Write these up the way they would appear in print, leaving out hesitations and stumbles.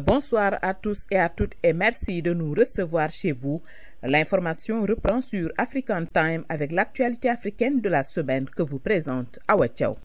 Bonsoir à tous et à toutes et merci de nous recevoir chez vous. L'information reprend sur African Time avec l'actualité africaine de la semaine que vous présente Awa Thiaw.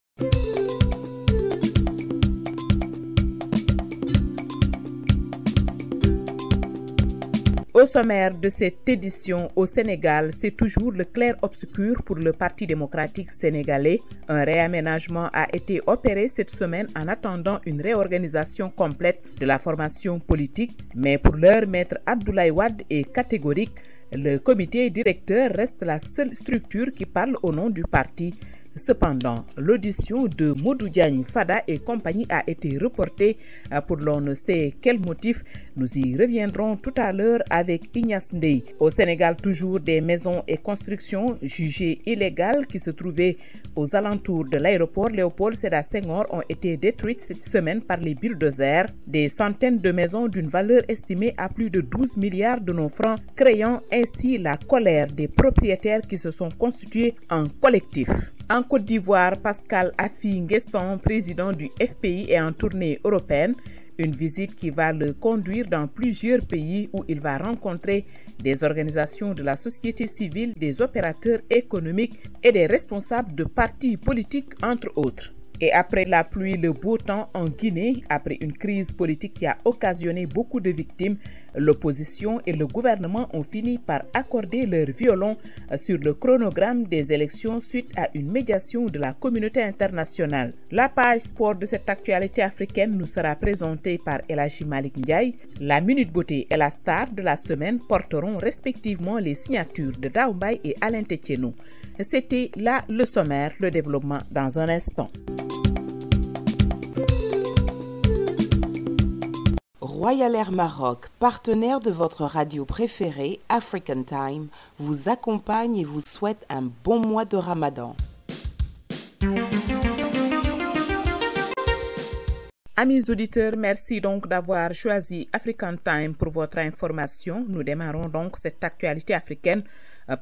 Au sommaire de cette édition au Sénégal, c'est toujours le clair-obscur pour le Parti démocratique sénégalais. Un réaménagement a été opéré cette semaine en attendant une réorganisation complète de la formation politique. Mais pour l'heure, Maître Abdoulaye Wade est catégorique. Le comité directeur reste la seule structure qui parle au nom du parti. Cependant, l'audition de Modou Diagne Fada et compagnie a été reportée pour l'on ne sait quel motif. Nous y reviendrons tout à l'heure avec Ignace Ndeye. Au Sénégal, toujours des maisons et constructions jugées illégales qui se trouvaient aux alentours de l'aéroport Léopold Sédar Senghor ont été détruites cette semaine par les bulldozers. Des centaines de maisons d'une valeur estimée à plus de 12 milliards de nos francs, créant ainsi la colère des propriétaires qui se sont constitués en collectif. En Côte d'Ivoire, Pascal Affi N'Guesson, président du FPI, est en tournée européenne. Une visite qui va le conduire dans plusieurs pays où il va rencontrer des organisations de la société civile, des opérateurs économiques et des responsables de partis politiques, entre autres. Et après la pluie, le beau temps en Guinée, après une crise politique qui a occasionné beaucoup de victimes, l'opposition et le gouvernement ont fini par accorder leur violon sur le chronogramme des élections suite à une médiation de la communauté internationale. La page sport de cette actualité africaine nous sera présentée par El Hadji Malick Ndiaye. La Minute Beauté et la star de la semaine porteront respectivement les signatures de Daoubaye et Alain Tétieno. C'était là le sommaire, le développement dans un instant. Royal Air Maroc, partenaire de votre radio préférée, African Time, vous accompagne et vous souhaite un bon mois de Ramadan. Amis auditeurs, merci donc d'avoir choisi African Time pour votre information. Nous démarrons donc cette actualité africaine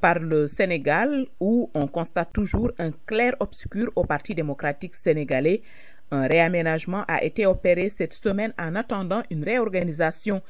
par le Sénégal où on constate toujours un clair-obscur au Parti démocratique sénégalais. Un réaménagement a été opéré cette semaine en attendant une réorganisation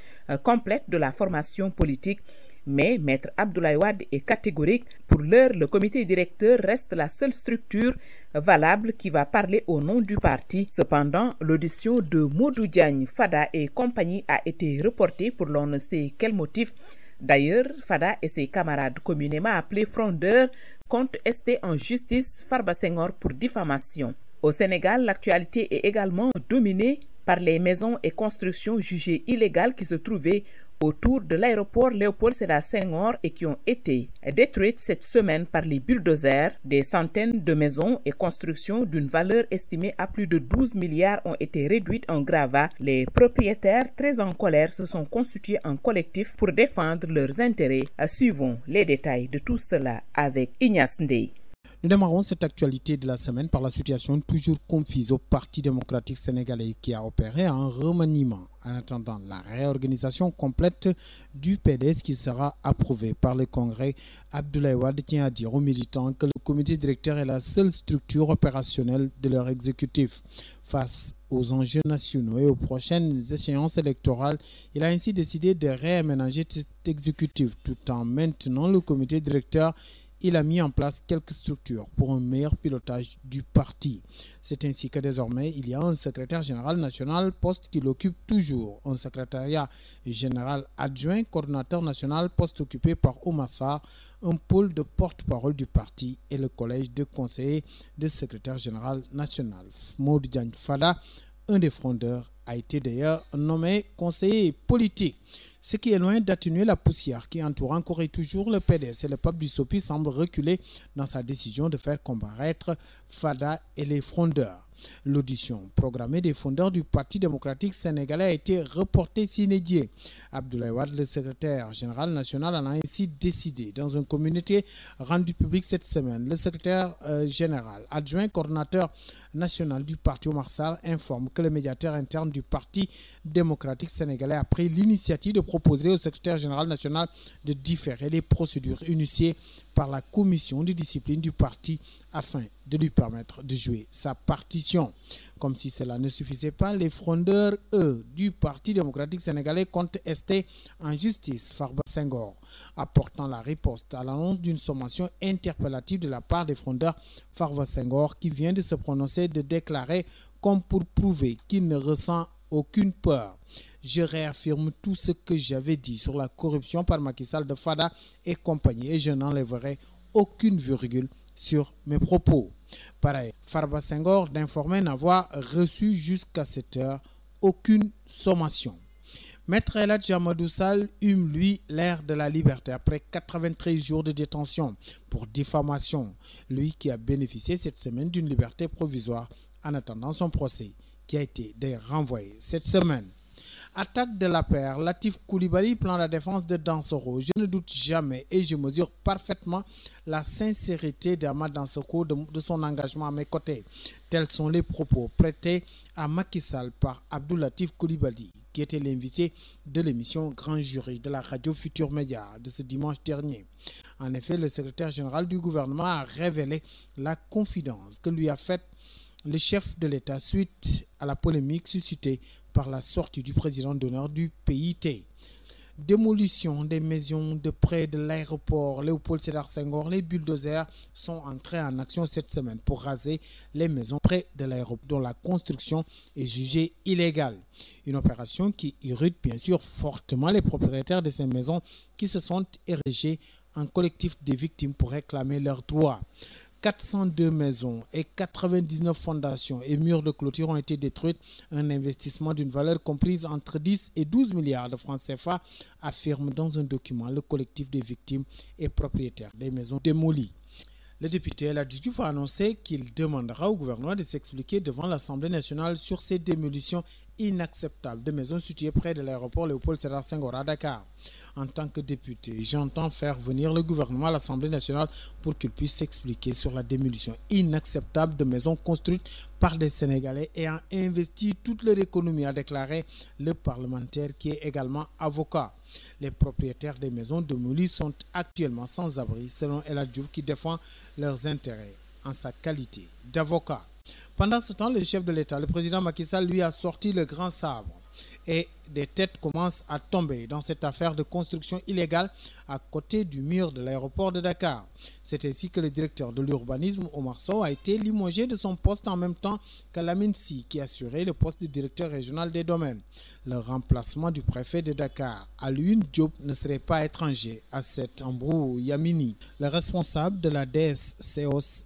complète de la formation politique. Mais Maître Abdoulaye Wade est catégorique. Pour l'heure, le comité directeur reste la seule structure valable qui va parler au nom du parti. Cependant, l'audition de Modou Diagne Fada et compagnie a été reportée pour l'on ne sait quel motif. D'ailleurs, Fada et ses camarades communément appelés frondeurs comptent rester en justice Farba Senghor pour diffamation. Au Sénégal, l'actualité est également dominée par les maisons et constructions jugées illégales qui se trouvaient autour de l'aéroport Léopold Sédar Senghor et qui ont été détruites cette semaine par les bulldozers. Des centaines de maisons et constructions d'une valeur estimée à plus de 12 milliards ont été réduites en gravats. Les propriétaires, très en colère, se sont constitués en collectif pour défendre leurs intérêts. Suivons les détails de tout cela avec Ignace Ndeye. Nous démarrons cette actualité de la semaine par la situation toujours confuse au Parti démocratique sénégalais qui a opéré un remaniement en attendant la réorganisation complète du PDS qui sera approuvée par le Congrès. Abdoulaye Wade tient à dire aux militants que le comité directeur est la seule structure opérationnelle de leur exécutif. Face aux enjeux nationaux et aux prochaines échéances électorales, il a ainsi décidé de réaménager cet exécutif tout en maintenant le comité directeur. Il a mis en place quelques structures pour un meilleur pilotage du parti. C'est ainsi que désormais, il y a un secrétaire général national, poste qu'il occupe toujours, un secrétariat général adjoint, coordonnateur national, poste occupé par Oumar Sarr, un pôle de porte-parole du parti et le collège de conseillers de secrétaire général national. Modou Diagne Fada, un des frondeurs, a été d'ailleurs nommé conseiller politique. Ce qui est loin d'atténuer la poussière qui entoure encore et toujours le PDS. Et le pape du Sopi semble reculer dans sa décision de faire comparaître Fada et les frondeurs. L'audition programmée des fondeurs du Parti démocratique sénégalais a été reportée sine die. Abdoulaye Wade, le secrétaire général national, en a ainsi décidé dans un communiqué rendu public cette semaine. Le secrétaire général adjoint coordonnateur national du parti Oumar Sarr informe que le médiateur interne du Parti démocratique sénégalais a pris l'initiative de proposer au secrétaire général national de différer les procédures initiées par la commission de discipline du parti afin de lui permettre de jouer sa partition. Comme si cela ne suffisait pas, les frondeurs, eux, du Parti démocratique sénégalais comptent ester en justice Farba Senghor, apportant la riposte à l'annonce d'une sommation interpellative de la part des frondeurs. Farba Senghor, qui vient de se prononcer, de déclarer comme pour prouver qu'il ne ressent aucune peur. Je réaffirme tout ce que j'avais dit sur la corruption par Macky Sall de Fada et compagnie et je n'enlèverai aucune virgule sur mes propos. Pareil, Farba Senghor d'informer n'avoir reçu jusqu'à cette heure aucune sommation. Maître El Hadji Amadou Sall hume, lui, l'air de la liberté après 93 jours de détention pour diffamation. Lui qui a bénéficié cette semaine d'une liberté provisoire en attendant son procès, qui a été renvoyé cette semaine. Attaque de la paire, Latif Coulibaly prend la défense de Dansokho. Je ne doute jamais et je mesure parfaitement la sincérité d'Ahmad Dansokho de son engagement à mes côtés. Tels sont les propos prêtés à Macky Sall par Abdou Latif Coulibaly, qui était l'invité de l'émission Grand Jury de la radio Futur Média de ce dimanche dernier. En effet, le secrétaire général du gouvernement a révélé la confidence que lui a faite le chef de l'État suite à la polémique suscitée par la sortie du président d'honneur du PIT. Démolition des maisons de près de l'aéroport Léopold Sédar Senghor. Les bulldozers sont entrés en action cette semaine pour raser les maisons près de l'aéroport dont la construction est jugée illégale. Une opération qui irrite bien sûr fortement les propriétaires de ces maisons qui se sont érigés en collectif des victimes pour réclamer leurs droits. 402 maisons et 99 fondations et murs de clôture ont été détruites. Un investissement d'une valeur comprise entre 10 et 12 milliards de francs CFA, affirme dans un document le collectif des victimes et propriétaires des maisons démolies. Le député El Hadji Diouf a annoncé qu'il demandera au gouvernement de s'expliquer devant l'Assemblée nationale sur ces démolitions inacceptables de maisons situées près de l'aéroport Léopold Sédar Senghor à Dakar. En tant que député, j'entends faire venir le gouvernement à l'Assemblée nationale pour qu'il puisse s'expliquer sur la démolition inacceptable de maisons construites par des Sénégalais ayant investi toute leur économie, a déclaré le parlementaire qui est également avocat. Les propriétaires des maisons démolies sont actuellement sans abri, selon El Hadji Diouf, qui défend leurs intérêts en sa qualité d'avocat. Pendant ce temps, le chef de l'État, le président Macky Sall, lui a sorti le grand sabre. Et des têtes commencent à tomber dans cette affaire de construction illégale à côté du mur de l'aéroport de Dakar. C'est ainsi que le directeur de l'urbanisme, Omar Sow, a été limogé de son poste en même temps que Lamine Sy, qui assurait le poste de directeur régional des domaines. Le remplacement du préfet de Dakar, Alioune Diop, ne serait pas étranger à cet embrouillamini. Le responsable de la DSCOS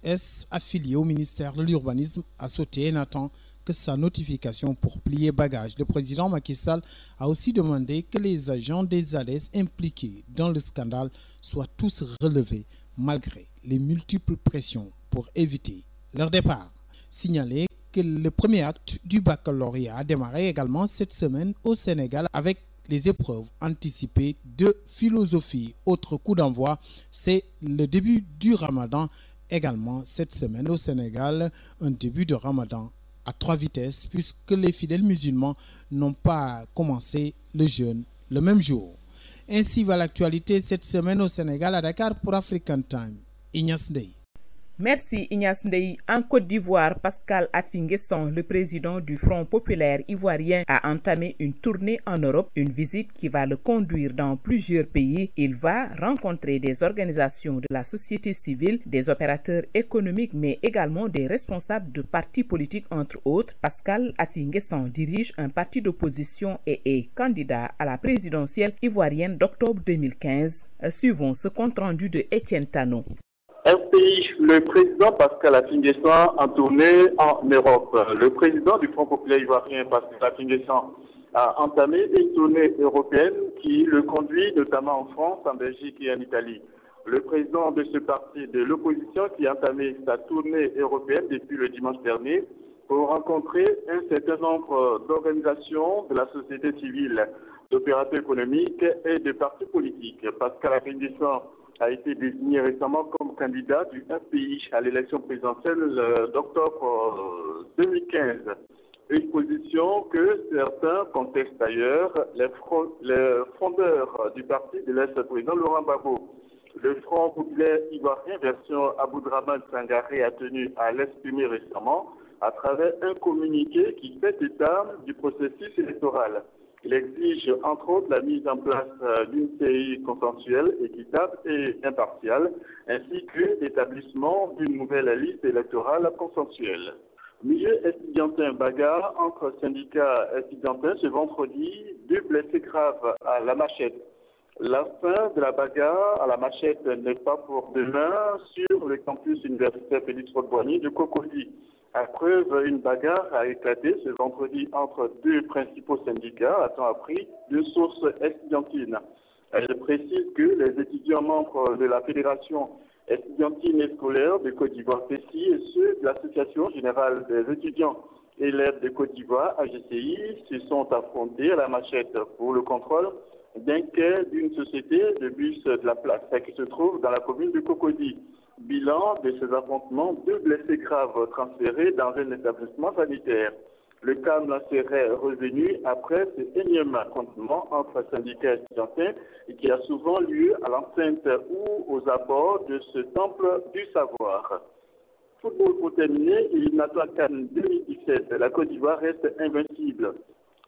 affilié au ministère de l'urbanisme a sauté et n'attend que sa notification pour plier bagage. Le président Macky Sall a aussi demandé que les agents des ADES impliqués dans le scandale soient tous relevés malgré les multiples pressions pour éviter leur départ. Signaler que le premier acte du baccalauréat a démarré également cette semaine au Sénégal avec les épreuves anticipées de philosophie. Autre coup d'envoi, c'est le début du Ramadan également cette semaine au Sénégal, un début de Ramadan à 3 vitesses puisque les fidèles musulmans n'ont pas commencé le jeûne le même jour. Ainsi va l'actualité cette semaine au Sénégal à Dakar pour African Time. Ignace Ndeye. Merci Ignace Ndeye. En Côte d'Ivoire, Pascal Affi-N'Guessan, le président du Front populaire ivoirien, a entamé une tournée en Europe, une visite qui va le conduire dans plusieurs pays. Il va rencontrer des organisations de la société civile, des opérateurs économiques, mais également des responsables de partis politiques, entre autres. Pascal Affi-N'Guessan dirige un parti d'opposition et est candidat à la présidentielle ivoirienne d'octobre 2015. Suivons ce compte-rendu de Étienne Tano. Le président Pascal Affi-N'Guessan en tournée en Europe. Le président du Front populaire ivoirien, Pascal Affi-N'Guessan, a entamé une tournée européenne qui le conduit notamment en France, en Belgique et en Italie. Le président de ce parti de l'opposition qui a entamé sa tournée européenne depuis le dimanche dernier pour rencontrer un certain nombre d'organisations de la société civile, d'opérateurs économiques et de partis politiques. Pascal Affi-N'Guessan a été désigné récemment comme candidat du FPI à l'élection présidentielle d'octobre 2015. Une position que certains contestent d'ailleurs, les fondeurs du parti de l'ex-président Laurent Gbagbo. Le Front populaire ivoirien version Aboudraman Sangaré a tenu à l'exprimer récemment à travers un communiqué qui fait état du processus électoral. Il exige entre autres la mise en place d'une CI consensuelle, équitable et impartiale, ainsi que l'établissement d'une nouvelle liste électorale consensuelle. Milieu estudiantin, bagarre entre syndicats estudiantins ce vendredi, 2 blessés graves à la machette. La fin de la bagarre à la machette n'est pas pour demain sur le campus universitaire Félix Houphouët-Boigny de Cocody. À preuve, une bagarre a éclaté ce vendredi entre 2 principaux syndicats, a-t-on appris, de sources estudiantines. Elle précise que les étudiants membres de la Fédération estudiantine et scolaire de Côte d'Ivoire, FESI, et ceux de l'Association générale des étudiants élèves de Côte d'Ivoire, AGCI, se sont affrontés à la machette pour le contrôle d'un quai d'une société de bus de la place qui se trouve dans la commune de Cocody. Bilan de ces affrontements, 2 blessés graves transférés dans un établissement sanitaire. Le calme serait revenu après ce énième affrontement entre syndicats étudiantins qui a souvent lieu à l'enceinte ou aux abords de ce temple du savoir. Football pour terminer, éliminatoire CAN 2017, la Côte d'Ivoire reste invincible.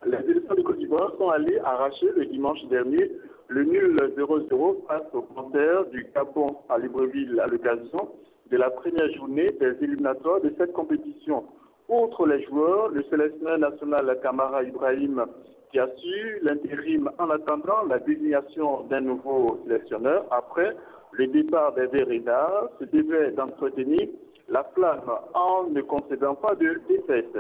Les éléphants de Côte d'Ivoire sont allés arracher le dimanche dernier le nul 0-0 face aux Panthères du Gabon à Libreville à l'occasion de la première journée des éliminatoires de cette compétition. Outre les joueurs, le sélectionneur national Kamara Ibrahim, qui a su l'intérim en attendant la désignation d'un nouveau sélectionneur après le départ des Verena, se devait d'entretenir la flamme en ne concédant pas de défaite.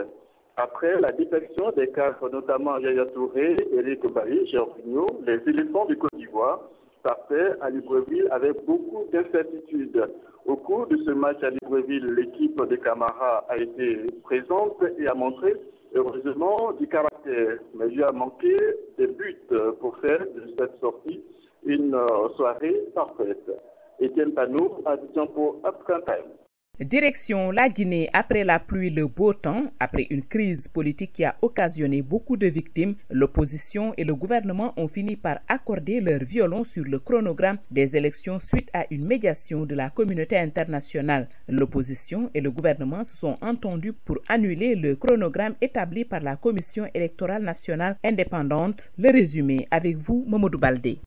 Après la défection des cadres, notamment Yaya Touré, Eric Bailly, Gervinho, les éléphants de Côte d'Ivoire partaient à Libreville avec beaucoup d'incertitudes. Au cours de ce match à Libreville, l'équipe de Camara a été présente et a montré heureusement du caractère. Mais il a manqué des buts pour faire de cette sortie une soirée parfaite. Étienne Panou, Abidjan pour African Time. Direction la Guinée après la pluie, le beau temps, après une crise politique qui a occasionné beaucoup de victimes, l'opposition et le gouvernement ont fini par accorder leur violon sur le chronogramme des élections suite à une médiation de la communauté internationale. L'opposition et le gouvernement se sont entendus pour annuler le chronogramme établi par la Commission électorale nationale indépendante. Le résumé avec vous, Mamadou Baldé.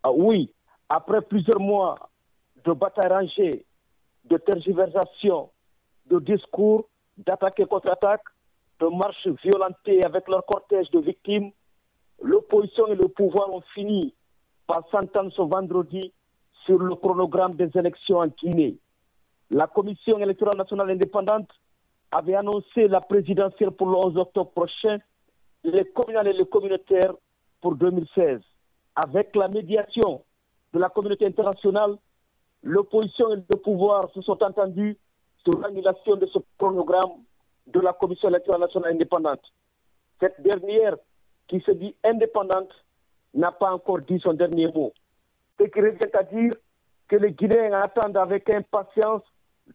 Oui, après plusieurs mois de batailles rangées, de tergiversation, de discours, d'attaque et contre-attaque, de marches violentées avec leur cortège de victimes, l'opposition et le pouvoir ont fini par s'entendre ce vendredi sur le chronogramme des élections en Guinée. La Commission électorale nationale indépendante avait annoncé la présidentielle pour le 11 octobre prochain, les communales et les communautaires pour 2016. Avec la médiation de la communauté internationale, l'opposition et le pouvoir se sont entendus sur l'annulation de ce chronogramme de la Commission électorale nationale indépendante. Cette dernière, qui se dit indépendante, n'a pas encore dit son dernier mot. Ce qui revient à dire que les Guinéens attendent avec impatience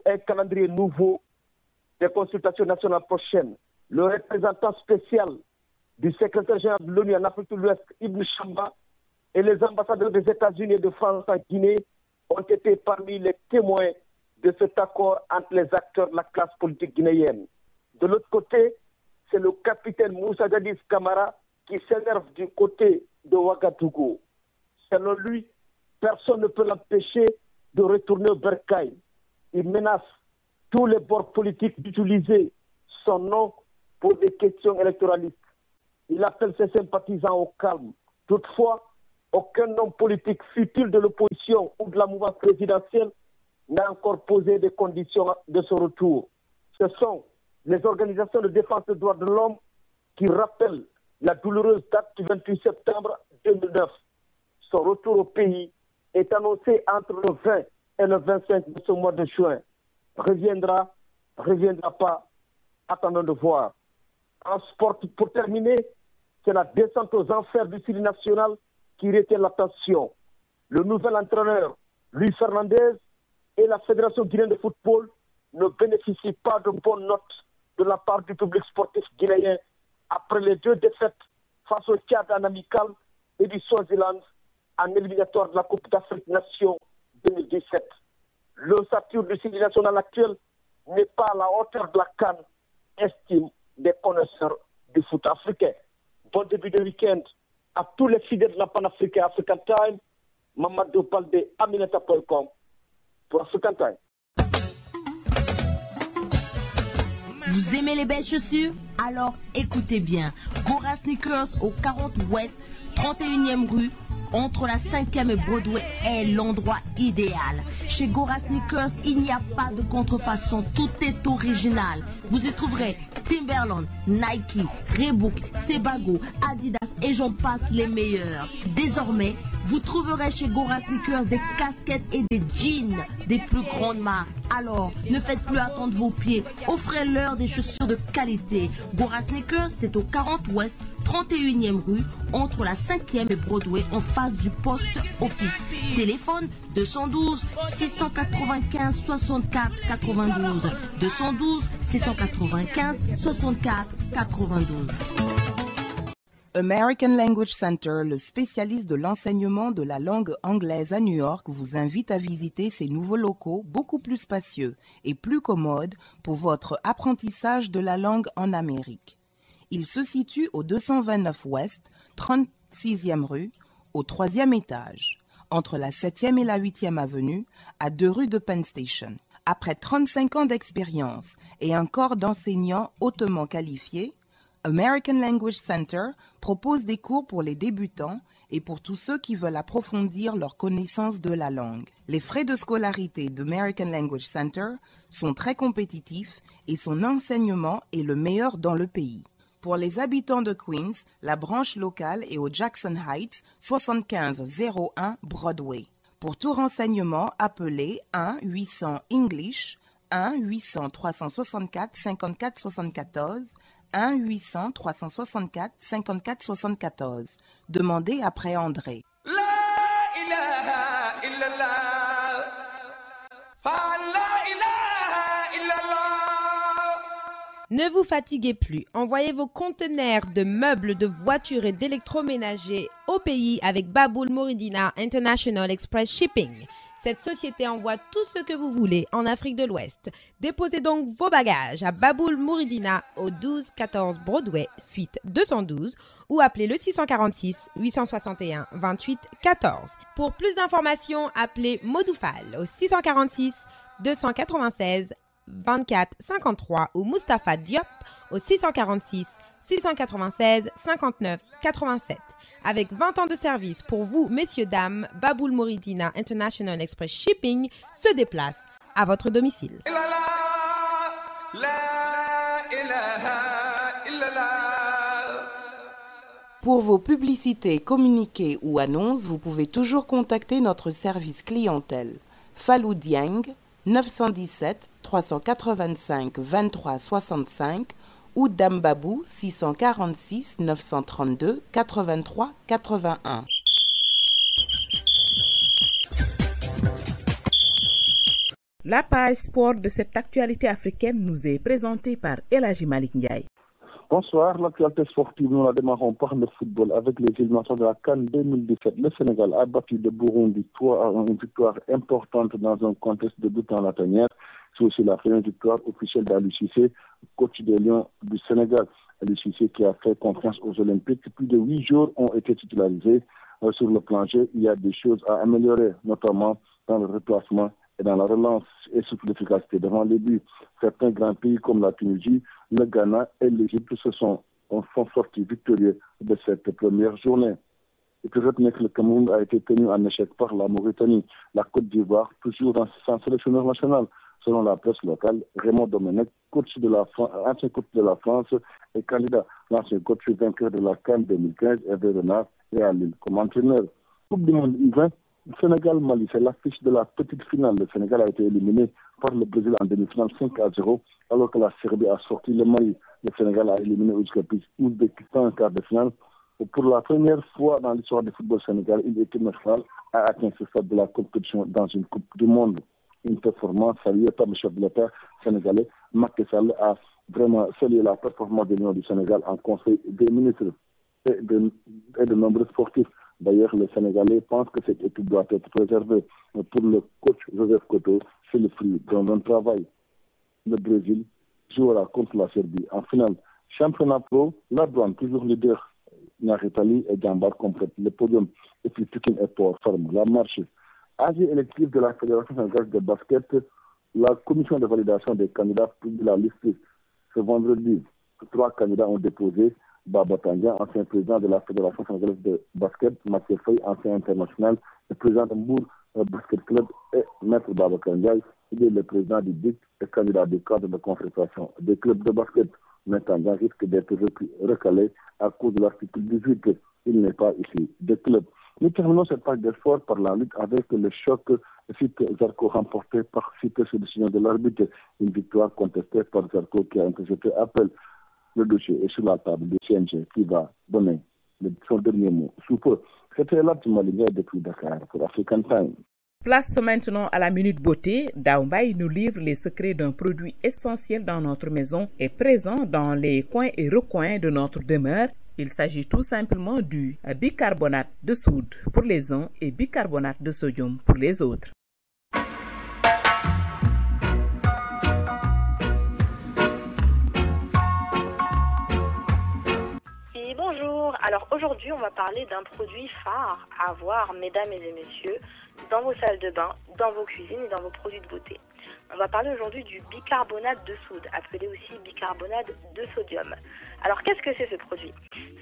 un calendrier nouveau des consultations nationales prochaines. Le représentant spécial du secrétaire général de l'ONU en Afrique de l'Ouest, Ibn Chamba, et les ambassadeurs des États-Unis et de France en Guinée ont été parmi les témoins de cet accord entre les acteurs de la classe politique guinéenne. De l'autre côté, c'est le capitaine Moussa Dadis Camara qui s'énerve du côté de Ouagadougou. Selon lui, personne ne peut l'empêcher de retourner au Bercail. Il menace tous les bords politiques d'utiliser son nom pour des questions électoralistes. Il appelle ses sympathisants au calme. Toutefois, aucun homme politique futile de l'opposition ou de la mouvance présidentielle n'a encore posé des conditions de ce retour. Ce sont les organisations de défense des droits de l'homme qui rappellent la douloureuse date du 28 septembre 2009. Son retour au pays est annoncé entre le 20 et le 25 de ce mois de juin. Reviendra pas, attendons de voir. En sport, pour terminer, c'est la descente aux enfers du Syrie national qui retient l'attention. Le nouvel entraîneur, Luis Fernandez, et la Fédération guinéenne de football ne bénéficient pas de bonnes notes de la part du public sportif guinéen après les 2 défaites face au Tchad en amical et du Swaziland en éliminatoire de la Coupe d'Afrique Nation 2017. Le stature du Sidi national actuel n'est pas à la hauteur de la CAN, estime des connaisseurs du foot africain. Bon début de week-end à tous les fidèles de la Pan-Africaine African Time. Mamadou Baldé, Aminata.com pour African Time. Vous aimez les belles chaussures? Alors écoutez bien. Gora Sneakers au 40 Ouest, 31e rue, entre la 5e et Broadway est l'endroit idéal. Chez Gora Sneakers, il n'y a pas de contrefaçon, tout est original. Vous y trouverez Timberland, Nike, Reebok, Sebago, Adidas et j'en passe les meilleurs. Désormais, vous trouverez chez Gora Sneakers des casquettes et des jeans des plus grandes marques. Alors, ne faites plus attendre vos pieds, offrez-leur des chaussures de qualité. Gora Sneakers, c'est au 40 Ouest, 31e rue, entre la 5e et Broadway, en face du poste office. Téléphone 212 695 64 92. 212 695 64 92. American Language Center, le spécialiste de l'enseignement de la langue anglaise à New York, vous invite à visiter ses nouveaux locaux beaucoup plus spacieux et plus commodes pour votre apprentissage de la langue en Amérique. Il se situe au 229 Ouest, 36e rue, au 3e étage, entre la 7e et la 8e avenue, à 2 rues de Penn Station. Après 35 ans d'expérience et un corps d'enseignants hautement qualifiés, American Language Center propose des cours pour les débutants et pour tous ceux qui veulent approfondir leur connaissance de la langue. Les frais de scolarité d'American Language Center sont très compétitifs et son enseignement est le meilleur dans le pays. Pour les habitants de Queens, la branche locale est au Jackson Heights, 7501 Broadway. Pour tout renseignement, appelez 1-800-ENGLISH, 1-800-364-5474, 1-800-364-5474. Demandez après André. Ne vous fatiguez plus. Envoyez vos conteneurs de meubles, de voitures et d'électroménagers au pays avec Baboul Mouridina International Express Shipping. Cette société envoie tout ce que vous voulez en Afrique de l'Ouest. Déposez donc vos bagages à Baboul Mouridina au 1214 Broadway, suite 212 ou appelez le 646 861 28 14. Pour plus d'informations, appelez Modoufal au 646 296 24 53 ou Mustapha Diop au 646 696 59 87. Avec 20 ans de service pour vous, messieurs, dames, Baboul Mouridina International Express Shipping se déplace à votre domicile. Pour vos publicités, communiqués ou annonces, vous pouvez toujours contacter notre service clientèle. Fallou Dieng, 917 385 23 65 ou Dambabou 646 932 83 81. La page sport de cette actualité africaine nous est présentée par El Hadji Malick Ndiaye. Bonsoir, l'actualité sportive, nous la démarrons par le football avec les éliminations de la CAN 2017. Le Sénégal a battu le Burundi 3-1, une victoire importante dans un contexte de but en la tanière. C'est aussi la première victoire officielle d'Aliou Cissé, coach des Lions du Sénégal. Aliou Cissé qui a fait confiance aux Olympiques. Plus de 8 jours ont été titularisés sur le plancher. Il y a des choses à améliorer, notamment dans le replacement et dans la relance et surtout l'efficacité devant les buts. Certains grands pays comme la Tunisie, le Ghana et l'Égypte sont sortis victorieux de cette première journée. Et puis retenez que le Cameroun a été tenu en échec par la Mauritanie. La Côte d'Ivoire, toujours sans sélectionneur national. Selon la presse locale, Raymond Domenech, ancien coach de la France et candidat. L'ancien coach vainqueur de la CAN 2015, Hervé Renard, et à Lille comme entraîneur. Coupe du monde U20, Sénégal-Mali, c'est l'affiche de la petite finale. Le Sénégal a été éliminé par le Brésil en demi-finale 5-0, alors que la Serbie a sorti le Mali. Le Sénégal a éliminé Ouzbékistan en quart de finale. Et pour la première fois dans l'histoire du football sénégalais, une équipe nationale a atteint ce stade de la compétition dans une Coupe du Monde. Une performance saluée par le chef de l'État sénégalais Macky Sall a vraiment salué la performance de l'Union du Sénégal en Conseil des ministres et de nombreux sportifs. D'ailleurs, les Sénégalais pensent que cette équipe doit être préservée. Pour le coach Joseph Koto, c'est le fruit d'un travail. Le Brésil jouera contre la Serbie en finale. Championnat pro, la Douane, toujours leader. Italie et Djambar complètent le podium. Et puis Pikine et Port forment la marche. AG électif de la Fédération sénégalaise de basket, la commission de validation des candidats publie la liste. Ce vendredi, 3 candidats ont déposé. Baba Tandia, ancien président de la Fédération sénégalaise de basket, Mathieu Faye, ancien international, le président de Mbour Basket Club et Maître Baba Tandia, il est le président du BIC et candidat du cadre de confédération des clubs de basket. Maître Tandia risque d'être recalé à cause de l'article 18. Il n'est pas ici de club. Nous terminons cette page de sport par la lutte avec le choc Cité Zarco remporté par Cité sur décision de l'arbitre. Une victoire contestée par Zarco qui a interjeté appel. Le dossier est sur la table du CNG qui va donner son dernier mot sous peu. C'était là depuis Dakar pour African Time. Place maintenant à la Minute Beauté. Daoumbaï nous livre les secrets d'un produit essentiel dans notre maison et présent dans les coins et recoins de notre demeure. Il s'agit tout simplement du bicarbonate de soude pour les uns et bicarbonate de sodium pour les autres. Bonjour, alors aujourd'hui on va parler d'un produit phare à avoir, mesdames et messieurs, dans vos salles de bain, dans vos cuisines et dans vos produits de beauté. On va parler aujourd'hui du bicarbonate de soude, appelé aussi bicarbonate de sodium. Alors qu'est-ce que c'est ce produit?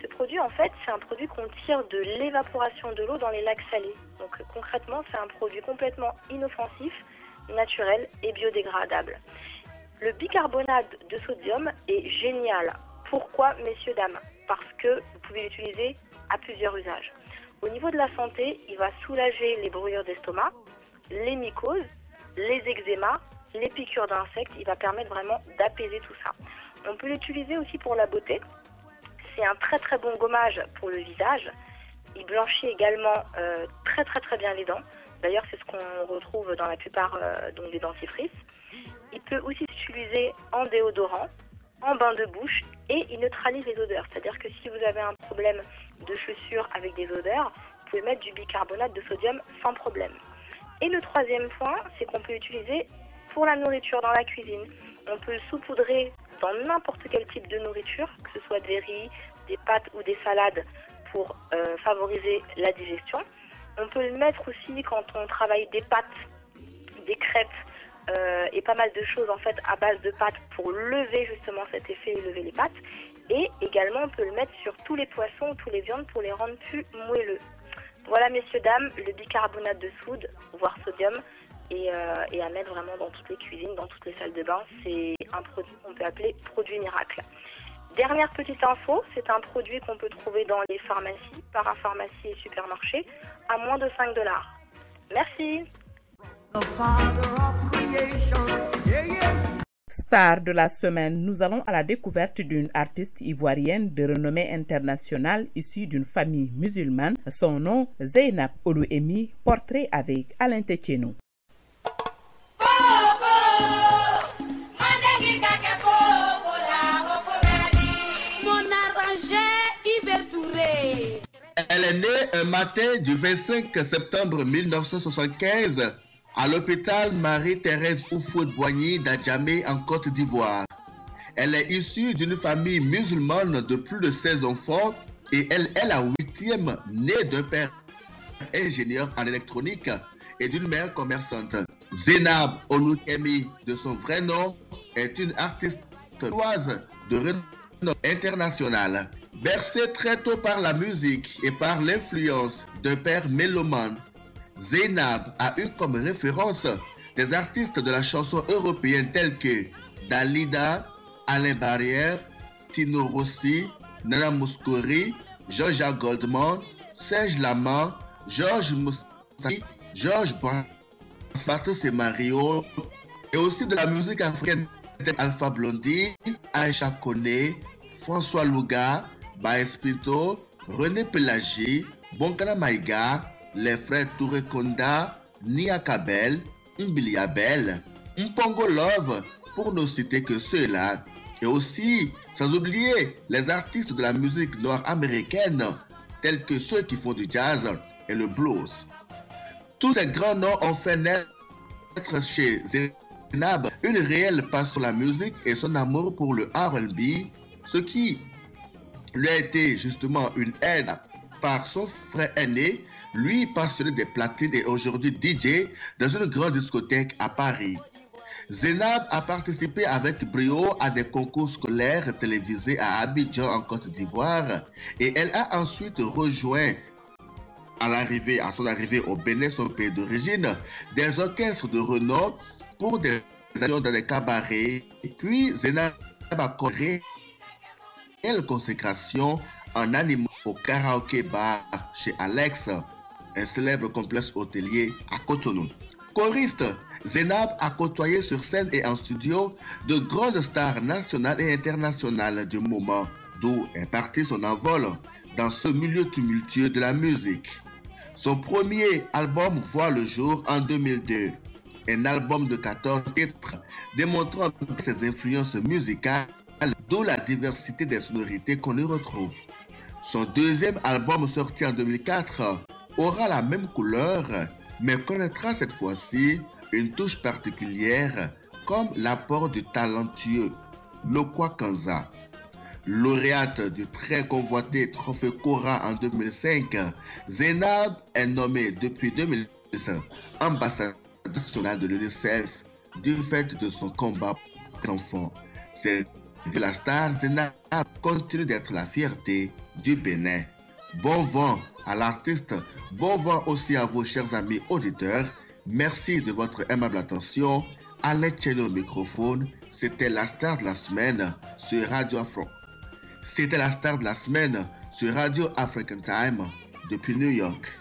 Ce produit en fait c'est un produit qu'on tire de l'évaporation de l'eau dans les lacs salés. Donc concrètement c'est un produit complètement inoffensif, naturel et biodégradable. Le bicarbonate de sodium est génial. Pourquoi, messieurs, dames? Parce que vous pouvez l'utiliser à plusieurs usages. Au niveau de la santé, il va soulager les brûlures d'estomac, les mycoses, les eczémas, les piqûres d'insectes. Il va permettre vraiment d'apaiser tout ça. On peut l'utiliser aussi pour la beauté. C'est un très très bon gommage pour le visage. Il blanchit également très bien les dents. D'ailleurs, c'est ce qu'on retrouve dans la plupart des dentifrices. Il peut aussi s'utiliser en déodorant, en bain de bouche, et il neutralise les odeurs. C'est-à-dire que si vous avez un problème de chaussures avec des odeurs, vous pouvez mettre du bicarbonate de sodium sans problème. Et le troisième point, c'est qu'on peut l'utiliser pour la nourriture dans la cuisine. On peut le saupoudrer dans n'importe quel type de nourriture, que ce soit des riz, des pâtes ou des salades, pour favoriser la digestion. On peut le mettre aussi quand on travaille des pâtes, des crêpes, et pas mal de choses en fait à base de pâtes pour lever justement cet effet et lever les pâtes. Et également on peut le mettre sur tous les poissons, tous les viandes pour les rendre plus moelleux. Voilà messieurs, dames, le bicarbonate de soude, voire sodium, et à mettre vraiment dans toutes les cuisines, dans toutes les salles de bain. C'est un produit qu'on peut appeler produit miracle. Dernière petite info, c'est un produit qu'on peut trouver dans les pharmacies, parapharmacies et supermarchés à moins de 5 $. Merci. Star de la semaine, nous allons à la découverte d'une artiste ivoirienne de renommée internationale issue d'une famille musulmane. Son nom, Zeynab Oluemi, portrait avec Alain Tétchénou. Elle est née un matin du 25 septembre 1975 à l'hôpital Marie-Thérèse Houphouët-Boigny d'Adjamé en Côte d'Ivoire. Elle est issue d'une famille musulmane de plus de 16 enfants et elle est la 8e née d'un père ingénieur en électronique et d'une mère commerçante. Zeynab Oluemi, de son vrai nom, est une artiste chinoise de renom international. Bercée très tôt par la musique et par l'influence d'un père mélomane, Zeynab a eu comme référence des artistes de la chanson européenne tels que Dalida, Alain Barrière, Tino Rossi, Nana Mouskouri, Georgia Goldman, Serge Lama, Georges Moustaki, Georges Patrice et Mario, et aussi de la musique africaine telle Alpha Blondy, Aïcha Kone, François Louga, Baespito, René Pelagi, Bonkana Maïga, les frères Touré Konda, Nia Kabel, Mbili Abel, Mpongo Love, pour ne citer que ceux-là. Et aussi, sans oublier les artistes de la musique noire américaine, tels que ceux qui font du jazz et le blues. Tous ces grands noms ont fait naître chez Zainab une réelle passion pour la musique et son amour pour le R&B, ce qui lui a été justement une aide par son frère aîné, lui passionné des platines et aujourd'hui DJ dans une grande discothèque à Paris. Zainab a participé avec brio à des concours scolaires télévisés à Abidjan en Côte d'Ivoire et elle a ensuite rejoint à son arrivée au Bénin, son pays d'origine, des orchestres de renom pour des actions dans des cabarets. Et puis Zainab a connu une consécration en animant au karaoké bar chez Alex, un célèbre complexe hôtelier à Cotonou. Choriste, Zainab a côtoyé sur scène et en studio de grandes stars nationales et internationales du moment, d'où est parti son envol dans ce milieu tumultueux de la musique. Son premier album voit le jour en 2002, un album de 14 titres démontrant ses influences musicales, d'où la diversité des sonorités qu'on y retrouve. Son deuxième album sorti en 2004 aura la même couleur, mais connaîtra cette fois-ci une touche particulière comme l'apport du talentueux Lokwa Kanza. Lauréate du très convoité Trophée Cora en 2005, Zainab est nommée depuis 2010 ambassadrice nationale de l'UNICEF du fait de son combat pour les enfants. C'est de la star, Zainab continue d'être la fierté du Bénin. Bon vent à l'artiste, bon vent aussi à vos chers amis auditeurs. Merci de votre aimable attention. Alain Tcheno au microphone, c'était la star de la semaine sur Radio Afro. C'était la star de la semaine sur Radio African Time depuis New York.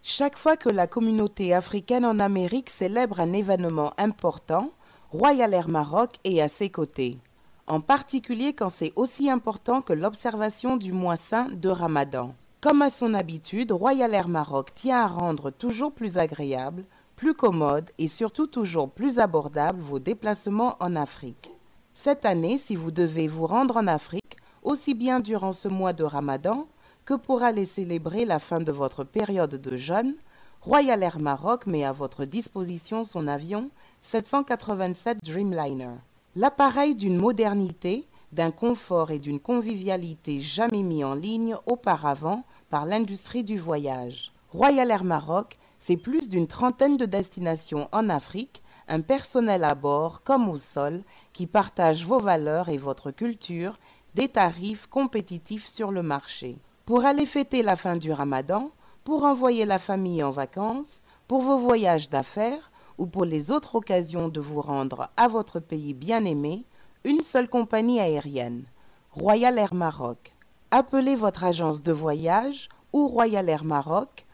Chaque fois que la communauté africaine en Amérique célèbre un événement important, Royal Air Maroc est à ses côtés. En particulier quand c'est aussi important que l'observation du mois saint de Ramadan. Comme à son habitude, Royal Air Maroc tient à rendre toujours plus agréable, plus commode et surtout toujours plus abordable vos déplacements en Afrique. Cette année, si vous devez vous rendre en Afrique, aussi bien durant ce mois de Ramadan que pour aller célébrer la fin de votre période de jeûne, Royal Air Maroc met à votre disposition son avion 787 Dreamliner. L'appareil d'une modernité, d'un confort et d'une convivialité jamais mis en ligne auparavant par l'industrie du voyage. Royal Air Maroc, c'est plus d'une trentaine de destinations en Afrique, un personnel à bord comme au sol qui partage vos valeurs et votre culture, des tarifs compétitifs sur le marché. Pour aller fêter la fin du Ramadan, pour envoyer la famille en vacances, pour vos voyages d'affaires ou pour les autres occasions de vous rendre à votre pays bien-aimé, une seule compagnie aérienne, Royal Air Maroc. Appelez votre agence de voyage ou Royal Air Maroc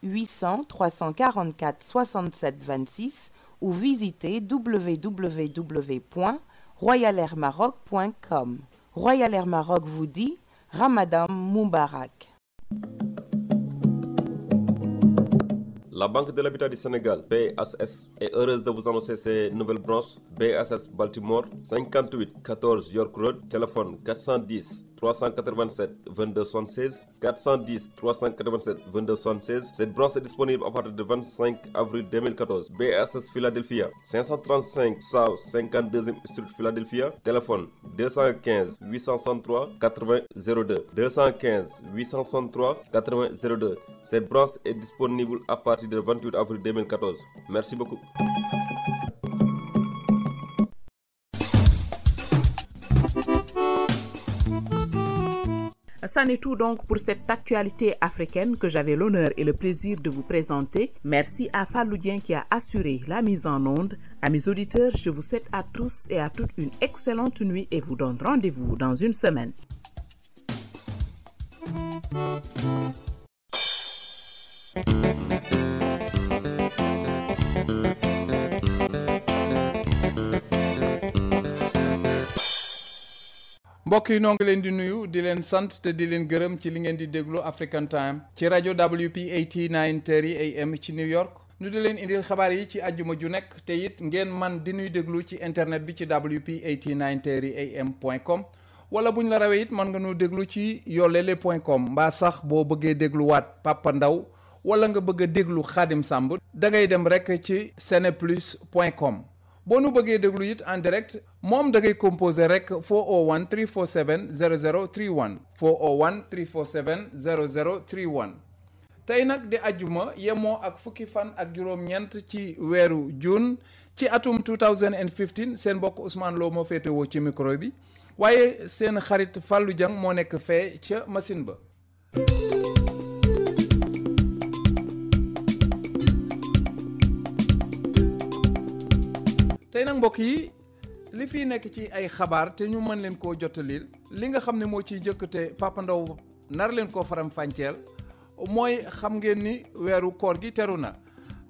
1-800-344-6726 ou visitez www.royalairmaroc.com. Royal Air Maroc vous dit Ramadan Moubarak. La Banque de l'Habitat du Sénégal, BHS, est heureuse de vous annoncer ses nouvelles branches. BHS Baltimore, 58 14 York Road, téléphone 410 387 22 76, 410 387 22 76. Cette branche est disponible à partir du 25 avril 2014. BHS Philadelphia, 535 South 52e Street Philadelphia, téléphone 215 863 80 02, 215 863 80 02. Cette branche est disponible à partir du 28 avril 2014. Merci beaucoup. C'en est tout donc pour cette actualité africaine que j'avais l'honneur et le plaisir de vous présenter. Merci à Falloudien qui a assuré la mise en onde. À mes auditeurs, je vous souhaite à tous et à toutes une excellente nuit et vous donne rendez-vous dans une semaine. mbokk yi noo ngi leen di nuyu di leen sant te di leen gërëm ci li ngeen di déglu African Time ci rajo WP 8930 AM ci New York ñu di leen indil xabaar yi ci àjjuma ju nekk te it ngeen man di ñuy déglu ci internet bi ci wp8930am.com wala bu ñu la rawee it mën nga ñu déglu ci yoolele.com mbaa sax boo bëggee dégluwaat Papa Ndaw wala nga bëgg a déglu Xaadim Samb da ngay dem rek ci seneplus.com boo nu bëggee déglu it en direct moom da ngay composé rek 401 347 0031 401 347 0031 tey nag di ajjuma yemoo ak fukki fan ak juróom-ñeent ci weeru juin ci atum 2015 seen mbokk Ousmane Lo moo féetewoo ci micro bi waaye seen xarit Fallou Dieng moo nekk fee ca machine ba. tey nag mbokk yi li fi nekk ci ay xabaar te ñu mën leen koo jottalil li nga xam ne moo ciy njëkk te Papa Ndaw nar leen koo faram fànceel mooy xam ngeen ni weeru koor gi teru na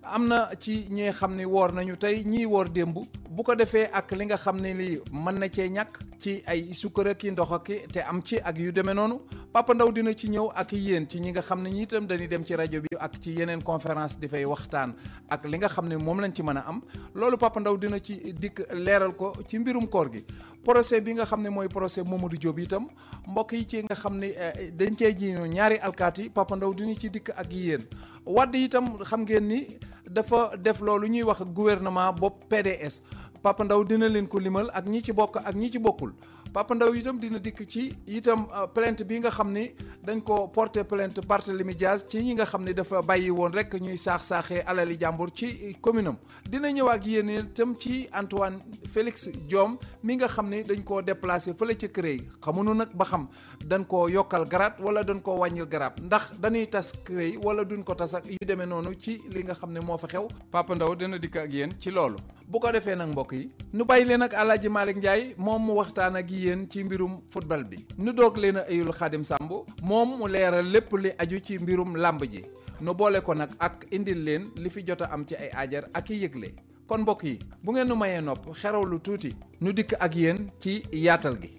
am na ci ñi xam ni woor nañu tey ñii woor démb bu ko defee ak li nga xam ne lii mën na cee ñàkk ci ay sukkar ki ndox ak te am ci ak yu demee noonu Papa Ndaw dina ci ñëw ak yéen ci ñi nga xam ne ñi itam dañuy dem ci rajo bi ak ci yeneen conférence di fay waxtaan ak li nga xam ne moom lañ ci mën a am loolu Papa Ndaw dina ci dikk leeral ko ci mbirum koor gi procès bi nga xam ne mooy procès Mamadou Diop itam mbokk yi ci nga xam ne dañ cee ji ñaari alkaati Papa Ndaw dina ci dikk ak yéen Wàdd itam xam ngeen ni dafa def loolu ñuy wax gouvernement bopp PDS Papa Ndaw dina leen ko limal ak ñi ci bokk ak ñi ci bokkul Papa Ndaw itam dina dikk ci itam plainte bi nga xam ni dañ ko porter plainte Barthélémy Dias ci ñi nga xam ni dafa bàyyi woon rek ñuy saax-saaxee alali jàmbur ci commune am dina ñëw ak yéen itam ci Antoine Félix Diome mi nga xam ni dañ koo déplacé fële ca CREI xamuñu nag ba xam dañ koo yokkal garaat wala dañ koo wàññil garaat ndax dañuy tas CREI wala duñ ko tas ak yu demee noonu ci li nga xam ne moo fa xew Papa Ndaw dina dikk ak yéen ci loolu bu ko defee nag mbokk yi nu bàyyi leen ak Alaaji Malick Ndiaye moom mu waxtaan ak yéen ci mbirum football bi nu doog leen a ayul Xaadim Samb moom mu leeral lépp li aju ci mbirum làmb ji nu boole ko nag ak indil leen li fi jot a am ci ay aajar ak i yëgle kon mbokk yi bu ngeen nu mayee nopp xeraw lu tuuti nu dikk ak yéen ci yaatal gi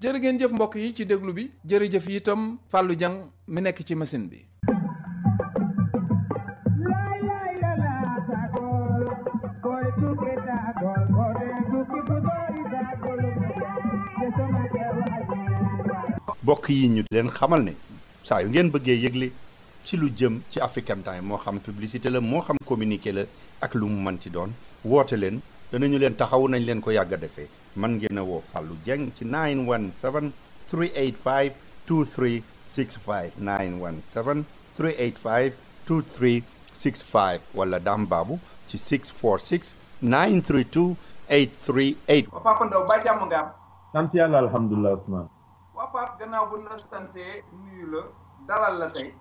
jërë ngeen jëf mbokk yi ci déglu bi jërëjëf itam Fallou Dieng mi nekk ci machine bi mbokk yi ñu leen xamal ne saa yu ngeen bëggee yëgle ci lu jëm ci African Time moo xam publicité la moo xam communiqué la ak lu mu mën ci doon woote leen danañu leen taxaw nañ leen ko yàgg a defee man ngeen a woo Fallou Dieng ci 917 385 2365 917 385 2365 wala Dame Babou ci 646 932 838. Papa Ndaw ba jàmm nga am. sant yàlla alhamdulilah Ousmane. waa Pape gannaaw bu la sante nuyu la dalal la tey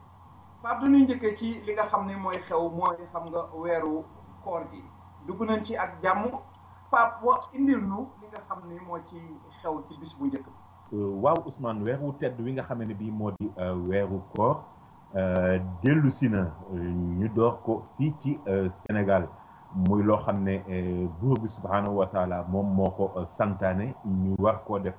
Pape du ñuy njëkkee ci li nga xam ne mooy xew mooy xam nga weeru koor gi dugg nañ ci ak jàmm Pape wax indil nu li nga xam ne moo ci xew ci bis bu njëkk bi. waaw Ousmane weeru tedd wi nga xam ne bii moo di weeru koor dellu si na ñu door ko fii ci Sénégal muy loo xam ne buur bi subhaanahu wa taala moom moo ko santaane ñu war koo def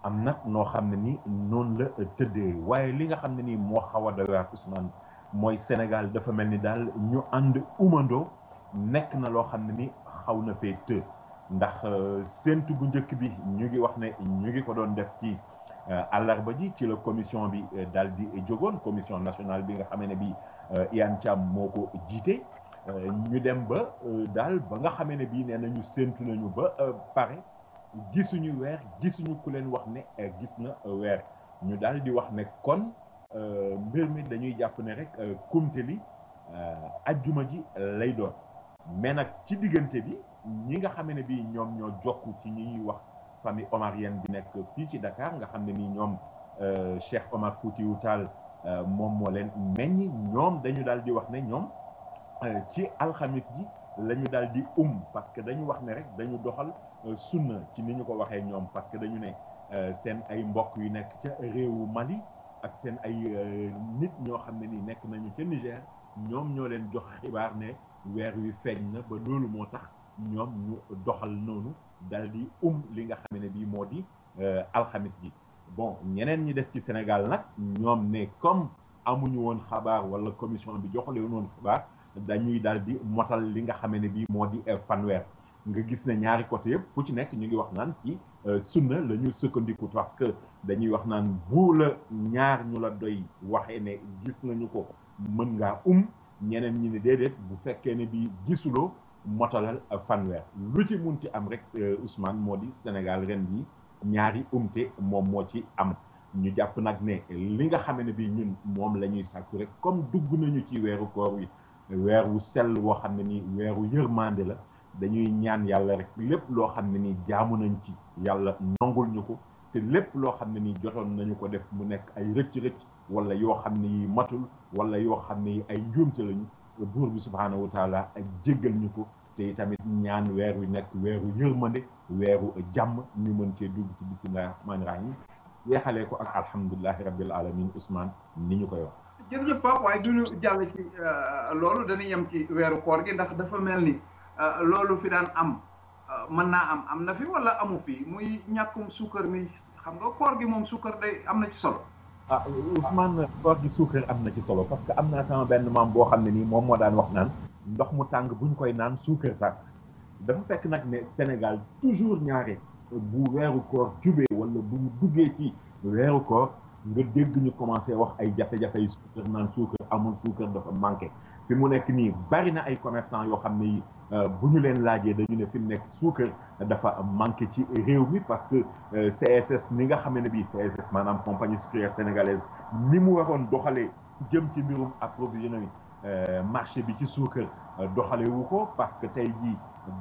am nag noo xam ne ni noonu la tëddee waaye li nga xam ne nii moo xaw a doy waar Ousmane mooy Sénégal dafa mel ni daal ñu ànd umandoo nekk na loo xam ne ni xaw na fee të ndax séentu gu njëkk bi ñu ngi wax ne ñu ngi ko doon def ci àllarba ji ci la commission bi daal di jógoon commission nationale bi nga xam ne bi Iyane Thiam moo ko jiite ñu dem ba daal ba nga xamee ne bii nee nañu séentu nañu ba pare gisuñu weer gisuñu ku leen wax ne gis na weer ñu daal di wax ne kon mbir mi dañuy jàpp ne rek kumte li ajjuma ji lay doon mais nag ci diggante bi ñi nga xamee ne bii ñoom ñoo jokku ci ñi ñuy wax famille omarienne bi nekk fii ci Dakar nga xam ne ni ñoom Cheikh Omar Foutiyou Tall moom moo leen meññ ñoom dañu daal di wax ne ñoom ci alxamis ji la ñu daal di parce que dañu wax ne rek dañu doxal sunna ci ni ñu ko waxee ñoom parce que dañu ne seen ay mbokk yu nekk ca réewu Mali ak seen ay nit ñoo xam ne ni nekk nañu ca Niger ñoom ñoo leen jox xibaar ne weer wi feeñ na ba loolu moo tax ñoom ñu doxal noonu dal di li nga xam ne bii moo di alxamis ji bon ñeneen ñi des ci Sénégal nag ñoom ne comme amuñu woon xabaar wala commission bi joxale woon xabaar dañuy daal di motal li nga xam ne bii moo di fanweer nga gis ne ñaari côté yëpp fu ci nekk ñu ngi wax naan ci sunna la ñu sukkandiku parce que dañuy wax naan bu la ñaar ñu la doy waxee ne gis nañu ko mën ngaa ñeneen ñi ne déedéet bu fekkee ne bi gisuloo motalal fanweer lu ci munti am rek Ousmane moo di Sénégal ren bi ñaari moom moo ci am ñu jàpp nag ne li nga xam ne bi ñun moom la ñuy sàkku rek comme dugg nañu ci weeru koor wi weer wu sell woo xam ne ni weeru yërmande la dañuy ñaan yàlla rek lépp loo xam ne ni jaamu nañ ci yàlla nongul ñu ko te lépp loo xam ne ni jotoon nañu ko def mu nekk ay rëcc-rëcc wala yoo xam ne yi matul wala yoo xam ne yi ay njuumte lañu buur bi subhaanahu wa taala ak jéggal ñu ko te tamit ñaan weer wi nekk weeru yërmande weeru jàmm ñu mën cee dugg ci bismillahi rahmaani rahim yeexalee ko ak alhamdulilahi rabbil alamin Ousmane ni ñu koy wax. jërëjëf Pape waaye duñu jàll ci loolu dañuy yem ci weeru koor gi ndax dafa mel ni loolu fi daan am mën naa am na fi wala amu fi muy ñàkkum suukar mi xam nga koor gi moom suukar day am na ci solo. Ousmane koor gi suukar am na ci solo parce que am naa sama benn maam boo xam ne nii moom moo daan wax naan ndox mu tàng buñ koy naan suukar sax dafa fekk nag ne Sénégal toujours ñaare bu weeru koor jubee wala bu mu duggee ci weeru koor nga dégg ñu commencé wax ay jafe-jafe yu suukar naan suukar amul suukar dafa manqué fi mu nekk nii bari na ay commerçant yoo xam ne bu ñu leen laajee dañu ne fi mu nekk suukar dafa manqué ci réew mi parce que CSS ni nga xam ne bii CSS maanaam compagnie sucrière sénégalaise ni mu waroon doxalee jëm ci mbirum approvisionnement marché bi ci suukar doxalee wu ko parce que tey jii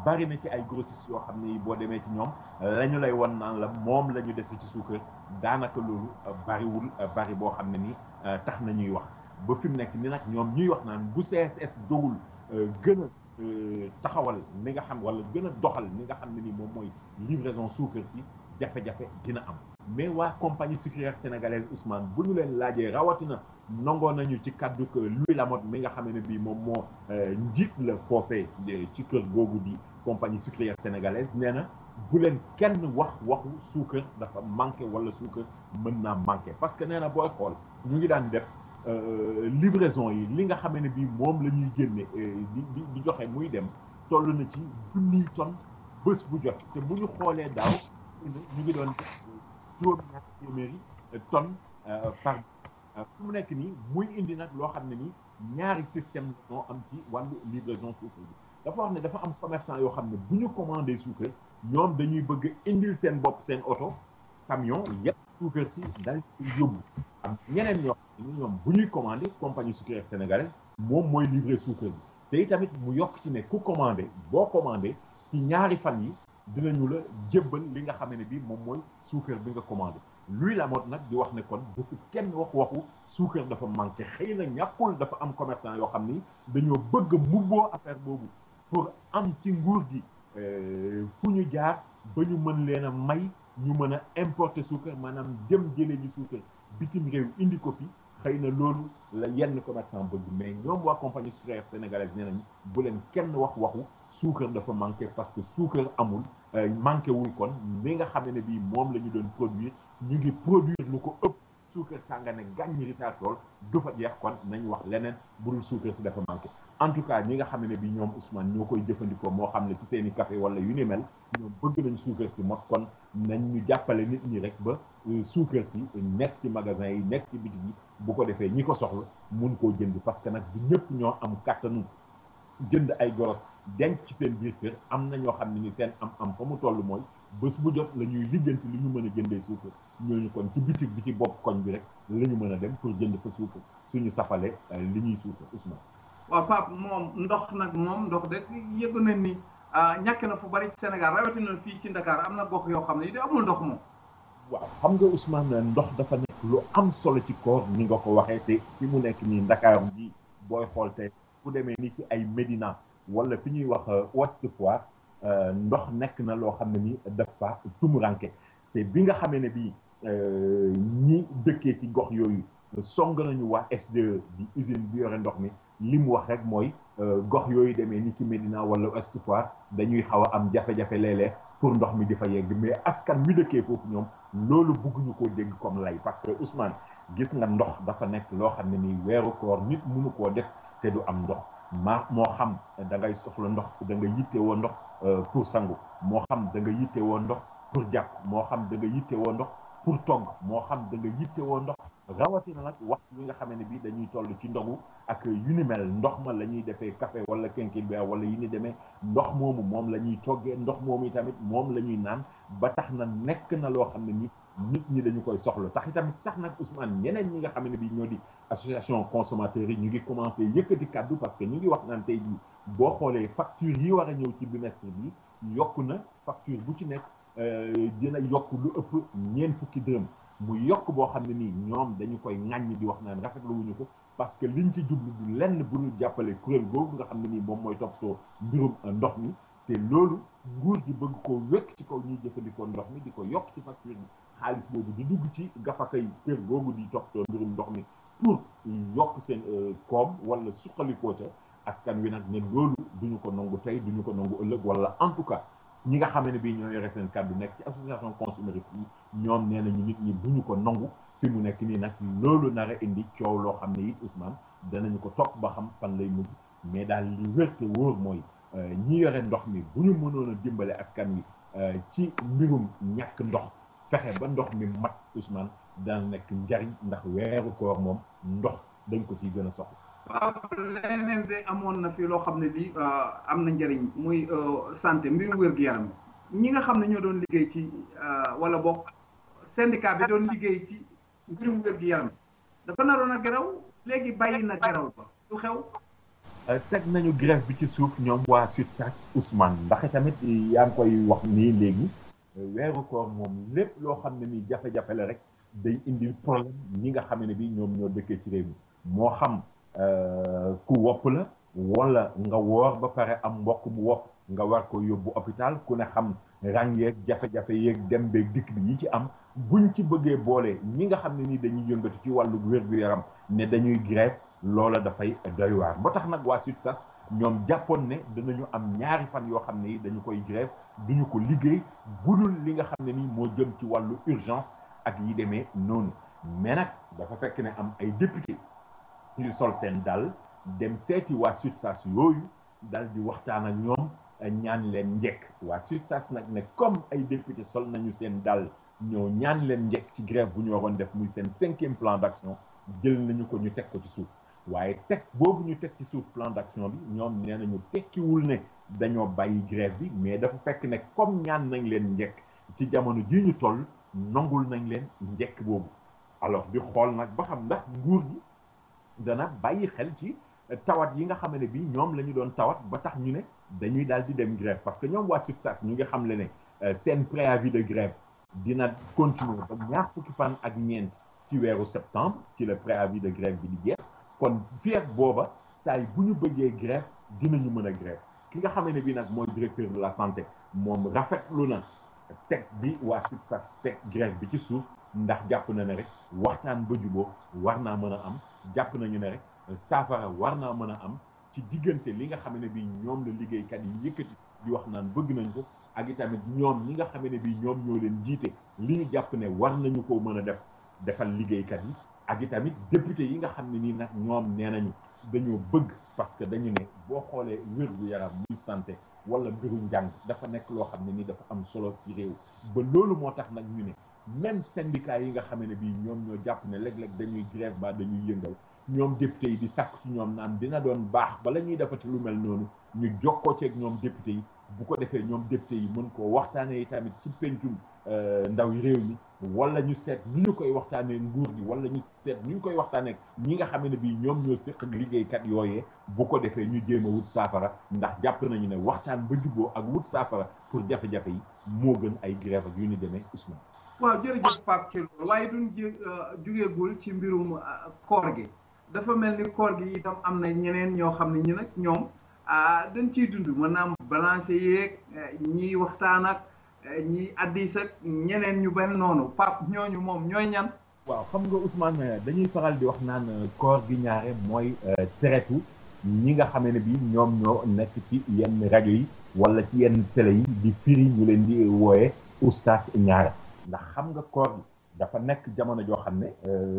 bari na ci ay grossistes yoo xam ne boo demee ci ñoom la ñu lay wan naan la moom la ñu dese ci suukar daanaka loolu bariwul bari boo xam ne ni tax na ñuy wax ba fi mu nekk ni nag ñoom ñuy wax naan bu CSS dogul gën a taxawal ni nga xam wala gën a doxal ni nga xam ne ni moom mooy livraison suukar si jafe-jafe dina am mais waa compagnie sucrière sénégalaise Ousmane bu ñu leen laajee rawatina nangoo nañu ci kaddu que Louis Lamotte mi nga xam ne bii moom moo njiit la foofee ci kër googu di compagnie sucrière sénégalaise nee na bu leen kenn waxu suukar dafa manqué wala suukar mën naa manqué parce que nee na booy xool ñu ngi daan def livraison yi li nga xam ne bii moom la ñuy génne di joxe muy dem toll na ci 1000 tonnes bés bu jot te bu ñu xoolee daaw ñu ngi doon juróom-ñaar téeméeri tonnes par fu mu nekk nii muy indi nag loo xam ne ni ñaari système moo am ci wàllu livraison suukar bi dafa wax ne dafa am commerçant yoo xam ne bu ñu commandé suukar ñoom dañuy bëgg indil seen bopp seen oto camion yëpp suukar si dal ci yóbbu am ñeneen ñoo xam ne ñoom bu ñuy commandé compagnie sucrière sénégalaise moom mooy livrer suukar bi te itamit mu yokk ci ne ku commandé boo commandé ci ñaari fan yi dinañu la jébbal li nga xam ne bii moom mooy suukar bi nga commandé Louis Lamotte nag di wax ne kon bu fi kenn waxu suukar dafa manqué xëy na ñàkkul dafa am commerçant yoo xam ni dañoo bëgg mubboo affaire boobu pour am ci nguur gi fu ñu jaar ba ñu mën leen a may ñu mën a importer suukar maanaam dem jëlee ji suukar bitim réew indi ko fi xëy na loolu la yenn commerçant bëgg mais ñoom waa compagnie sucrière sénégalaise nee nañ bu leen kenn waxu suukar dafa manqué parce que suukar amul manqué wul kon li nga xam ne bii moom la ñu doon produire ñu ngi produire lu ko ëpp suukar sànga ne gàññi risaat tool du fa jeex kon nañ wax leneen budul suukar si dafa manqué en tout cas ñi nga xam ne bi ñoom Ousmane ñoo koy jëfandikoo moo xam ne ci seen i café wala yu ni mel ñoom bëgg nañ suukar si mot kon nañ ñu jàppale nit ñi rek ba suukar si nekk ci magasin yi nekk ci bitig yi bu ko defee ñi ko soxla mun koo jënd parce que nag du ñëpp ñoo am kàttanu jënd ay goros denc ci seen biir kër am na ñoo xam ne ni seen am fa mu toll mooy bés bu jot la ñuy lijjanti li ñu mën a jëndee suukar ñooñu kon ci bitig bi ci bopp koñ bi rek la ñu mën a dem pour jënd fa suukar suñu safale li ñuy suukar Ousmane. waaw Pape moom ndox de yëgu nañ ni ñàkk na fu bari ci Sénégal rawatina fii ci Dakar am na gox yoo xam ne yi amul ndox moom. waaw xam nga Ousmane ndox dafa nekk lu am solo ci koor ni nga ko waxee te fi mu nekk nii Dakar bi booy xool te bu demee ni ci ay Médina wala fi ñuy wax Ouest Foire ndox nekk na loo xam ne ni dafa tumuranke te bi nga xamee ne bii ñi dëkkee ci gox yooyu song nañu waa SDE di usine bi yore ndox mi li mu wax rek mooy gox yooyu demee ni ci Médina wala Ouest Foire dañuy xaw a am jafe-jafe léeg-léeg pour ndox mi di fa yegg mais askan wi dëkkee foofu ñoom loolu bëgguñu koo dégg comme lay parce que Ousmane gis nga ndox dafa nekk loo xam ne nii weeru koor nit mënu koo def te du am ndox moo xam da ngay soxla ndox da nga yittewoo ndox pour sangu moo xam da nga yittewoo ndox pour jàpp moo xam da nga yittewoo ndox pour togg moo xam da nga yittewoo ndox rawatina nag waxtu bi nga xam ne bii dañuy toll ci ndogu ak yu ni mel ndox ma la ñuy defee café wala kenkilbea wala yi ni demee ndox moomu moom la ñuy toggee ndox moomu tamit moom la ñuy naan ba tax na nekk na loo xam ne ni nit ñi dañu koy soxla tax itamit sax nag Ousmane ñeneen ñi nga xam ne bii ñoo di association consommateurs yi ñu ngi commencé yëkkati kàddu parce que ñu ngi wax naan tey jii boo xoolee facture yi war a ñëw ci bimestre bi yokku na facture bu ci nekk dina yokk lu ëpp ñeent fukki dërëm mu yokk boo xam ne nii ñoom dañu koy ŋàññi di wax naan rafetlu wuñu ko parce que liñ ci jublu du lenn bu dul jàppale kuréel googu nga xam ne nii moom mooy toppatoo mbirum ndox mi te loolu nguur gi bëgg koo wekk ci kaw ñuy jëfandikoo ndox mi di ko yokk ci facture bi xaalis boobu di dugg ci gafakay kër googu di toppatoo mbirum ndox mi pour yokk seen koom wala suqalikoo ca askan wi nag ne loolu duñu ko nangu tey duñu ko nangu ëllëg wala en tout cas ñi nga xam ne bii ñoo yore seen kàddu nekk ci association consommatrice yi ñoom nee nañu nit ñi duñu ko nangu fi mu nekk nii nag loolu nar a indi coow loo xam ne it Ousmane danañu ko topp ba xam fan lay mujj mais daal li wér te wóor mooy ñi yore ndox mi bu ñu mënoon a dimbale askan wi ci mbirum ñàkk ndox fexe ba ndox mi mat Ousmane dana nekk njariñ ndax weeru koor moom ndox dañ ko ciy gën a soxla. waaw leneen de amoon na fi loo xam ne lii am na njëriñ muy santé mbirum wér-gu-yaram ñi nga xam ne ñoo doon liggéey ci wala boog syndicat bi doon liggéey ci mbirum wér-gu-yaram dafa naroon a geraw léegi bàyyi na geraw ba lu xew. teg nañu grève bi ci suuf ñoom waa SUTSAS Ousmane ndax tamit yaa ngi koy wax nii léegi weeru koor moom lépp loo xam ne nii jafe-jafe la rek day indi problème ñi nga xam ne bi ñoom ñoo dëkkee ci réew mi moo xam ku wopp la wala nga woor ba pare am mbokk mu wopp nga war ko yóbbu hôpital ku ne xam rang yeeg jafe-jafe yeeg dem beeg dikk bi yi ci am buñ ci bëggee boole ñi nga xam ne nii dañuy yëngatu ci wàllu wér-gu-yaram ne dañuy grève loola dafay doy waar ba tax nag waa SUTSAS ñoom jàppoon ne danañu am ñaari fan yoo xam ne yi dañu koy grève duñu ko liggéey budul li nga xam ne nii moo jëm ci wàllu urgence ak yi demee noonu mais nag dafa fekk ne am ay député ñu sol seen dal dem seeti waa SUTSAS yooyu dal di waxtaan ak ñoom ñaan leen njëkk waa SUTSAS nag ne comme ay député sol nañu seen dal ñëw ñaan leen njëkk ci grève bu ñu waroon def muy seen 5e plan d'action jël nañu ko ñu teg ko ci suuf waaye teg boobu ñu teg ci suuf plan d'action bi ñoom nee nañu tekkiwul ne dañoo bàyyi grève bi mais dafa fekk ne comme ñaan nañ leen njëkk ci jamono ji ñu toll nangul nañ leen njëkk boobu alors di xool nag ba xam ndax nguur gi dana bàyyi xel ci tawat yi nga xam ne bi ñoom la ñu doon tawat ba tax ñu ne dañuy daal di dem grève parce que ñoom waa SUTSAS ñu ngi xam le ne seen préavis de grève dina continuer ba ñaar fukki fan ak ñeent ci weeru septembre ci le préavis de grève bi di jeex kon fii ak booba saa yi bu ñu bëggee grève dinañu mën a grève ki nga xam ne bi nag mooy directeur de la santé moom rafetlu na teg bi waa SUTSAS teg grève bi ci suuf ndax jàpp na ne rek waxtaan ba juboo war naa mën a am jàpp nañu ne rek saafara war naa mën a am ci diggante li nga xam ne bi ñoom la liggéeykat yi yëkkati di wax naan bëgg nañ ko ak itamit ñoom ñi nga xam ne bi ñoom ñoo leen jiite li ñu jàpp ne war nañu ko mën a defal liggéeykat yi ak itamit député yi nga xam ne nii nag ñoom nee nañu dañoo bëgg parce que dañu ne boo xoolee wér-gu-yaram muy santé wala mbiru njàng dafa nekk loo xam ne nii dafa am solo ci réew ba loolu moo tax nag ñu ne même syndicat yi nga xam ne bii ñoom ñoo jàpp ne léeg-léeg dañuy grève ba dañuy yëngal ñoom député yi di sàkk ci ñoom naan dina doon baax bala ñuy defati lu mel noonu ñu jokkoo ceeg ñoom député yi bu ko defee ñoom député yi mën koo waxtaanee tamit ci pencum ndaw yi réew mi wala ñu seet ni ñu koy waxtaanee nguur gi wala ñu seet ni ñu koy waxtaanee ñi nga xam ne bii ñoom ñoo séq ak liggéeykat yooyee bu ko defee ñu jéem a wut saafara ndax jàpp nañu ne waxtaan ba jubboo ak wut saafara pour jafe-jafe yi moo gën ay grève ak yu ni demee Ousmane. waaw jërëjëf Pape ci loolu waaye duñ jugeegul ci mbirum koor gi dafa mel ni koor gi itam am na ñeneen ñoo xam ne ñi nag ñoom dañ ciy dund maanaam balancer yeeg ñiy waxtaan ak ñiy addis ak ñeneen ñu benn noonu Pape ñooñu moom ñooy ñan. waaw xam nga Ousmane dañuy faral di wax naan koor gi ñaare mooy teretu ñi nga xamee ne bii ñoom ñoo nekk ci yenn rajo yi wala ci yenn télé yi di firi ñu leen di wooyee oustaz ñaare ndax xam nga koor gi dafa nekk jamono joo xam ne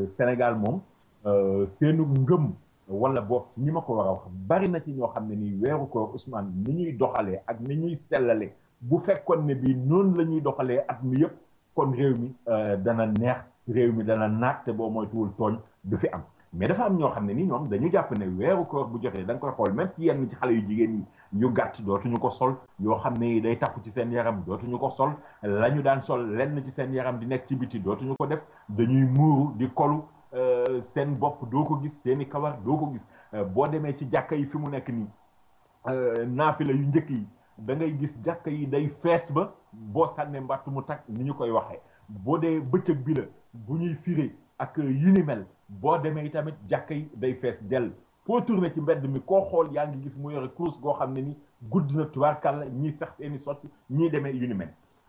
Sénégal moom seenu ngëm wala boog ci ñi ma ko war a wax bari na ci ñoo xam ne nii weeru koor Ousmane ni ñuy doxalee ak ni ñuy sellale bu fekkoon ne bii noonu la ñuy doxalee at mi yëpp kon réew mi dana neex réew mi dana naat te boo moytuwul tooñ du fi am mais dafa am ñoo xam ne ni ñoom dañu jàpp ne weeru koor bu jotee da nga koy xool même ci yenn ci xale yu jigéen ñi yu gàtt dootuñu ko sol yoo xam ne day tafu ci seen yaram dootuñu ko sol la ñu daan sol lenn ci seen yaram di nekk ci biti dootuñu ko def dañuy muuru di kolu seen bopp doo ko gis seen i kawar doo ko gis boo demee ci jàkka yi fi mu nekk nii naafila yu njëkk yi da ngay gis jàkka yi day fees ba boo sànnee mbàtt mu tag ni ñu koy waxee boo dee bëccëg bi la bu ñuy firé ak yi ni mel boo demee tamit jàkka yi day fees dell foo tourné ci mbedd mi koo xool yaa ngi gis mu yore kurus goo xam ne ni gudd na tubaarkàlla ñii sax seeni sotti ñii demee yu ni mel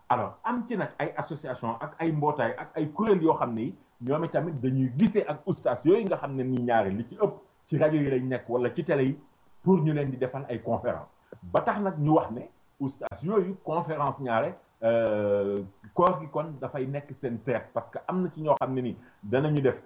alors am ci nag ay association ak ay mbootaay ak ay kuréel yoo xam ne yi ñoom tamit dañuy gisee ak oustaz yooyu nga xam ne nii ñaari li ci ëpp ci rajo yi lañ nekk wala ci télé yi pour ñu leen di defal ay conférence ba tax nag ñu wax ne oustaz yooyu conférence ñaare koor gi kon dafay nekk seen traite parce que am na ci ñoo xam ne ni danañu def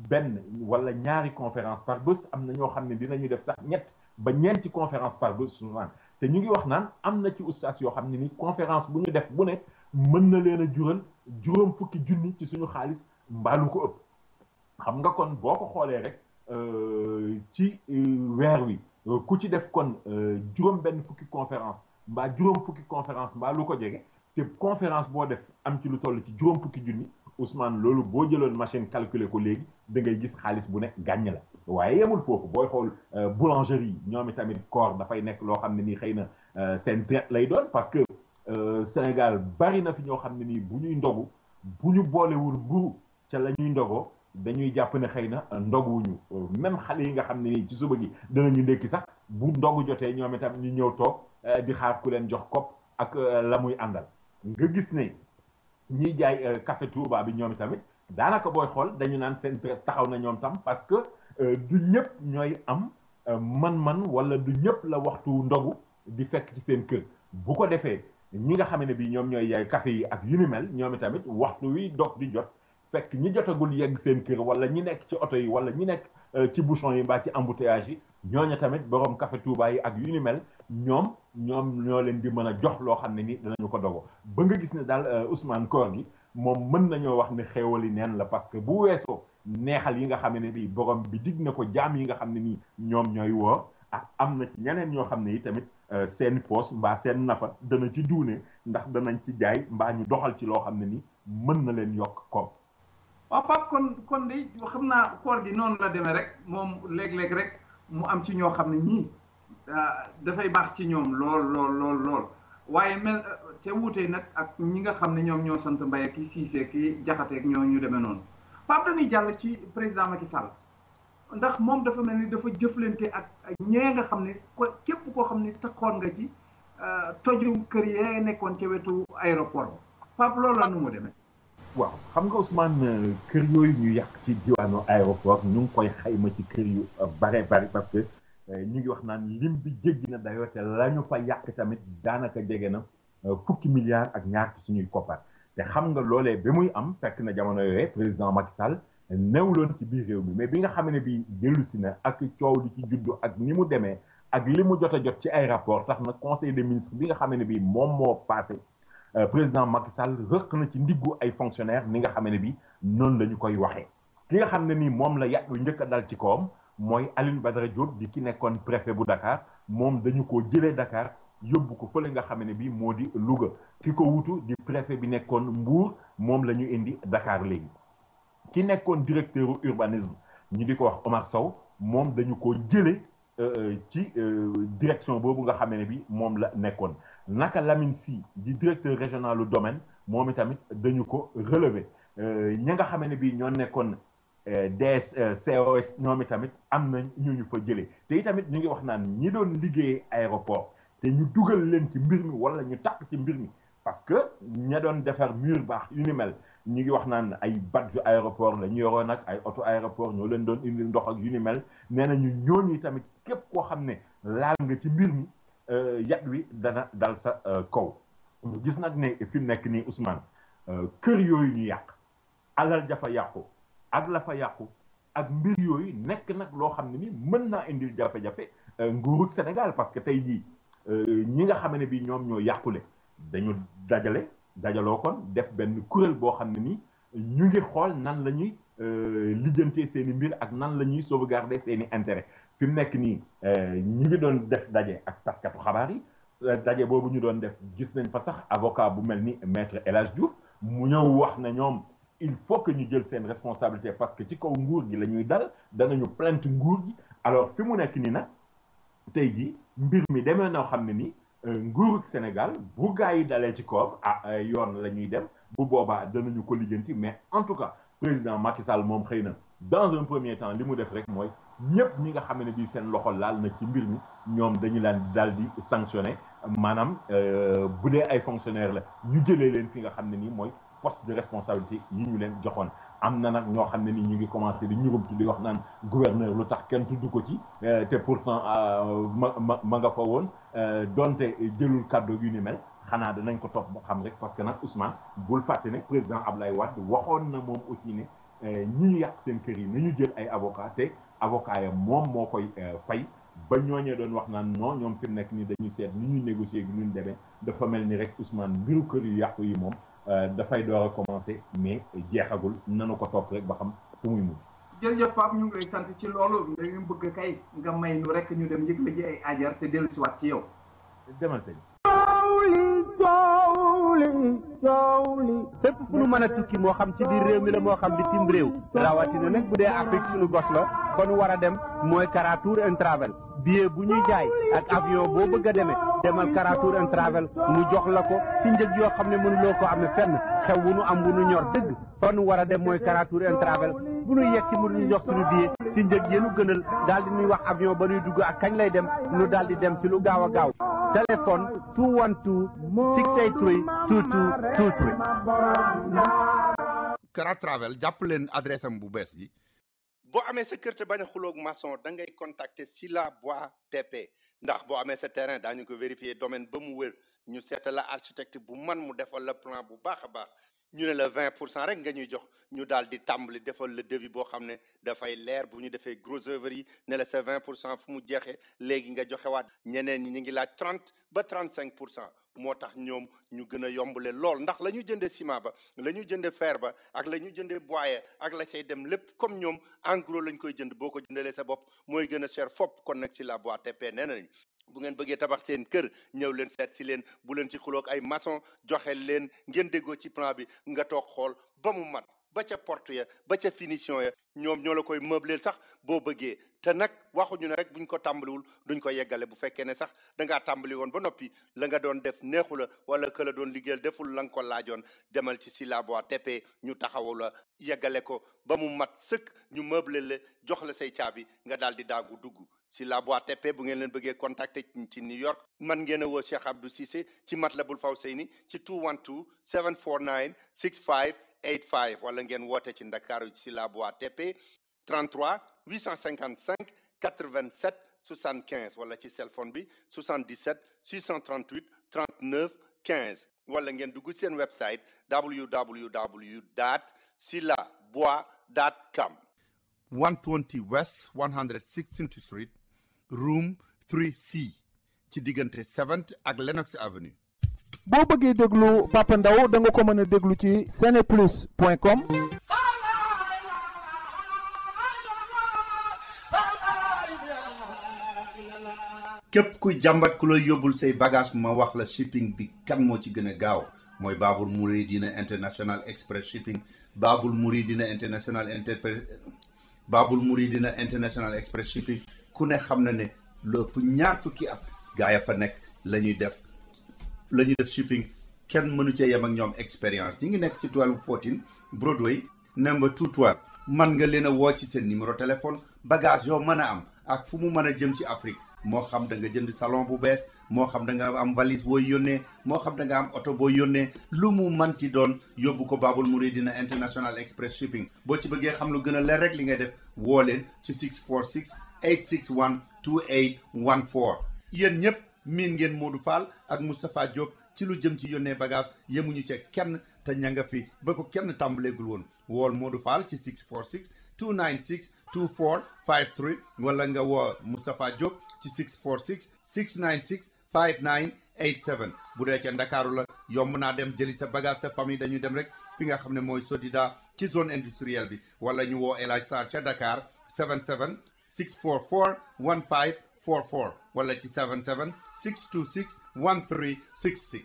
benn wala ñaari conférence par bés am na ñoo xam ne dinañu def sax ñett ba ñeenti conférence par bés souvent te ñu ngi wax naan am na ci oustaz yoo xam ne ni conférence bu ñu def bu ne mën na leen a jural juróom fukki junni ci suñu xaalis mbaalu ko ëpp xam nga kon boo ko xoolee rek ci weer wi ku ci def kon juróom benn fukki conférence mbaa juróom fukki conférence mbaa lu ko jege te conférence boo def am ci lu toll ci juróom fukki junni Ousmane loolu boo jëloon machine calculer ko léegi da ngay gis xaalis bu ne gàññ la waaye yemul foofu booy xool boulangerie yi ñoom tamit koor dafay nekk loo xam ne nii xëy na seen traite lay doon parce que Sénégal bari na fi ñoo xam ne nii bu ñuy ndogu bu ñu boolewul mburu ca la ñuy ndogoo dañuy jàpp ne xëy na ndoguwuñu même xale yi nga xam ne nii ci suba gi danañu ndékki sax bu ndogu jotee ñoom itam ñu ñëw toog di xaar ku leen jox kopp ak la muy àndal nga gis ne ñiy jaay café Touba bi ñoom tamit daanaka booy xool dañu naan seen taxaw na ñoom tam parce que du ñëpp ñooy am man-man wala du ñëpp la waxtu ndogu di fekk ci seen kër bu ko defee ñi nga xam ne bi ñoom ñooy jaay café yi ak yu ni mel ñoom tamit waxtu wi dog di jot fekk ñi jotagul yegg seen kër wala ñi nekk ci oto yi wala ñi nekk ci bouchon yi mbaa ci embouteillage yi ñooñu tamit borom café Touba yi ak yu ni mel ñoom ñoo leen di mën a jox loo xam ne ni danañu ko dogo ba nga gis ne daal Ousmane koor gi moom mën nañoo wax ne xéewali neen la parce que bu weesoo neexal yi nga xam ne bi borom bi dig na ko jaam yi nga xam ne nii ñoom ñooy woor ak am na ci ñeneen ñoo xam ne yi tamit seen poos mbaa seen nafa dana ci duune ndax danañ ci jaay mbaa ñu doxal ci loo xam ne ni mën na leen yokk koom. waaw Pape kon de xam naa koor gi noonu la demee rek moom léeg-léeg rek mu am ci ñoo xam ne ñii dafay baax ci ñoom lool waaye mel te wuute nag ak ñi nga xam ne ñoom ñoo sant Mbaye ki Cissé ki Jaxate ak ñoo ñu demee noonu Pape dañuy jàll ci président Macky Sall ndax moom dafa mel ni dafa jëflante ak ñee nga xam ne képp koo xam ne taxoon nga ci toju kër yee nekkoon ca wetu aéroport Pape loolu la nu mu demee. waaw xam nga Ousmane kër yooyu ñu yàq ci diwaanu aéroport ñu ngi koy xayma ci kër yu bare bari parce que ñu ngi wax naan lim bi jéggi na dayoo te la ñu fa yàq tamit daanaka jege na fukki milliards ak ñaar ci suñuy koppar te xam nga loolee bi muy am fekk na jamono yooyee président Macky Sall newuloon ci biir réew mi mais bi nga xam ne bi dellu si na ak coow li ci juddu ak ni mu demee ak li mu jot a jot ci ay rapport tax na conseil des ministres bi nga xam ne bi moom moo passé président Macky Sall rëq na ci ndiggu ay fonctionnaires ni nga xam ne bi noonu la ñu koy waxee ki nga xam ne nii moom la yàq lu njëkk a dal ci kawam mooy Alioune Badara Diop di ki nekkoon préfet bu Dakar moom dañu koo jëlee Dakar yóbbu ko fële nga xam ne bi moo di Louga ki ko wutu di préfet bi nekkoon Mbour moom la ñu indi Dakar léegi ki nekkoon directeur urbanisme ñu di ko wax Omar Sow moom dañu ko jëlee ci direction boobu nga xam ne bi moom la nekkoon naka Lamine Sy di directeur régional du domaine moom itamit dañu ko relever ña nga xam ne bi ñoo nekkoon COS ñoom itamit am na ñu fa jëlee te itamit ñu ngi wax naan ñi doon liggéeyee aéroport te ñu dugal leen ci mbir mi wala ñu takk ci mbir mi parce que ña doon defar mur baax yu ni mel ñu ngi wax naan ay badge aéroport la ñu yoroon nag ay auto aéroport ñoo leen doon indi ndox ak yu ni mel nee nañu ñooñu tamit képp koo xam ne laal nga ci mbir mi yat wi dana dal sa kaw. ñu gis nag ne fi mu nekk nii Ousmane kër yooyu ñu yàq alal jafa yàqu ak la fa yàqu ak mbir yooyu nekk nag loo xam ne ni mën naa indil jafe-jafe nguurug Sénégal parce que tey jii ñi nga xam ne bi ñoom ñoo yàqule dañu dajaloo kon def benn kuréel boo xam ne ni ñu ngi xool nan la ñuy lijjantee seen i mbir ak nan la ñuy sauvegarder seen i intérêt fi mu nekk nii ñi ngi doon def daje ak taskatu xabaar yi daje boobu ñu doon def gis nañ fa sax avocat bu mel ni maître El Hadj Diouf mu ñëw wax na ñoom il faut que ñu jël seen responsabilité parce que ci kaw nguur gi la ñuy dal danañu plainte nguur gi alors fi mu nekk nii nag tey jii mbir mi demee noo xam ne ni nguurug Sénégal bu gaa yi dalee ci koom yoon la ñuy dem bu boobaa danañu ko lijjanti mais en tout cas président Macky Sall moom xëy na dans un premier temps li mu def rek mooy ñëpp ñi nga xam ne bii seen loxo laal na ci mbir mi ñoom dañu laan daal di sanctionné maanaam bu dee ay fonctionnaire la ñu jëlee leen fi nga xam ne nii mooy poste de responsabilité yi ñu leen joxoon am na nag ñoo xam ne ni ñu ngi commencé di ñurumtu di wax naan gouverneur lu tax kenn tudd ko ci te pourtant ma nga fa woon donte jëlul kàddu yu ni mel xanaa danañ ko topp ba xam rek parce que nag Ousmane bul fàtte ne président Ablaye Wade waxoon na moom aussi ne ñi ñu yàq seen kër yi nañu jël ay avocat te avocat ya moom moo koy fay ba ñooñee doon wax naan non ñoom fi mu nekk nii dañuy seet ni ñuy négocier gi ñu demee dafa mel ni rek Ousmane mbiru kër yu yàqu yi moom dafay door a commencé mais jeexagul nanu ko topp rek ba xam fu muy mujj. jërëjëf Pape ñu ngi lay sant ci loolu dañu bëgg kay nga may nu rek ñu dem yëgle ji ay ajar te dellu si waat ci yow. demal tey. coow li fépp fu nu mën a tukki moo xam ci biir réew mi la moo xam bitim réew rawatina nag bu dee Afrique suñu gos la fa nu war a dem mooy Kara Tour and Travel billet bu ñuy jaay ak avion boo bëgg a demee demal Kara Tour and Travel mu jox la ko ci njëg yoo xam ne mënuloo ko amee fenn xew wu nu am wu nu ñor dëgg fa nu war a dem mooy Kara Tour and Travel bu nu yegg si mu ñu jox suñu billet ci njëg yéenu gënal daal di ñuy wax avion ba nuy dugg ak kañ lay dem nu daal di dem ci lu gaaw a gaaw téléphone 212 683 2223. Kara Travel jàpp leen adresse am bu bees bi. boo amee sa kër te bañ a xuloog maçon da ngay contacter Sila Bois TP ndax boo amee sa terrain daañu ko vérifier domaine ba mu wër ñu seeta la architecte bu man mu defal la plan bu baax a baax ñu ne la 20% rek nga ñuy jox ñu daal di tàmbali defal le devis boo xam ne dafay leer bu ñu defee gros œuvre yi ne la sa 20% fu mu jeexee léegi nga joxewaat ñeneen ñi ñu ngi laaj 30 ba 35% moo tax ñoom ñu gën a yombale lool ndax la ñu jëndee ciment ba la ñu jëndee fer ba ak la ñu jëndee bois ak la cay dem lépp comme ñoom en gros lañ koy jënd boo ko jëndalee sa bopp mooy gën a cher fopp kon nag si la Bois TP nee nañ bu ngeen bëggee tabax seen kër ñëw leen seet si leen bu leen ci xuloog ay maçon joxe leen ngeen déggoo ci plan bi nga toog xool ba mu mat ba ca porte ya ba ca finition ya ñoom ñoo la koy meubleel sax boo bëggee te nag waxuñu ne rek buñ ko tàmbaliwul duñ ko yeggale bu fekkee ne sax da ngaa tàmbali woon ba noppi la nga doon def neexu la wala que la doon liggéeyal deful la nga ko laajoon demal ci Sila Bois TP ñu taxawu la yeggale ko ba mu mat sëkk ñu meubleel la jox la say caabi nga daal di daagu dugg Sila Bois TP bu ngeen leen bëggee contacter ci New York man ngeen a woo Cheikh Abdou Cissé ci Matlabul Fawzeyni ci 212 749 6585 wala ngeen woote ci Ndakaaru ci Sila Bois TP 33 855 87 75 wala ci cellphone bi 77 638 39 15 wala ngeen dugg seen website www.silabois.com 120 West 116th Street room 3C ci diggante 7th ak Lenox Avenue. boo bëggee déglu Papa Ndaw da nga ko mën a déglu ci seneplus.com. képp kuy jàmbat ku lay yóbbul say bagage ma wax la shipping bi kan moo ci gën a gaaw mooy Babul Mouridina International Express Shipping Babul Mouridina International Express Shipping ku ne xam na ne lépp ñaar fukki at gaa ya fa nekk la ñuy def shipping kenn mënu cee yem ak ñoom expérience ñi ngi nekk ci 1214 Broadway number 212 man nga leen a woo ci seen numéro téléphone bagage yoo mën a am ak fu mu mën a jëm ci Afrique moo xam da nga jënd salon bu bees moo xam da nga am valise booy yónnee moo xam da nga am oto booy yónnee lu mu manti doon yóbbu ko Babul Mouridina International Express Shipping boo ci bëggee xam lu gën a leer rek li ngay def woo leen ci 646 861 2814 yéen ñëpp miin ngeen Modou Fall ak Moustapha Diop ci lu jëm ci yónnee bagage yemuñu ca kenn te ña nga fi ba ko kenn tàmbaleegul woon wool Modou Fall ci 646 296 2453 wala nga woo Moustapha Diop ci 646 696 5987 bu dee ca Ndakaaru la yomb naa dem jëli sa bagage sa famille dañuy dem rek fi nga xam ne mooy Sodida ci zone industrielle bi wala ñu woo El Hadj Sarr ca Dakar 77 644 1544 wala ci 77 626 1366.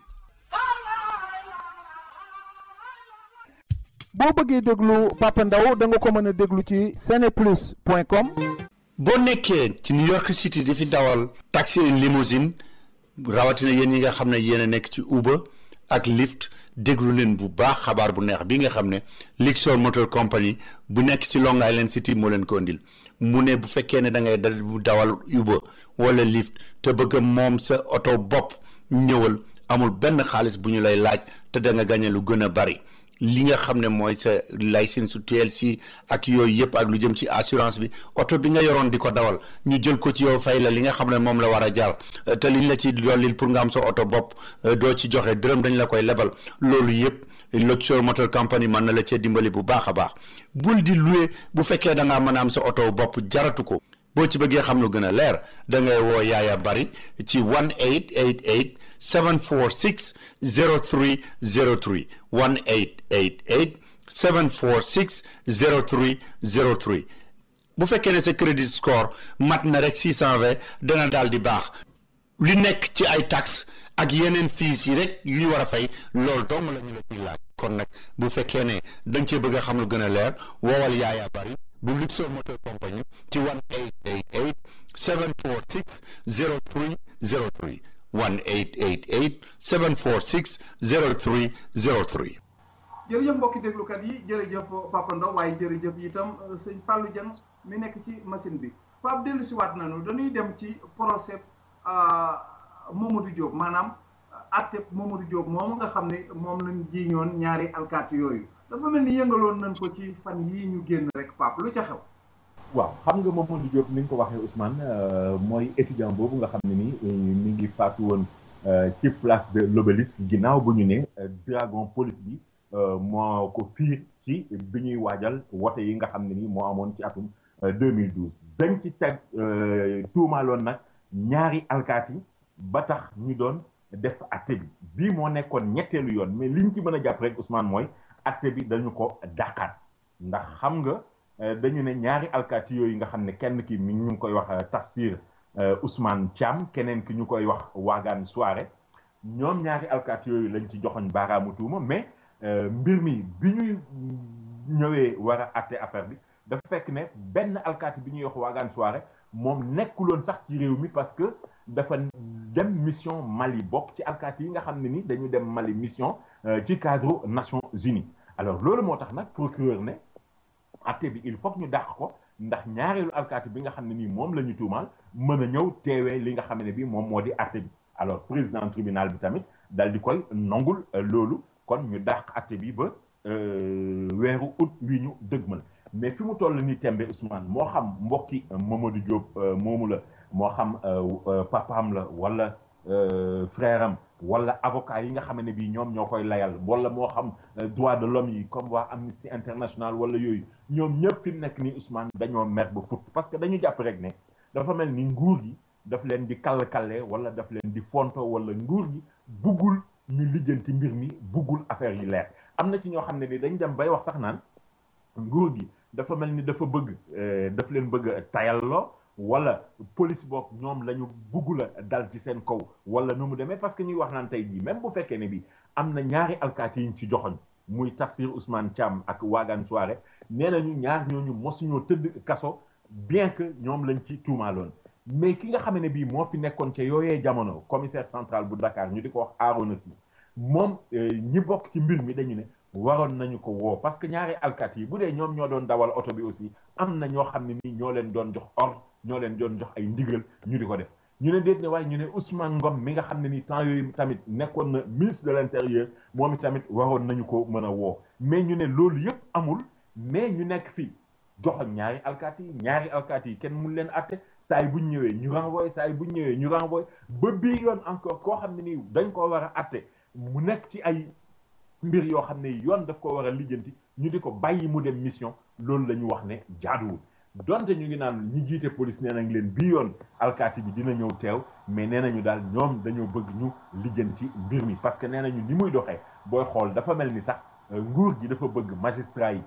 boo bëggee déglu Papa Ndaw da nga ko mën a déglu ci seneplus.com. boo nekkee ci New York City di fi dawal taxi et limousine rawatina yéen ñi nga xam ne yéen a nekk ci Uber ak Lyft déglu leen bu baax xabaar bu neex bi nga xam ne Lixor Motor Company bu nekk ci Long Island City moo leen ko indil mu ne bu fekkee ne da ngay dawal Uber wala Lyft te bëgg moom sa oto bopp ñëwal amul benn xaalis bu ñu lay laaj te da nga gagné lu gën a bari li nga xam ne mooy sa licence su TLC ak yooyu yëpp ak lu jëm ci assurance bi oto bi nga yoroon di ko dawal ñu jël ko ci yow fay la li nga xam ne moom la war a jar te liñ la ci dollil pour nga am sa oto bopp doo ci joxe dërëm dañ la koy lebal loolu yëpp Luxor Motor Company mën na la cee dimbali bu baax a baax bul di louer bu fekkee da ngaa mën a am sa oto bopp jaratu ko boo ci bëggee xam lu gën a leer da ngay woo Yaaya Bari ci 1888 746 0303 1888 746 0303 bu fekkee ne sa crédit score mat na rek 620 dana daal di baax li nekk ci ay taxes ak yeneen fees yi rek yu ñu war a fay loolu dong la ñu la ciy laaj kon nag bu fekkee ne da nga cee bëgg a xam lu gën a leer woowal Yaaya Bari bu Luxor Motor Company ci 1888 746 0303 1888 746 0303. jërëjëf mbokki déglukat yi jërëjëf Papa Ndaw waaye jërëjëf itam sëñ Fallou Dieng mi nekk ci machine bi Pape dellu si waat nañu dañuy dem ci procès Mamadou Diop maanaam àtte Mamadou Diop moom nga xam ne moom lañ jiiñoon ñaari alkaati yooyu dafa mel ni yëngaloon nañ ko ci fan yii ñu génn rek Pape lu ca xew. waaw xam nga Mamadou Diop ni nga ko waxee Ousmane mooy étudiant boobu nga xam ne ni mi ngi faatu woon ci place de l'Obélisque ginnaaw bu ñu ne dragon police bi moo ko fiir ci bi ñuy waajal wote yi nga xam ne ni moo amoon ci atum 2012 dañ ci teg tuumaaloon nag ñaari alkaati ba tax ñu doon def atte bi bii moo nekkoon ñetteelu yoon mais liñ ci mën a jàpp rek Ousmane mooy atte bi dañu ko dàqaat ndax xam nga dañu ne ñaari alkaati yooyu nga xam ne kenn ki mi ñu ngi koy wax Tafsir Ousmane Thiam keneen ki ñu koy wax Wagan Souaré ñoom ñaari alkaati yooyu lañ ci joxoñ baaraamu tuuma mais mbir mi bi ñuy ñëwee war a atte affaire bi dafa fekk ne benn alkaati bi ñuy wax Wagan Souaré moom nekkuloon sax ci réew mi parce que dafa dem mission Mali bokk ci alkaati yi nga xam ne ni dañu dem Mali mission ci cadre Nations Unies alors loolu moo tax nag procureur ne atte bi il faut que ñu dàq ko ndax ñaareelu alkaati bi nga xam ne nii moom la ñu tuumaal mën a ñëw teewee li nga xam ne bi moom moo di atte bi alors président tribunal bi tamit dal di koy nongul loolu kon ñu dàq atte bi ba weeru août wi ñu dëgmal mais fi mu toll nii tembe Ousmane moo xam mbokki Mamadou Diop moomu la moo xam papaam la wala frère am wala avocat yi nga xam ne bii ñoom ñoo koy layal wala moo xam droit de l'homme yi comme waa Amnesty International wala yooyu ñoom ñëpp fi mu nekk nii Ousmane dañoo mer ba fut parce que dañu jàpp rek ne dafa mel ni nguur gi daf leen di kall-kalle wala daf leen di fonto wala nguur gi buggul ñu lijjanti mbir mi buggul affaire yi leer am na ci ñoo xam ne ni dañ dem bay wax sax naan nguur gi dafa mel ni dafa bëgg daf leen bëgg tayalloo wala police boog ñoom la ñu bugg la dal ci seen kaw wala nu mu demee parce que ñuy wax naan tey jii même bu fekkee ne bi am na ñaari alkaati yi ñu ci joxoñ muy Tafsir Ousmane Thiam ak Wagan Souaré nee nañu ñaar ñooñu mosuñoo tëdd kaso bien que ñoom lañ ci tuumaaloon mais ki nga xam ne bii moo fi nekkoon ca yooyee jamono commissaire central bu Dakar ñu di ko wax Arona Sy moom ñi bokk ci mbir mi dañu ne waroon nañu ko woo parce que ñaari alkaati yi bu dee ñoom ñoo doon dawal oto bi aussi am na ñoo xam ne nii ñoo leen doon jox ordre ñoo leen doon jox ay ndigal ñu di ko def ñu ne déet ne waaye ñu ne Ousmane Ngom mi nga xam ne ni temps yooyu tamit nekkoon na ministre de l'intérieur moom tamit waroon nañu ko mën a woo mais ñu ne loolu yëpp amul mais ñu nekk fii joxoon ñaari alkaati yi kenn mun leen atte saa yi buñ ñëwee ñu renvoyé ba bii yoon encore koo xam ne nii dañ ko war a atte mu nekk ci ay mbir yoo xam ne yoon daf ko war a lijjanti ñu di ko bàyyi mu dem mission loolu la ñu wax ne jaaduwul donte ñu ngi naan ñi jiite police nee nañ leen bii yoon alkaati bi dina ñëw teew mais nee nañu daal ñoom dañoo bëgg ñu lijjanti mbir mi parce que nee nañu ni muy doxee booy xool dafa mel ni sax nguur gi dafa bëgg magistrat yi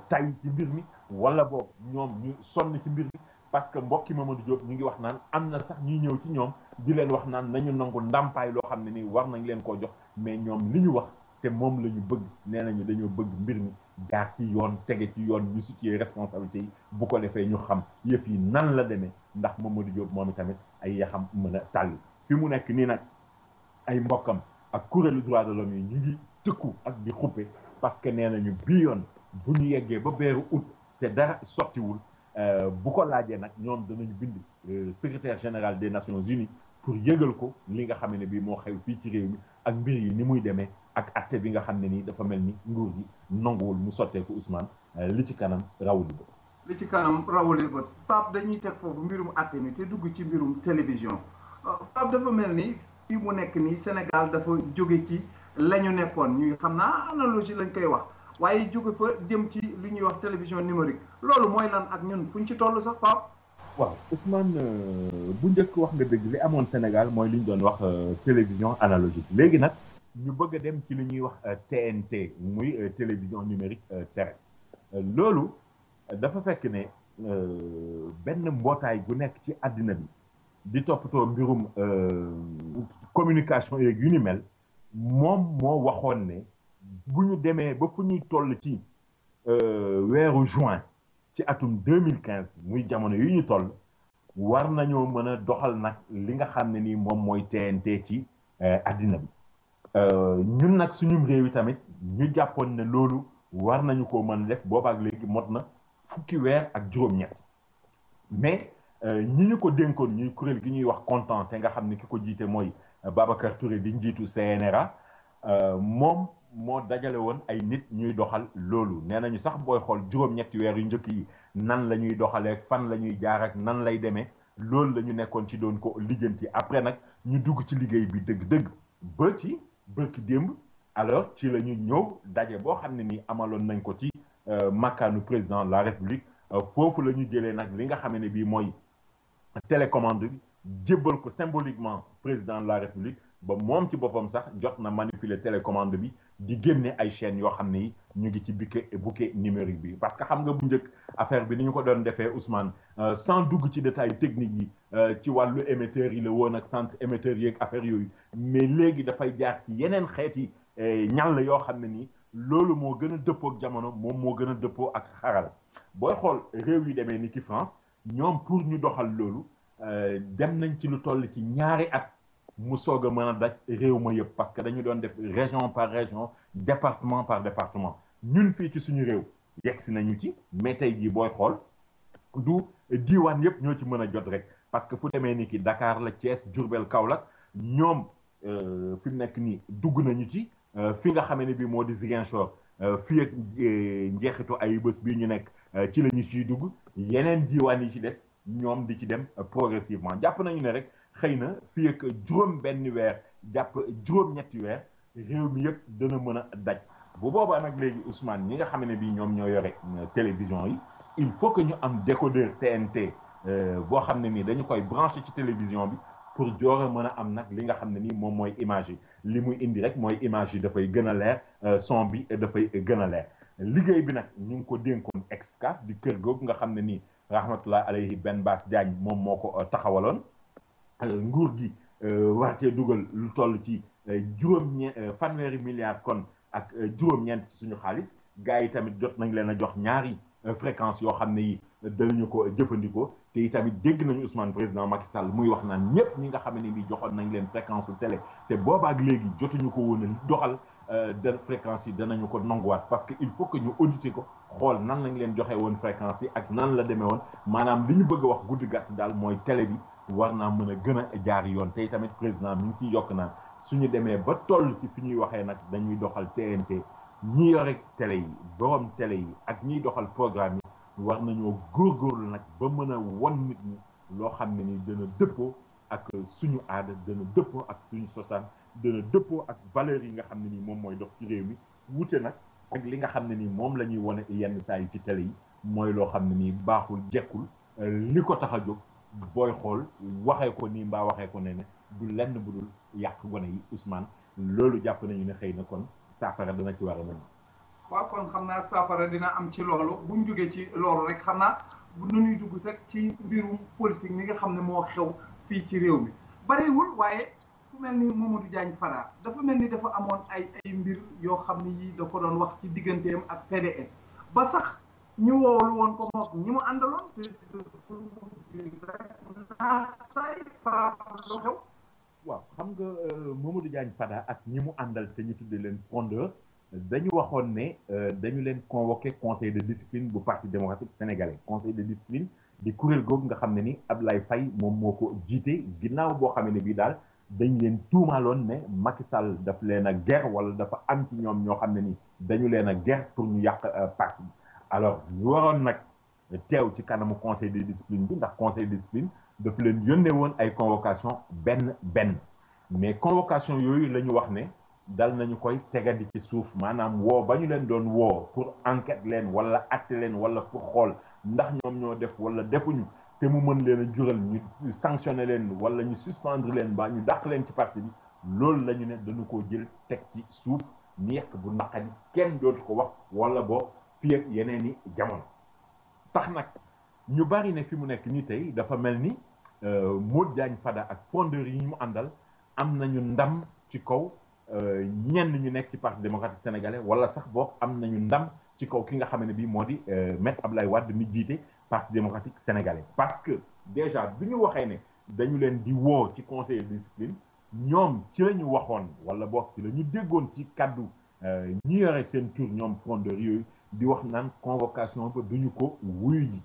tay ci mbir mi wala boog ñoom ñu sonn ci mbir mi parce que mbokki Mamadou Diop ñu ngi wax naan am na sax ñuy ñëw ci ñoom di leen wax naan nañu nangu ndàmpaay loo xam ne nii war nañ leen koo jox mais ñoom li ñu wax te moom la ñu bëgg nee nañu dañoo bëgg mbir mi jaar ci yoon tege ci yoon ñu situer responsabilité yi bu ko defee ñu xam yëf yi nan la demee ndax Mamadou Diop moom tamit ay yaxam mën a tàlli fi mu nekk nii nag ay mbokkam ak kuréelu droit de l'homme yi ñu ngi tëkku ak di xuppe parce que nee nañu bii yoon bu ñu yeggee ba beeru août te dara sottiwul bu ko laajee nag ñoom danañu bind secrétaire général des Nations Unies pour yëgal ko li nga xam ne bii moo xew fii ci réew mi ak mbir yi ni muy demee ak atte bi nga xam ne nii dafa mel ni nguur gi nanguwul mu sotteeku Ousmane li ci kanam rawuli ba li ci kanam rawuli ba Pape dañuy teg foofu mbirum atte mi te dugg ci mbirum télévision Pape dafa mel ni fii mu nekk nii Sénégal dafa jóge ci la ñu nekkoon ñuy xam naa analogie lañ koy wax waaye jóge fa jëm ci li ñuy wax télévision numérique loolu mooy lan ak ñun fuñ ci toll sax Pape. waaw Ousmane bu njëkk wax nga dëgg li amoon Sénégal mooy li ñu doon wax télévision analogique léegi nag ñu bëgg a dem ci li ñuy wax TNT muy télévision numérique terrestre loolu dafa fekk ne benn mbootaay gu nekk ci àddina bi di toppatoo mbirum communication yeeg yu ni mel moom moo waxoon ne bu ñu demee ba fu ñuy toll ci weeru juin ci atum 2015 muy jamono yu ñu toll war nañoo mën a doxal nag li nga xam ne nii moom mooy TNT ci àddina bi ñun nag suñum réew yi tamit ñu jàppoon ne loolu war nañu ko mën a def boobaak léegi mot na fukki weer ak juróom-ñett mais ñi ñu ko dénkoon ñuy kuréel gi ñuy wax content te nga xam ne ki ko jiite mooy Babacar Touré di njiitu CNRA moom moo dajale woon ay nit ñuy doxal loolu nee nañu sax booy xool juróom-ñetti weer yu njëkk yi nan la ñuy doxalee fan la ñuy jaar ak nan lay demee loolu la ñu nekkoon ci doon ko lijjanti après nag ñu dugg ci liggéey bi dëgg-dëgg ba ci bërki démb alors ci la ñu ñëw daje boo xam ne nii amaloon nañ ko ci makkaanu président de la République foofu la ñu jëlee nag li nga xam ne bii mooy télécommande bi jébbal ko symboliquement président de la République ba moom ci boppam sax jot na manipuler télécommande bi di génne ay chaînes yoo xam ne yi ñu ngi ci bouquet numérique bi parce que xam nga bu njëkk affaire bi ni ñu ko doon defee Ousmane sans dugg ci détail technique yi ci wàllu émetteurs yi la woon ak centre émetteurs yi ak affaire yooyu mais léegi dafay jaar ci yeneen xeeti ñàll yoo xam ne nii loolu moo gën a dëppoo ak jamono moom moo gën a dëppoo ak xaral booy xool réew yi demee ni ki France ñoom pour ñu doxal loolu dem nañ ci lu toll ci ñaari at mu soog a mën a daj réew ma yëpp parce que dañu doon def région par région département par département ñun fii ci suñu réew yegsi nañu ci mais tey jii booy xool du diiwaan yëpp ñoo ci mën a jot rek parce que fu demee ni ki Dakar la Thiès Diourbel Kaolack ñoom fi mu nekk nii dugg nañu ci fi nga xamee ne bii moo di Ziguinchor fii ak njeexitu ay bés bii ñu nekk ci la ñu ciy dugg yeneen diiwaan yi ci des ñoom di ci dem progressivement jàpp nañu ne rek xëy na fii ak juróom benn weer jàpp juróom-ñetti weer réew mi yëpp dana mën a daj bu boobaa nag léegi Ousmane ñi nga xam ne bii ñoom ñoo yore télévision yi il faut que ñu am décodeur TNT boo xam ne nii dañu koy branché ci télévision bi pour joor a mën a am nag li nga xam ne nii moom mooy image yi li muy indi rek mooy image yi dafay gën a leer son bi dafay gën a leer liggéey bi nag ñu ngi ko dénkoon Excaf di kër googu nga xam ne nii rahmatullah alayhi Ben Bass Diagne moom moo ko taxawaloon nguur gi war cee dugal lu toll ci fanweeri milliards kon ak juróom-ñeent ci suñu xaalis gars yi tamit jot nañ leen a jox ñaari fréquence yoo xam ne yi danañu ko jëfandikoo te itamit dégg nañu Ousmane président Macky Sall muy wax naan ñëpp ñi nga xam ne bi joxoon nañ leen fréquence su télé te boobaak léegi jotuñu ko woon a doxal de fréquence yi danañu ko nanguwaat parce que il faut que ñu auditer ko xool nan lañ leen joxe woon fréquence yi ak nan la demee woon maanaam li ñu bëgg a wax guddi gàtt daal mooy télé bi war naa mën a gën a jaar yoon tey tamit président mi ngi ciy yokk naan suñu demee ba toll ci fi ñuy waxee nag dañuy doxal TNT ñi yore télé yi borom télé yi ak ñiy doxal programme yi war nañoo góorgóorlu nag ba mën a won nit ñi loo xam ne ni dana dëppoo ak suñu aada dana dëppoo ak suñu sosaan dana dëppoo ak valeurs yi nga xam ne nii moom mooy dox ci réew mi wute nag ak li nga xam ne nii moom la ñuy wane yenn saa yi ci télé yi mooy loo xam ne nii baaxul jekkul li ko tax a jóg booy xool waxee ko nii mbaa waxee ko ne du lenn bu dul yàq gone yi Ousmane loolu jàpp nañu ne xëy na kon saafara dana ci war a mën. waaw kon xam naa saafara dina am ci loolu bu ñu jógee ci loolu rek xam naa bu nu ñuy dugg rek ci mbirum politique mi nga xam ne moo xew fii ci réew mi bariwul waaye ku mel ni Mamadou Diagne Fada dafa mel ni dafa amoon ay mbir yoo xam ne yii da ko doon wax ci digganteem ak PDS ba sax ñu woowul woon ko mook ñi mu àndaloon te xew. waaw xam nga Mamadou Diagne Fada ak ñi mu àndal te ñu tuddee leen frondeur dañu waxoon ne dañu leen convoqué conseil de discipline bu parti démocratique sénégalais conseil de discipline di kuréel googu nga xam ne ni Abdoulaye Faye moom moo ko jiite ginnaaw boo xam ne bii daal dañ leen tuumaaloon ne Macky Sall daf leen a ger wala dafa am ci ñoom ñoo xam ne ni dañu leen a ger pour ñu yàq parti bi alors ñu waroon nag teew ci kanamu conseil de discipline bi ndax conseil de discipline daf leen yónnee woon ay convocation benn mais convocation yooyu la ñu wax ne dal nañu koy tegandi ci suuf maanaam woo ba ñu leen doon woo pour enquête leen wala atte leen wala pour xool ndax ñoom ñoo def wala defuñu te mu mën leen a jural ñu sanctionné leen wala ñu suspendre leen ba ñu dàq leen ci parti bi loolu la ñu ne dañu koo jël teg ci suuf nekk bu naqadi kenn dootu ko wax wala boo fii ak yeneen i jamono tax nag ñu bari ne fi mu nekk nii tey dafa mel ni Modou Diagne Fada ak frondeurs yi mu àndal am nañu ndam ci kaw ñenn ñu nekk ci parti démocratique sénégalais wala sax boog am nañu ndam ci kaw ki nga xam ne bii moo di maître Abdoulaye Wade mi jiite parti démocratique sénégalais parce que déjà bi ñu waxee ne dañu leen di woo ci conseil de discipline ñoom ci la ñu waxoon wala boog ci la ñu déggoon ci kaddu ñi yore seen tur ñoom frondeurs yooyu di wax naan convocation ba duñu ko wuyu ji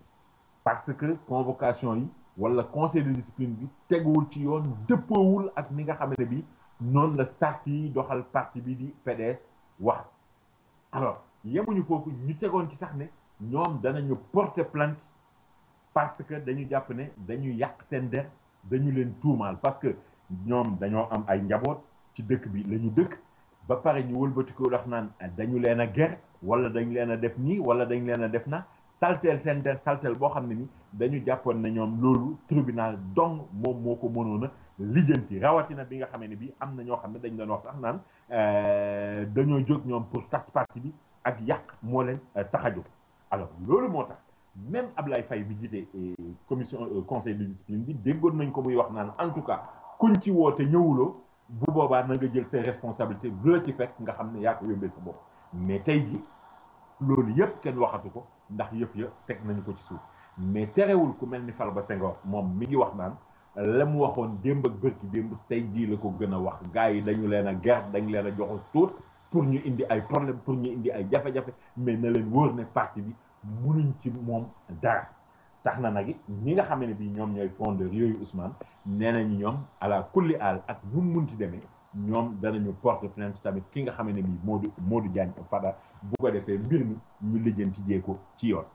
parce que convocation yi wala conseil de discipline bi teguwul ci yoon dëppoowul ak ni nga xam ne bi noonu la sart yi doxal parti bi di PDS wax alors yemuñu foofu ñu tegoon ci sax ne ñoom danañu porter plainte parce que dañu jàpp ne dañu yàq seen der dañu leen tuumaal parce que ñoom dañoo am ay njaboot ci dëkk bi la ñu dëkk ba pare ñu wëlbati ko wax naan dañu leen a ger wala dañ leen a def nii wala dañ leen a def na salteel seen der salteel boo xam ne ni dañu jàppoon ne ñoom loolu tribunal dong moom moo ko mënoon a lijjanti rawatina bi nga xamee ne bi am na ñoo xam ne dañ doon wax sax naan dañoo jóg ñoom pour tas parti bi ak yàq moo leen tax a jóg alors loolu moo tax même Ablaye Faye bi jiite commission conseil de discipline bi déggoon nañ ko muy wax naan en tout cas kuñ ci woote ñëwuloo bu boobaa na nga jël ses responsabilités lu la ci fekk nga xam ne yaa ko yóbbee sa bopp mais tey ji loolu yëpp kenn waxatu ko ndax yëf ya teg nañu ko ci suuf mais terewul ku mel ni Farba Senghor moom mi ngi wax naan la mu waxoon démb ak bërki démb tey jii la ko gën a wax gars yi dañu leen a ger dañu leen a joxos tuut pour ñu indi ay problème pour ñu indi ay jafe-jafe mais na leen wóor ne parti bi munuñ ci moom dara tax na nag it ñi nga xam ne bi ñoom ñooy fondeur yooyu Ousmane nee nañu ñoom ala kulli aal ak nu mu munti demee ñoom danañu porte plainte tamit ki nga xam ne bi Modou Diagne Fada bu ko defee mbir mi ñu lijjanti jéego ci yoon.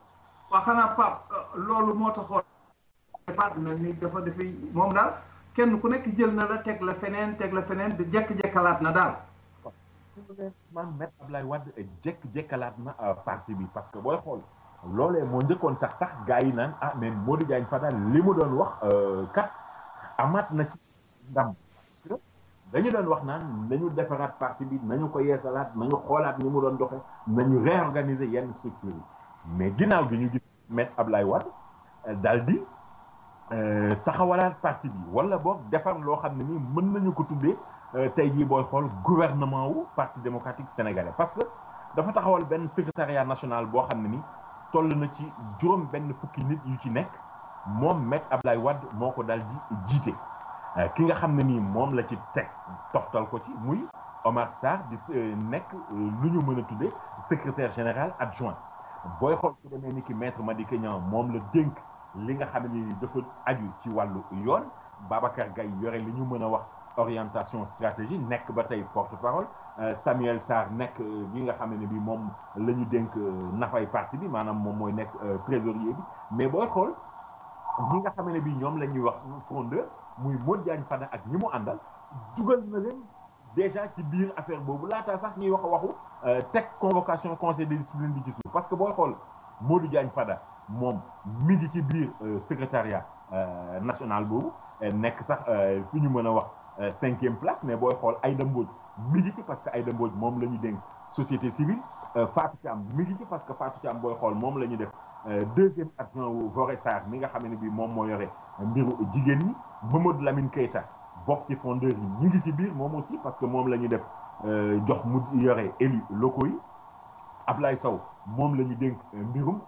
waaw xanaa Pape loolu moo taxoon Pape na ni dafa dafay moom daal kenn ku nekk jël na la teg la feneen di jekk-jekkalaat na daal. man Maître Abdoulaye Wade jekk-jekkalaat na parti bi parce que booy xool loolee moo njëkkoon tax sax gars yi naan ah mais Modou Diagne Fada li mu doon wax kat amaat na ci ndam dañu doon wax naan nañu defaraat parti bi nañu ko yeesalaat nañu xoolaat ni mu doon doxe nañu réorganiser yenn structure yi mais ginnaaw gi ñu gis Maître Abdoulaye Wade daal di taxawalaat parti bi wala boog defar loo xam ne nii mën nañu ko tuddee tey jii booy xool gouvernement wu parti démocratique sénégalais parce que dafa taxawal benn secrétariat national boo xam ne ni toll na ci juróom benn fukki nit yu ci nekk moom Maître Abdoulaye Wade moo ko daal di jiite ki nga xam ne nii moom la ci teg toftal ko ci muy Omar Sarr di nekk lu ñu mën a tuddee secrétaire général adjoint booy xool ku demee ni ki Maître Madické Niang moom la dénk li nga xam ne dafa aju ci wàllu yoon Babacar Gaye yore li ñu mën a wax orientation stratégie nekk ba tey porte-parole Samuel Sarr nekk li nga xam ne bi moom la ñu dénk nafay parti bi maanaam moom mooy nekk trésorier bi mais booy xool ñi nga xam ne bi ñoom la ñuy wax fondeur muy Modou Diagne Fada ak ñi mu àndal dugal na leen déjà ci biir affaire boobu laataa sax ñuy wax waxu teg convocation conseil de discipline bi ci suuf parce que booy xool Modou Diagne Fada moom mi ngi ci biir secrétariat national boobu nekk sax fi ñu mën a wax 5e place mais booy xool Aïda Mbodj mi ngi ci parce que Aïda Mbodj moom la ñu dénk société civile Fatou Thiam mi ngi ci parce que Fatou Thiam booy xool moom la ñu def 2e adjoint wu Voré Sarr mi nga xam ne bi moom moo yore mbiru jigéen ñi Mamadou Lamine Keita bokk ci fondeur yi ñu ngi ci biir moom aussi parce que moom la ñu def jox mu yore élus locaux yi Ablaye Sow moom la ñu dénk mbirum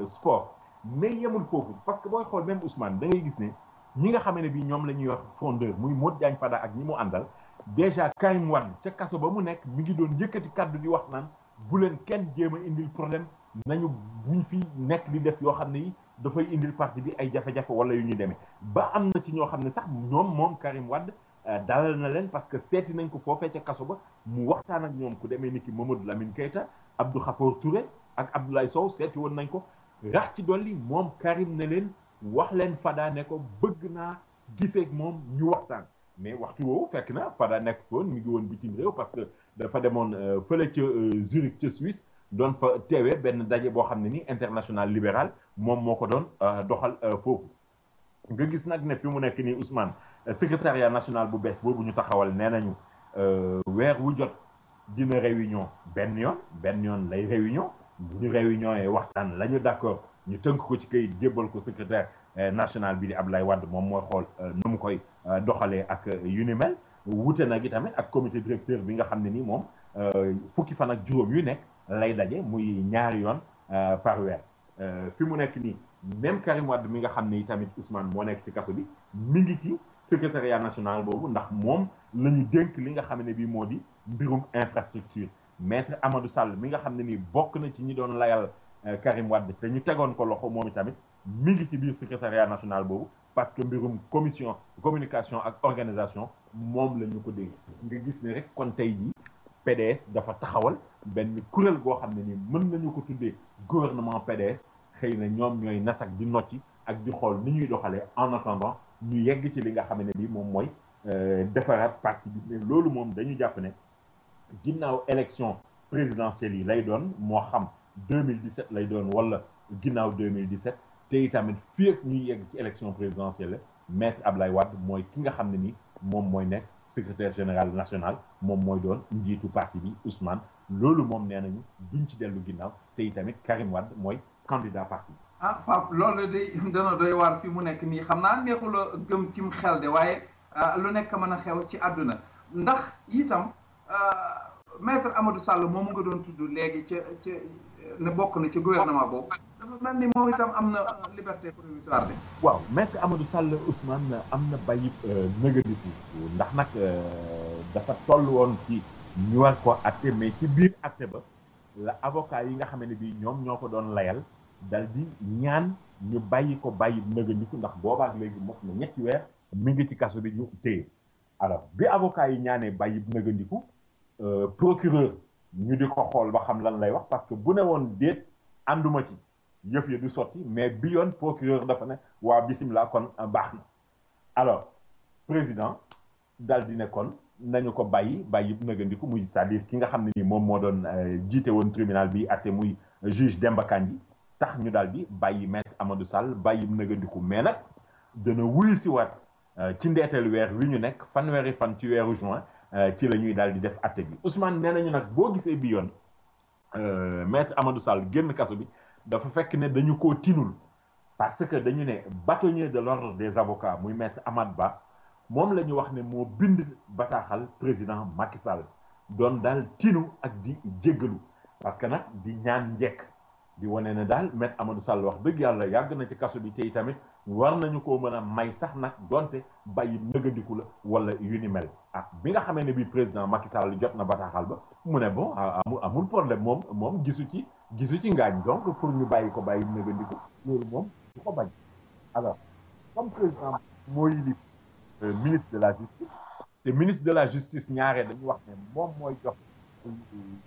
sport mais yemul foofu parce que booy xool même Ousmane da ngay gis ne ñi nga xam ne bi ñoom la ñuy wax fondeur muy Modou Diagne Fada ak ñi mu àndal déjà Karim Wade ca kaso ba mu nekk mi ngi doon yëkkati kaddu di wax naan bu leen kenn jéem a indil problème nañu buñ fi nekk di def yoo xam ne yi dafay indil parti bi ay jafe-jafe wala yu ñu demee ba am na ci ñoo xam ne sax moom Karim Wade dalal na leen parce que seeti nañ ko foofee ca kaso ba mu waxtaan ak ñoom ku demee ni ki Mamadou Lamine Keita Abdou Khafour Touré ak Abdoulaye Sow seeti woon nañ ko rax ci dolli moom Karim ne leen wax leen Fada ne ko bëgg naa giseeg moom ñu waxtaan mais waxtu woowu fekk na Fada nekk foon mi ngi woon bitim réew parce que dafa demoon fële ca Zurich ca Suisse doon fa teewee benn daje boo xam ne ni international libéral moom moo ko doon doxal foofu nga gis nag ne fi mu nekk nii Ousmane secrétariat national bu bees boobu ñu taxawal nee nañu weer wu jot dina réunion benn yoon lay réunion bu ñu réunion yi waxtaan la ñu d'accord ñu tënk ko ci kayit jébbal ko secrétaire national bi di Abdoulaye Wade moom mooy xool nu mu koy doxalee ak yu ni mel wute nag itamit ak comité directeur bi nga xam ne ni moom fukki fan ak juróom yu nekk lay daje muy ñaari yoon par weer fi mu nekk nii même Karim Wade mi nga xam ne tamit Ousmane moo nekk ci kaso bi mi ngi ci secrétariat national boobu ndax moom la ñu dénk li nga xam ne bii moo di mbirum infrastructure maître Amadou Sall mi nga xam ne nii bokk na ci ñi doon layal Karim Wade te ñu tegoon ko loxo moom itamit mi ngi ci biir secrétariat national boobu parce que mbirum communication ak organisation moom la ñu ko dégg nga gis ne rek kon tey jii PDS dafa taxawal benn kuréel goo xam ne ni mën nañu ko tuddee gouvernement PDS xëy na ñoom ñooy nasak di nocci ak di xool ni ñuy doxalee en attendant ñu yegg ci li nga xam ne bi moom mooy defaraat parti bi mais loolu moom dañu jàpp ne ginnaaw élection présidentielle yi lay doon moo xam 2017 lay doon wala ginnaaw 2017 te itamit fii ak ñuy yegg ci élection présidentielle maître Abdoulaye Wade mooy ki nga xam ne ni moom mooy nekk secrétaire général national moom mooy doon njiitu parti bi Ousmane loolu moom nee nañu duñ ci dellu ginnaaw te itamit Karim Wade mooy candidat parti bi. ah Pape loolu day dana doy waar fi mu nekk nii xam naa neexul a gëm cim xel de waaye lu nekk mën a xew ci àdduna ndax itam maître Amadou Sall moomu nga doon tudd léegi ca ne bokk na ci gouvernement boobu dafa mel ni moom itam am na liberté provisoire de. waaw maître Amadou Sall Ousmane am na bàyyi nëgëdiku ndax nag dafa toll woon ci ñu war ko atte mais ci biir atte ba la avocat yi nga xam ne bii ñoom ñoo ko doon layal dal di ñaan ñu bàyyi ko bàyyi nëgëdiku ndax boobaak léegi mot na ñetti weer mi ngi ci kaso bi ñu téye alors bi avocat yi ñaanee bàyyi nëgëdiku procureur ñu di ko xool ba xam lan lay wax parce que bu ne woon déet ànduma ci yëf ya du sotti mais bi yoon procureur dafa ne waa bisimilah kon baax na alors président dal di ne kon nañu ko bàyyi nëgëndiku muy c'est-à-dire ki nga xam ne ni moom moo doon jiite woon tribunal bi atte muy juge Demba Kandji tax ñu daal di bàyyi maître Amadou Sall bàyyi nëgëndiku mais nag dana wuyu si waat ci ndeeteelu weer wi ñu nekk fanweeri fan ci weeru juin ci la ñuy daal di def atte bi Ousmane nee nañu nag boo gisee bi yoon maître Amadou Sall génn kaso bi dafa fekk ne dañu koo tinul parce que dañu ne bâtonnier de l'ordre des avocats muy maître Amad Ba moom la ñu wax ne moo bind bataaxal président Macky Sall doon daal tinu ak di jéggalu parce que nag di ñaan njekk di wane ne daal maître Amadou Sall wax dëgg yàlla yàgg na ci kaso bi te tamit war nañu koo mën a may sax nag donte bàyyi nëgëndiku la wala yu ni mel ah bi nga xamee ne bii président Macky Sall jot na bataaxal ba mu ne bon amul problème moom gisu ci ngaañ donc pour ñu bàyyi ko bàyyi nëgëndiku loolu moom du ko bañ alors comme président moo yilif ministre de la justice te ministre de la justice ñaaree dañu wax ne moom mooy jox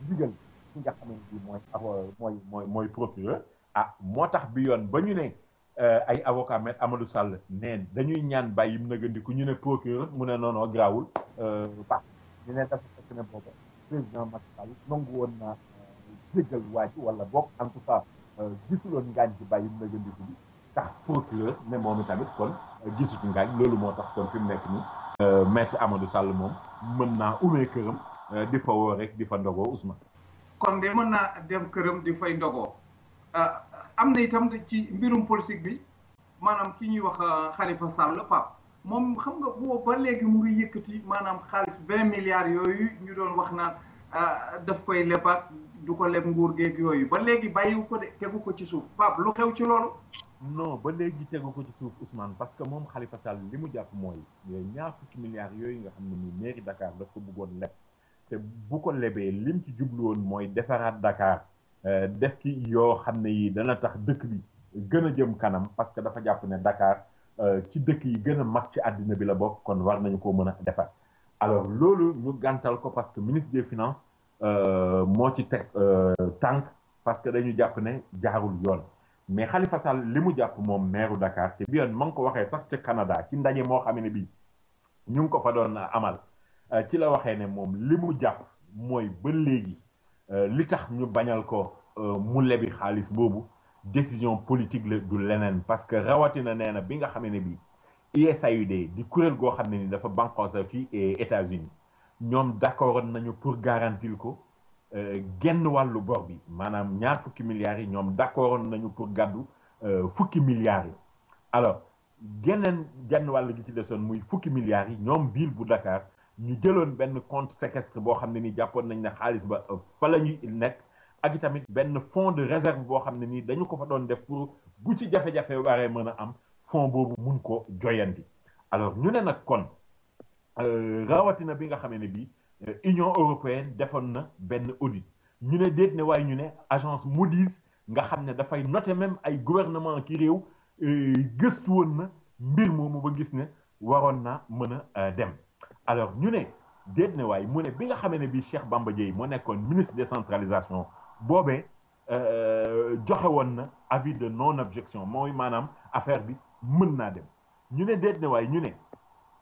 ndigal ki nga xamante ni mooy procureur moo tax bi yoon ba ñu ne ay avocat maître Amadou Sall neen dañuy ñaan bàyyi mu nëgandiku ñu ne procureur mu ne noonu grawul baax ñu ne dafa fekk ne booba président Macky Sall nangu woon na jéggal waa ji wala boog en tout cas gisuloon ngaañ ci bàyyi mu nëgandiku bi tax procureur ne moom tamit kon gisu ci ngaañ loolu moo tax kon fi mu nekk ni maître Amadou Sall moom mën naa umee këram di fa woo rek di fa ndogoo Ousmane. kon de mën naa dem këram di fay ndogoo am na itam ci mbirum politique bi maanaam ki ñuy wax Khalifa Sall Pape moom xam nga boo ba léegi mu ngi yëkkati maanaam xaalis 20 milliards yooyu ñu doon wax naan daf koy lebaat du ko leb nguur geeg yooyu ba léegi bàyyiwu ko de tegu ko ci suuf Pape lu xew ci loolu. non ba léegi tegu ko ci suuf Ousmane parce que moom Khalifa Sall li mu jàpp mooy ñaar fukki milliards yooyu nga xam ne nii mairie Dakar daf ko bëggoon leb te bu ko lebee lim ci jublu woon mooy defaraat Dakar def ki yoo xam ne yi dana tax dëkk bi gën a jëm kanam parce que dafa jàpp ne Dakar ci dëkk yi gën a mag ci àddina bi la bokk kon war nañu ko mën a defar alors loolu ñu gàntal ko parce que ministre des finances moo ci teg tànk parce que dañu jàpp ne jaarul yoon mais Khalifa Sall li mu jàpp moom maire Dakar te bi yoon ma ngi ko waxee sax ca Canada ci ndaje moo xam ne bii ñu ngi ko fa doon amal ci la waxee ne moom li mu jàpp mooy ba léegi li tax ñu bañal ko mu lebi xaalis boobu décision politique la du leneen parce que rawatina nee na bi nga xam ne bii USAID di kuréel goo xam ne ni dafa banqoosa ci États-Unis ñoom d'accord nañu pour garantir ko genn wàllu bor bi maanaam ñaar fukki milliards yi ñoom d'accord nañu pour gàddu fukki milliards yi alors genn wàll gi ci desoon muy fukki milliards yi ñoom ville bu Dakar ñu jëloon benn compte séquestre boo xam ne ni jàppoon nañ ne xaalis ba fa la ñuy nekk ak itamit benn fonds de réserve boo xam ne nii dañu ko fa doon def pour bu ci jafe-jafe waree mën a am fonds boobu mun ko joyanti alors ñu ne nag kon rawatina bi nga xam ne bii Union européenne defoon na benn audit ñu ne déet ne waaye ñu ne agence Moody's nga xam ne dafay noter même ay gouvernement ki réew gëstu woon na mbir moomu ba gis ne waroon na mën a dem alors ñu ne déet ne waaye mu ne bi nga xamee ne bii Cheikh Bamba Dièye moo nekkoon ministre décentralisation boobee joxe woon na avis de non objection mooy maanaam affaire bi mën naa dem ñu ne déet ne waaye ñu ne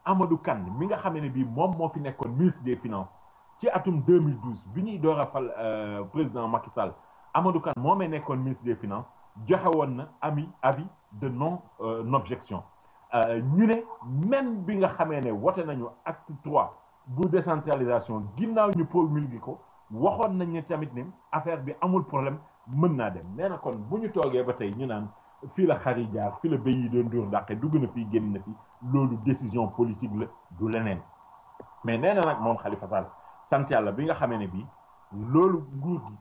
Amadou Kane mi nga xamee ne bii moom moo fi nekkoon ministre des finances ci atum 2012 bi ñuy door a fal président Macky Sall Amadou Kane moomee nekkoon ministre des finances joxe woon na avis de non objection ñu ne même bi nga xamee ne wote nañu acte 3 bu décentralisation ginnaaw ñu promulgué ko waxoon nañ ne tamit ne affaire bi amul problème mën naa dem nee na kon bu ñu toogee ba tey ñu naan fii la xar yi jaar fii la béy yi doon dur dàqe dugg na fii génn na fi loolu décision politique la du leneen mais nee na nag moom Khalifa Sall sant yàlla bi nga xamee ne bii loolu nguur gi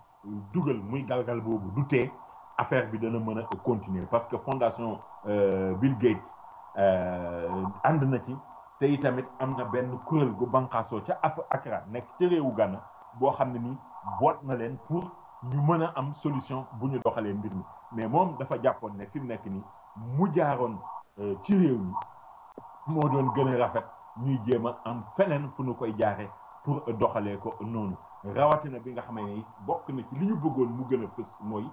dugal muy galgal boobu du tee affaire bi dana mën a continuer parce que fondation Bill Gates ànd na ci te itamit am na benn kuréel gu banqaasoo ca Accra nekk ca réewu Ghana boo xam ne nii boot na leen pour ñu mën a am solution bu ñu doxalee mbir mi mais moom dafa jàppoon ne fi mu nekk nii mu jaaroon ci réew mi moo doon gën a rafet ñuy jéem a am feneen fu ñu koy jaaree pour doxalee ko noonu rawatina bi nga xam ne bokk na ci li ñu bëggoon mu gën a fës mooy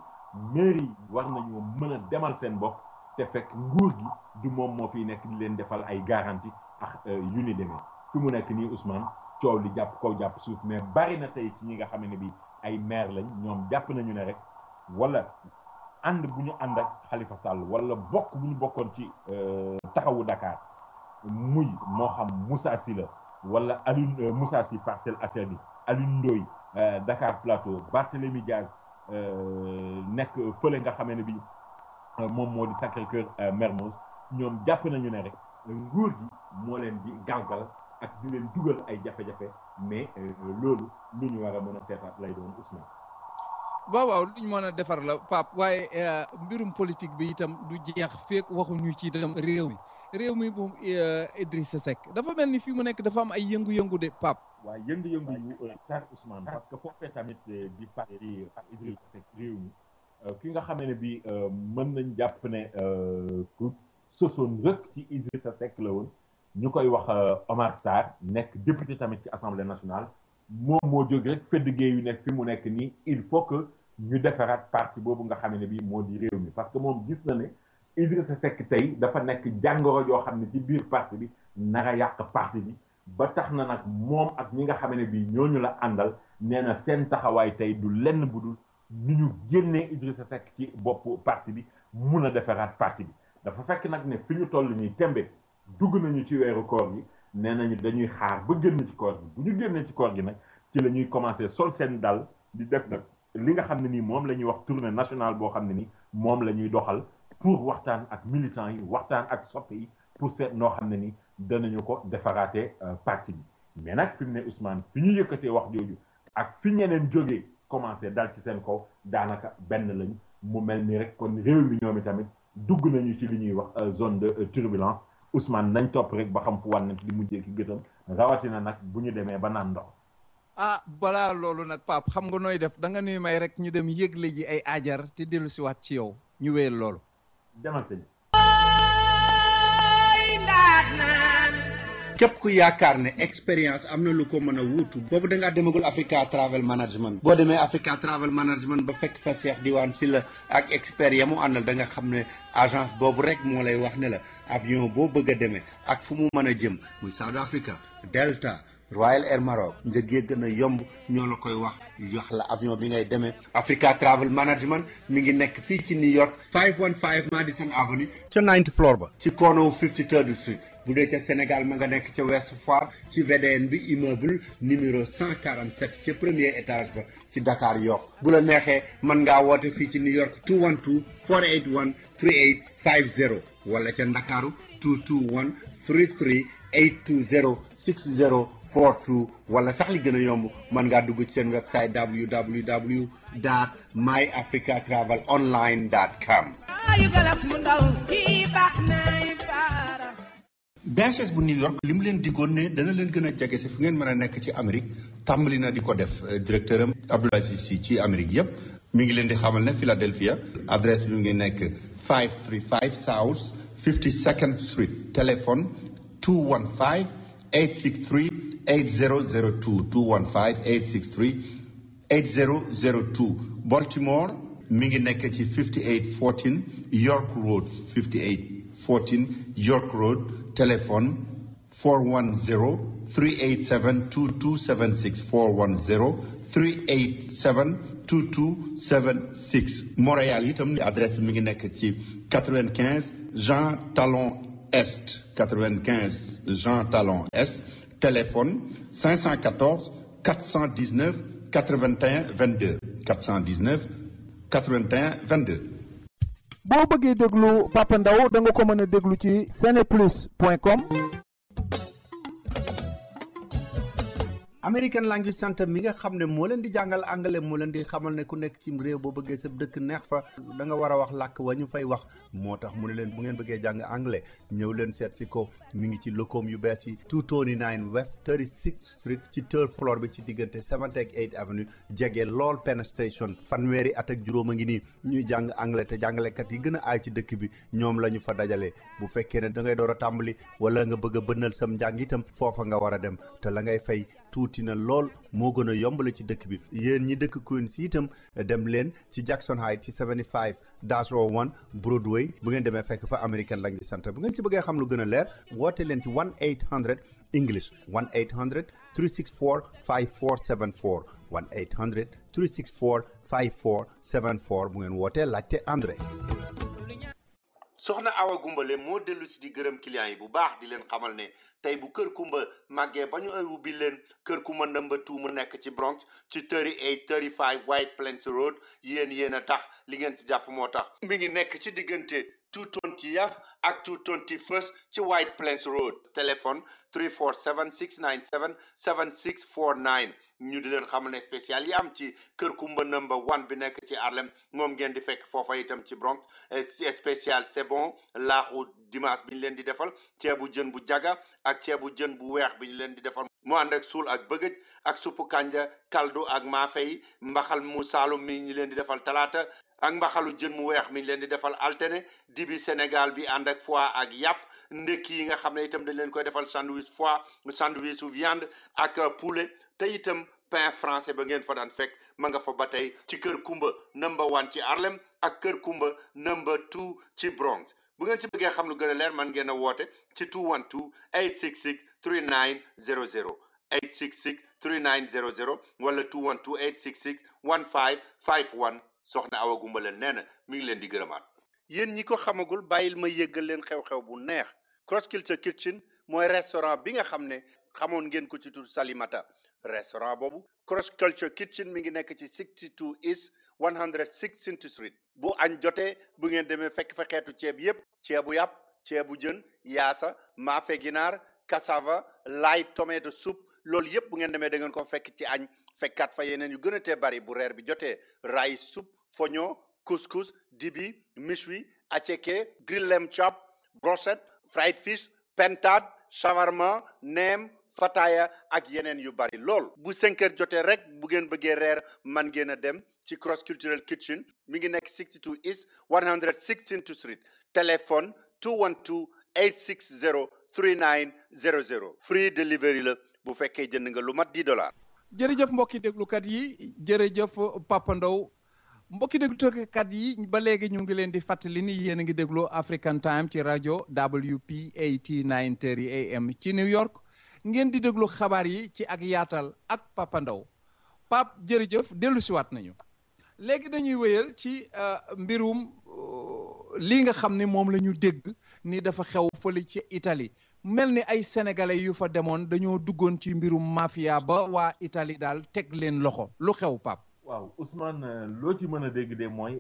mairie war nañoo mën a demal seen bopp te fekk nguur gi du moom moo fiy nekk di leen defal ay garantie ak yu ni demee fi mu nekk nii Ousmane coow li jàpp kaw jàpp suuf mais bari na tey ci ñi nga xam ne bi ay maire lañ ñoom jàpp nañu ne rek wala ànd bu ñu ànd ak Khalifa Sall wala bokk bu ñu bokkoon ci taxawu Dakar muy moo xam Moussa Sy la wala Alioune Moussa Sy Parcelles Assainies Alioune Ndoye Dakar Plateau Barthélémy Diaz nekk fële nga xamee ne bi moom moo di Sacré-Cœur Mermoz ñoom jàpp nañu ne rek nguur gi moo leen di galgal ak di leen dugal ay jafe-jafe mais loolu lu ñu war a mën a seetaat lay doon Ousmane. waaw lu ñu mën a defar la Pape waaye mbirum politique bi itam du jeex feek waxuñu ci itam réew mi moom Idrissa Seck dafa mel ni fii mu nekk dafa am ay yëngu-yëngu de Pape. waaw yëngu-yëngu yu tar Ousmane parce que foofee tamit di parti Idrissa Seck réew mi ki nga xamee ne bi mën nañ jàpp ne ku sosoon rek ci Idrissa Seck la woon ñu koy wax Omar Sarr nekk député tamit ci assemblée nationale moom moo jóg rek fedd géey yu nekk fi mu nekk nii il faut que ñu defaraat parti boobu nga xam ne bii moo di réew mi parce que moom gis na ne Idrissa Seck tey dafa nekk jàngoro joo xam ne ci biir parti bi nara yàq parti bi ba tax na nag moom ak ñi nga xam ne bii ñooñu la àndal nee na seen taxawaay tey du lenn budul ni ñu génnee Idrissa Seck ci boppu parti bi mun a defaraat parti bi dafa fekk nag ne fi ñu toll nii tembe dugg nañu ci weeru koor gi nee nañu dañuy xaar ba génn ci koor gi bu ñu génnee ci koor gi nag ci la ñuy commencé sol seen dal di def nag li nga xam ne nii moom la ñuy wax tournée nationale boo xam ne nii moom la ñuy doxal pour waxtaan ak militants yi waxtaan ak soppe yi pour seet noo xam ne nii danañu ko defaraatee parti bi mais nag fi mu ne Ousmane fi ñu yëkkatee wax jooju ak fi ñeneen jógee commencé dal ci seen kaw daanaka benn lañ mu mel ni rek kon réew mi ñoom tamit dugg nañu ci li ñuy wax zone de turbulence Ousmane nañ topp rek ba xam fu wànnent di mujjee ki gëtam rawatina nag bu ñu demee ba naan ndox. ah balaa loolu nag Pape xam nga nooy def da nga nuy may rek ñu dem yëgle ji ay ajar te dellu si waat ci yow ñu wéyal loolu. demante ni. képp ku yaakaar ne expérience am na lu ko mën a wuutu boobu da ngaa demagul Africa Travel Management boo demee Africa Travel Management ba fekk fa Cheikh Diwane Sylla ak expert ya mu àndal da nga xam ne agence boobu rek moo lay wax ne la avion boo bëgg a demee ak fu mu mën a jëm muy South Africa Delta Royal Air Maroc njëg yi gën a yomb ñoo la koy wax la avion bi ngay demee Africa Travel Management mi ngi nekk fii ci New York 515 Madison Avenue ca 9th floor ba ci corner 53rd Street bu dee ca Sénégal ma nga nekk ca West Foire ci VDN bi immeuble numéro 147 ca premier étage ba ci Dakar Yoff bu la neexee mën ngaa woote fii ci New York 212 481 3850 wala ca Ndakaaru 221 33 820 6042 wala sax li gën a yomb mën ngaa dugg ci seen website www.myafricatravelonline.com. BHS bu New York li mu leen diggoon ne dana leen gën a jege si fu ngeen mën a nekk ci Amérique tàmbali na di ko def directeur am Abdoulaye Cissé ci Amérique yëpp mi ngi leen di xamal ne Philadelphia adresse bi mu ngi nekk 535 South 52nd Street téléphone 215 863 8002 215 863 8002 Baltimore mi ngi nekk ci 5814 York Road 5814 York Road téléphone 410 387 2276 410 387 2276 Montréal itam adresse bi mi ngi nekk ci 95 Jean Talon Est 95 Jean Talon Est téléphone 514 419 81 22 419 81 22. boo bëggee déglu Papa Ndaw da nga ko mën a déglu ci seneplus.com. American Language Center mi nga xam ne moo leen di jàngal anglais moo leen di xamal ne ku nekk ci réew boo bëggee sa dëkk neex fa da nga war a wax làkk wa ñu fay wax moo tax mu ne leen bu ngeen bëggee jàng anglais ñëw leen seet si ko mi ngi ci locom yu bees yi 229 West 36th Street ci third floor bi ci diggante 7th ak 8th Avenue jege lool Penn Station fanweeri at ak juróom a ngi nii ñuy jàng anglais te jàngalekat yi gën a aay ci dëkk bi ñoom la ñu fa dajalee bu fekkee ne da ngay door a tàmbali wala nga bëgg a bënnal sam njàng itam foofa nga war a dem te la ngay fay tuuti na lool moo gën a yombale ci dëkk bi yéen ñi dëkk Queens itam dem leen ci Jackson Heights ci 75-01 Broadway bu ngeen demee fekk fa American Language Center bu ngeen ci bëggee xam lu gën a leer woote leen ci 1-800 English 1-800 364 5474 1-800 364 5474 bu ngeen wootee laajte André. soxna Awa Gumbale moo dellu si di gërëm client yi bu baax di leen xamal ne tey bu kër kumba màggee ba ñu ubbi leen kër kumba number 2 mu nekk ci Bronx ci 3835 White Plains Road yéen a tax li ngeen ci jàpp moo tax mi ngi nekk ci diggante 220th ak 221st ci White Plains Road téléphone 347-697-7649 ñu di leen xamal ne spécial yi am ci kër kumba number 1 bi nekk ci Harlem moom ngeen di fekk foofa itam ci Bronx spécial c'est bon laaxu dimanche bi ñu leen di defal ceebu jën bu jaga ak ceebu jën bu weex bi ñu leen di defal mu ànd ak suul ak bëgëj ak suppu kanja kaldu ak maafe yi mbaxal mu saalum mi ñu leen di defal talaata ak mbaxalu jën mu weex mi ñu leen di defal alterné dibi Sénégal bi ànd ak foie ak yàpp ndekki yi nga xam ne itam dañ leen koy defal sandwich foie sandwich viande ak poulet te itam pain français ba ngeen fa daan fekk ma nga fa ba tey ci Kër Kumba number 1 ci Harlem ak Kër Kumba number 2 ci Bronx bu ngeen ci bëggee xam lu gën a leer man ngeen a woote ci 212 866 3900 866 3900 wala 212 866 1551 soxna Awa Gumba nee na mi ngi leen di gërëmaat. yéen ñi ko xamagul bàyyil ma yëggal leen xew-xew bu neex Cross Culture Kitchen mooy restaurant bi nga xam ne xamoon ngeen ko ci tur Salimata restaurant boobu Cross Culture Kitchen mi ngi nekk ci 62 East 116th Street bu añ jotee bu ngeen demee fekk fa xeetu ceeb yépp ceebu yàpp ceebu jën yaasa maafe ginaar cassava light tomato soup loolu yépp bu ngeen demee da ngeen ko fekk ci añ fekkaat fa yeneen yu gën a tee bari bu reer bi jotee rice soup foño couscous dibi méchoui attiéké grilled lamb chop brochette fried fish pentade shawarma neem fataya ak yeneen yu bari lool bu 5 heures jotee rek bu ngeen bëggee reer man ngeen a dem ci Cross Cultural Kitchen mi ngi nekk 62 East 116th Street téléphone 212 860 3900 free delivery la bu fekkee jënd nga lu mat $10. jërëjëf mbokki déglukat yi jërëjëf Papa Ndao mbokki déglukat yi ba léegi ñu ngi leen di fàttali ni yéen a ngi déglu African Time ci rajo WP80 930 AM ci New York ngeen di déglu xabaar yi ci ak yaatal ak Papa Ndao Pape jërëjëf dellu siwaat nañu léegi dañuy wéyal ci mbirum lii nga xam ne moom la ñu dégg ni dafa xew fële ci Italie mel ni ay sénégalais yu fa demoon dañoo duggoon ci mbirum mafia ba waa Italie daal teg leen loxo lu xew Pape. waaw Ousmane loo ci mën a dégg de mooy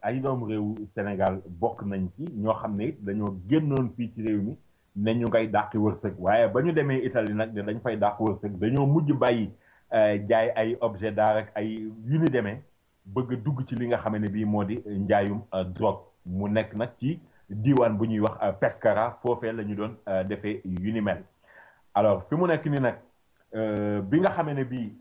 ay doomu réew Sénégal bokk nañ ci ñoo xam ne it dañoo génnoon fii ci réew mi ne ñu ngay dàqi wërsëg waaye ba ñu demee Italie nag ne dañ fay dàq wërsëg dañoo mujj bàyyi jaay ay objet d'art ak ay yu ni demee bëgg a dugg ci li nga xam ne bii moo di njaayum drogue mu nekk nag ci diiwaan bu ñuy wax Pescara foofee la ñu doon defee yu ni mel alors fi mu nekk ni nag bi nga xamee ne bii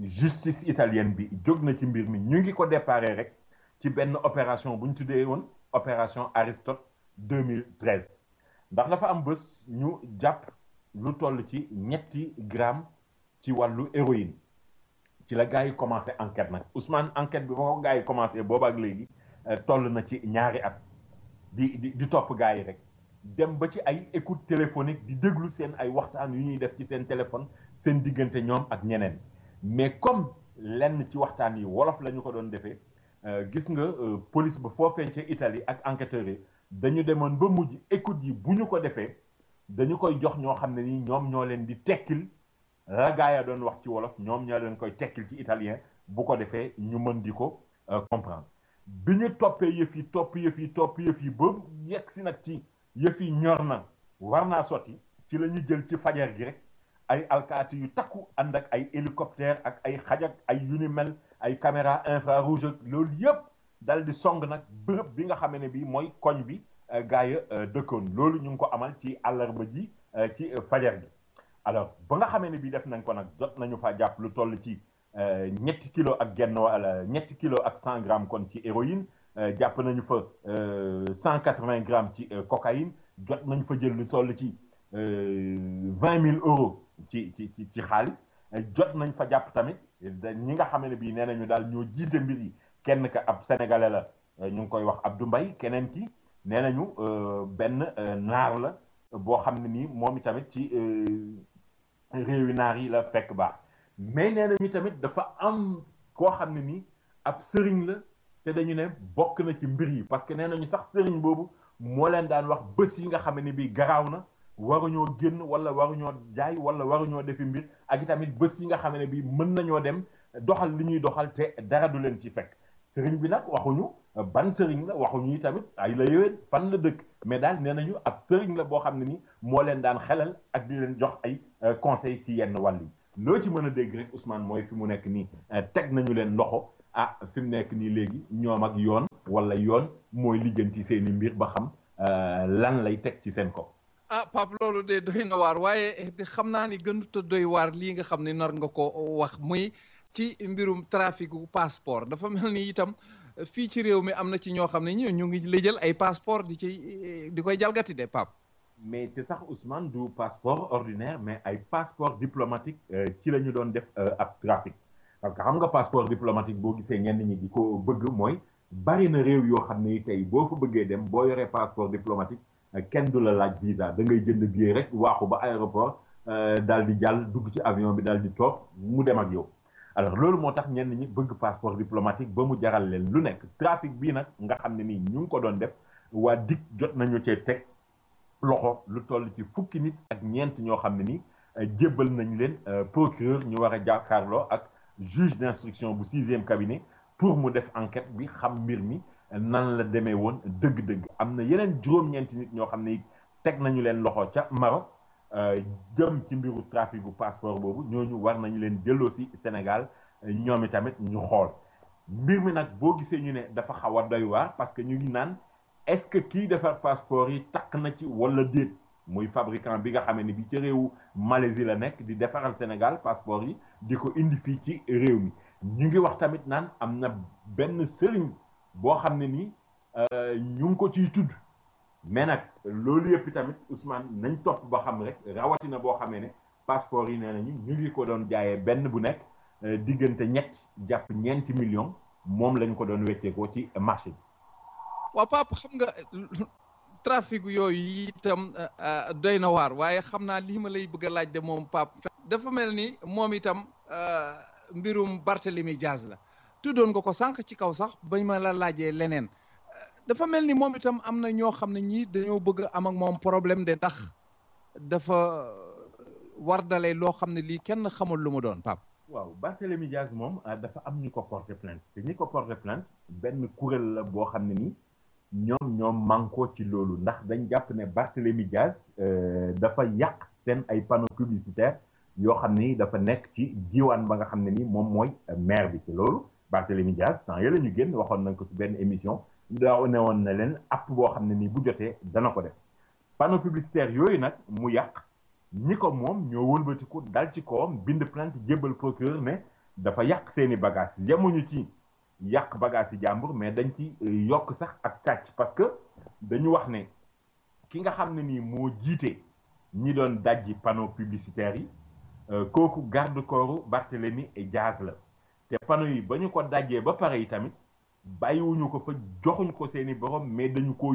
justice italienne bi jóg na ci mbir mi ñu ngi ko déparé rek ci benn opération bu ñu tuddee woon opération Aristote 2013 ndax dafa am bés ñu jàpp lu toll ci 3 grammes ci wàllu héroïne ci la gars yi commencé enquête nag Ousmane enquête bi ba ko gars yi commencé booba ak léegi toll na ci ñaari at di topp gars yi rek dem ba ci ay écoute téléphonique di déglu seen ay waxtaan yu ñuy def ci seen téléphone seen diggante ñoom ak ñeneen mais comme lenn ci waxtaan yi wolof la ñu ko doon defee gis nga police ba foofee ca Italie ak enquêteurs yi dañu demoon ba mujj écoute yi bu ñu ko defee dañu koy jox ñoo xam ne nii ñoom ñoo leen di tekkil la gaa ya doon wax ci wolof ñoom ñoo leen koy tekkil ci italien bu ko defee ñu mën di ko comprendre bi ñu toppee yëf yi topp yëf yi ba yegg si nag ci yëf yi ñor na war naa sotti ci la ñu jël ci fajar gi rek ay alkaati yu takku ànd ak ay hélicoptère ak ay xaj ak ay yu ni mel ay caméra infrarouge ak loolu yëpp dal di song nag bërëb bi nga xam ne bi mooy koñ bi gaa ya dëkkoon loolu ñu ngi ko amal ci àllarba ji ci fajar gi alors ba nga xamee ne bii def nañ ko nag jot nañu fa jàpp lu toll ci 3 kilos ak genn wala 3 kilos ak 100 grammes kon ci héroïne jàpp nañu fa 180 grammes ci cocaïne jot nañu fa jël lu toll ci 20 000 euros ci xaalis jot nañ fa jàpp tamit ñi nga xam ne bii nee nañu daal ñoo jiite mbir yi kenn ka ab sénégalais la ñu ngi koy wax Abdou Mbaye keneen ki nee nañu benn naar la boo xam ne nii moom itamit ci réewi naar yi la fekk baax mais nee nañu tamit dafa am koo xam ne nii ab sëriñ la te dañu ne bokk na ci mbir yi parce que nee nañu sax sëriñ boobu moo leen daan wax bés yi nga xam ne bii garaaw na waruñoo génn wala waruñoo jaay wala waruñoo defi mbir ak itamit bés yi nga xam ne bii mën nañoo dem doxal li ñuy doxal te dara du leen ci fekk sëriñ bi nag waxuñu ban sëriñ la waxuñu tamit ay la yowén fan la dëkk mais daal nee nañu ab sëriñ la boo xam ne ni moo leen daan xelal ak di leen jox ay conseil ci yenn wàll yi loo ci mën a dégg rek Ousmane mooy fi mu nekk nii teg nañu leen loxo fi mu nekk nii léegi ñoom ak yoon wala yoon mooy lijjanti seeni mbir ba xam lan lay teg ci seen ko Pape loolu de doy na waar waaye xam naa ni gënut a doy waar lii nga xam ne nar nga ko wax muy ci mbirum trafic gu passeport dafa mel ni itam fii ci réew mi am na ci ñoo xam ne ñu ngi lëjal ay passeport di koy jalgati de Pape. mais te sax Ousmane du passeport ordinaire mais ay passeport diplomatique ci la ñu doon def ab trafic parce que xam nga passeport diplomatique boo gisee ñenn ñi di ko bëgg mooy bari na réew yoo xam ne tey boo fa bëggee dem boo yoree passeport diplomatique kenn du la laaj visa da ngay jënd billet rek waaxu ba aéroport daal di jàll dugg ci avion bi daal di toog mu dem ak yow alors loolu moo tax ñenn ñi bëgg passeport diplomatique ba mu jaral leen lu nekk trafic bii nag nga xam ne nii ñu ngi ko doon def waa DIC jot nañu cee teg loxo lu toll ci fukki nit ak ñeent ñoo xam ne ni jébbal nañ leen procureur ñu war a jàkkaarloo ak juge d'instruction bu 6e cabinet pour mu def enquête bi xam mbir mi nan la demee woon dëgg-dëgg am na yeneen juróom-ñeenti nit ñoo xam ne teg nañu leen loxo ca Maroc jëm ci mbiru trafic bu passeport boobu ñooñu war nañu leen delloo si Sénégal ñoom i tamit ñu xool mbir mi nag boo gisee ñu ne dafa xaw a doy waar parce que ñu ngi naan est-ce que kii defar passeport yi takk na ci wala déet muy fabricant bi nga xamee ni bi ci réewu Malaisie la nekk di defaral Sénégal passeport yi di ko indi fii ci réew mi ñu ngi wax tamit naan am na benn sëriñ boo xam ne ni ñu ngi ko ciy tudd mais nag loolu yëpp tamit Ousmane nañ topp ba xam rek rawatina boo xamee ne passeport yi nee nañu ñu ngi ko doon jaayee benn bu nekk diggante jàpp ñeenti millions moom lañ ko doon wecceekoo ci marché bi. waaw Pape xam nga trafic yooyu itam doy na waar waaye xam naa lii ma lay bëgg a laaj de moom Pape dafa mel ni moom itam mbirum Barthélemy Diaz la tuddoon nga ko sànq ci kaw sax bañ ma la laajee leneen dafa mel ni moom itam am na ñoo xam ne ñii dañoo bëgg a am ak moom problème de ndax dafa war dalee loo xam ne lii kenn xamul lu mu doon Pape. waaw Barthélemy Diaz moom dafa am ñu ko porté plainte te ñi ko porté plainte benn kuréel la boo xam ne ni ñoom mànkoo ci loolu ndax dañ jàpp ne Barthélemy Diaz dafa yàq seen ay panneaux publicitaires yoo xam ne dafa nekk ci diwaan ba nga xam ne ni moom mooy maire bi ci loolu Barthélemy Diaz temps yële ñu génn waxoon nañ ko ci benn émission daaw ne woon na leen app boo xam ne nii bu jotee dana ko def panneau publicitaire yooyu nag mu yàq ñi ko moom ñoo wëlbatiku dal ci kawam bind plainte jébbal procureur ne dafa yàq seeni bagages yemuñu ci yàq bagages yi jàmbur mais dañ ci yokk sax ak càcc parce que dañu wax ne ki nga xam ne nii moo jiite ñi doon dajji panneau publicitaire yi kooku garde corps Barthélemy Diaz la te panneau yi ba ñu ko dajjee ba pare yi tamit bàyyiwuñu ko fa joxuñ ko seeni borom mais dañu ko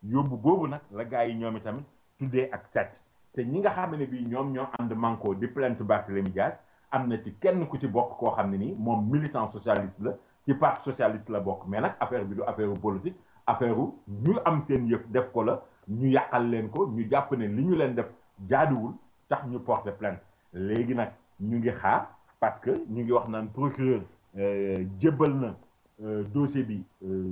yóbbu boobu nag la gars yi ñoom i tamit tuddee ak càcc te ñi nga xam ne bii ñoom ñoo ànd manko di plainte Barthélemy Diaz am na ci kenn ku ci bokk koo xam ne nii moom militant socialiste la ci parti socialiste la bokk mais nag affaire bi du affaire politique affaire ñu am seen yëf def ko la ñu yàqal leen ko ñu jàpp ne li ñu leen def jaaduwul tax ñu porter plainte léegi nag ñu ngi xaar parce que ñu ngi wax naan procureur jébbal na dossier bi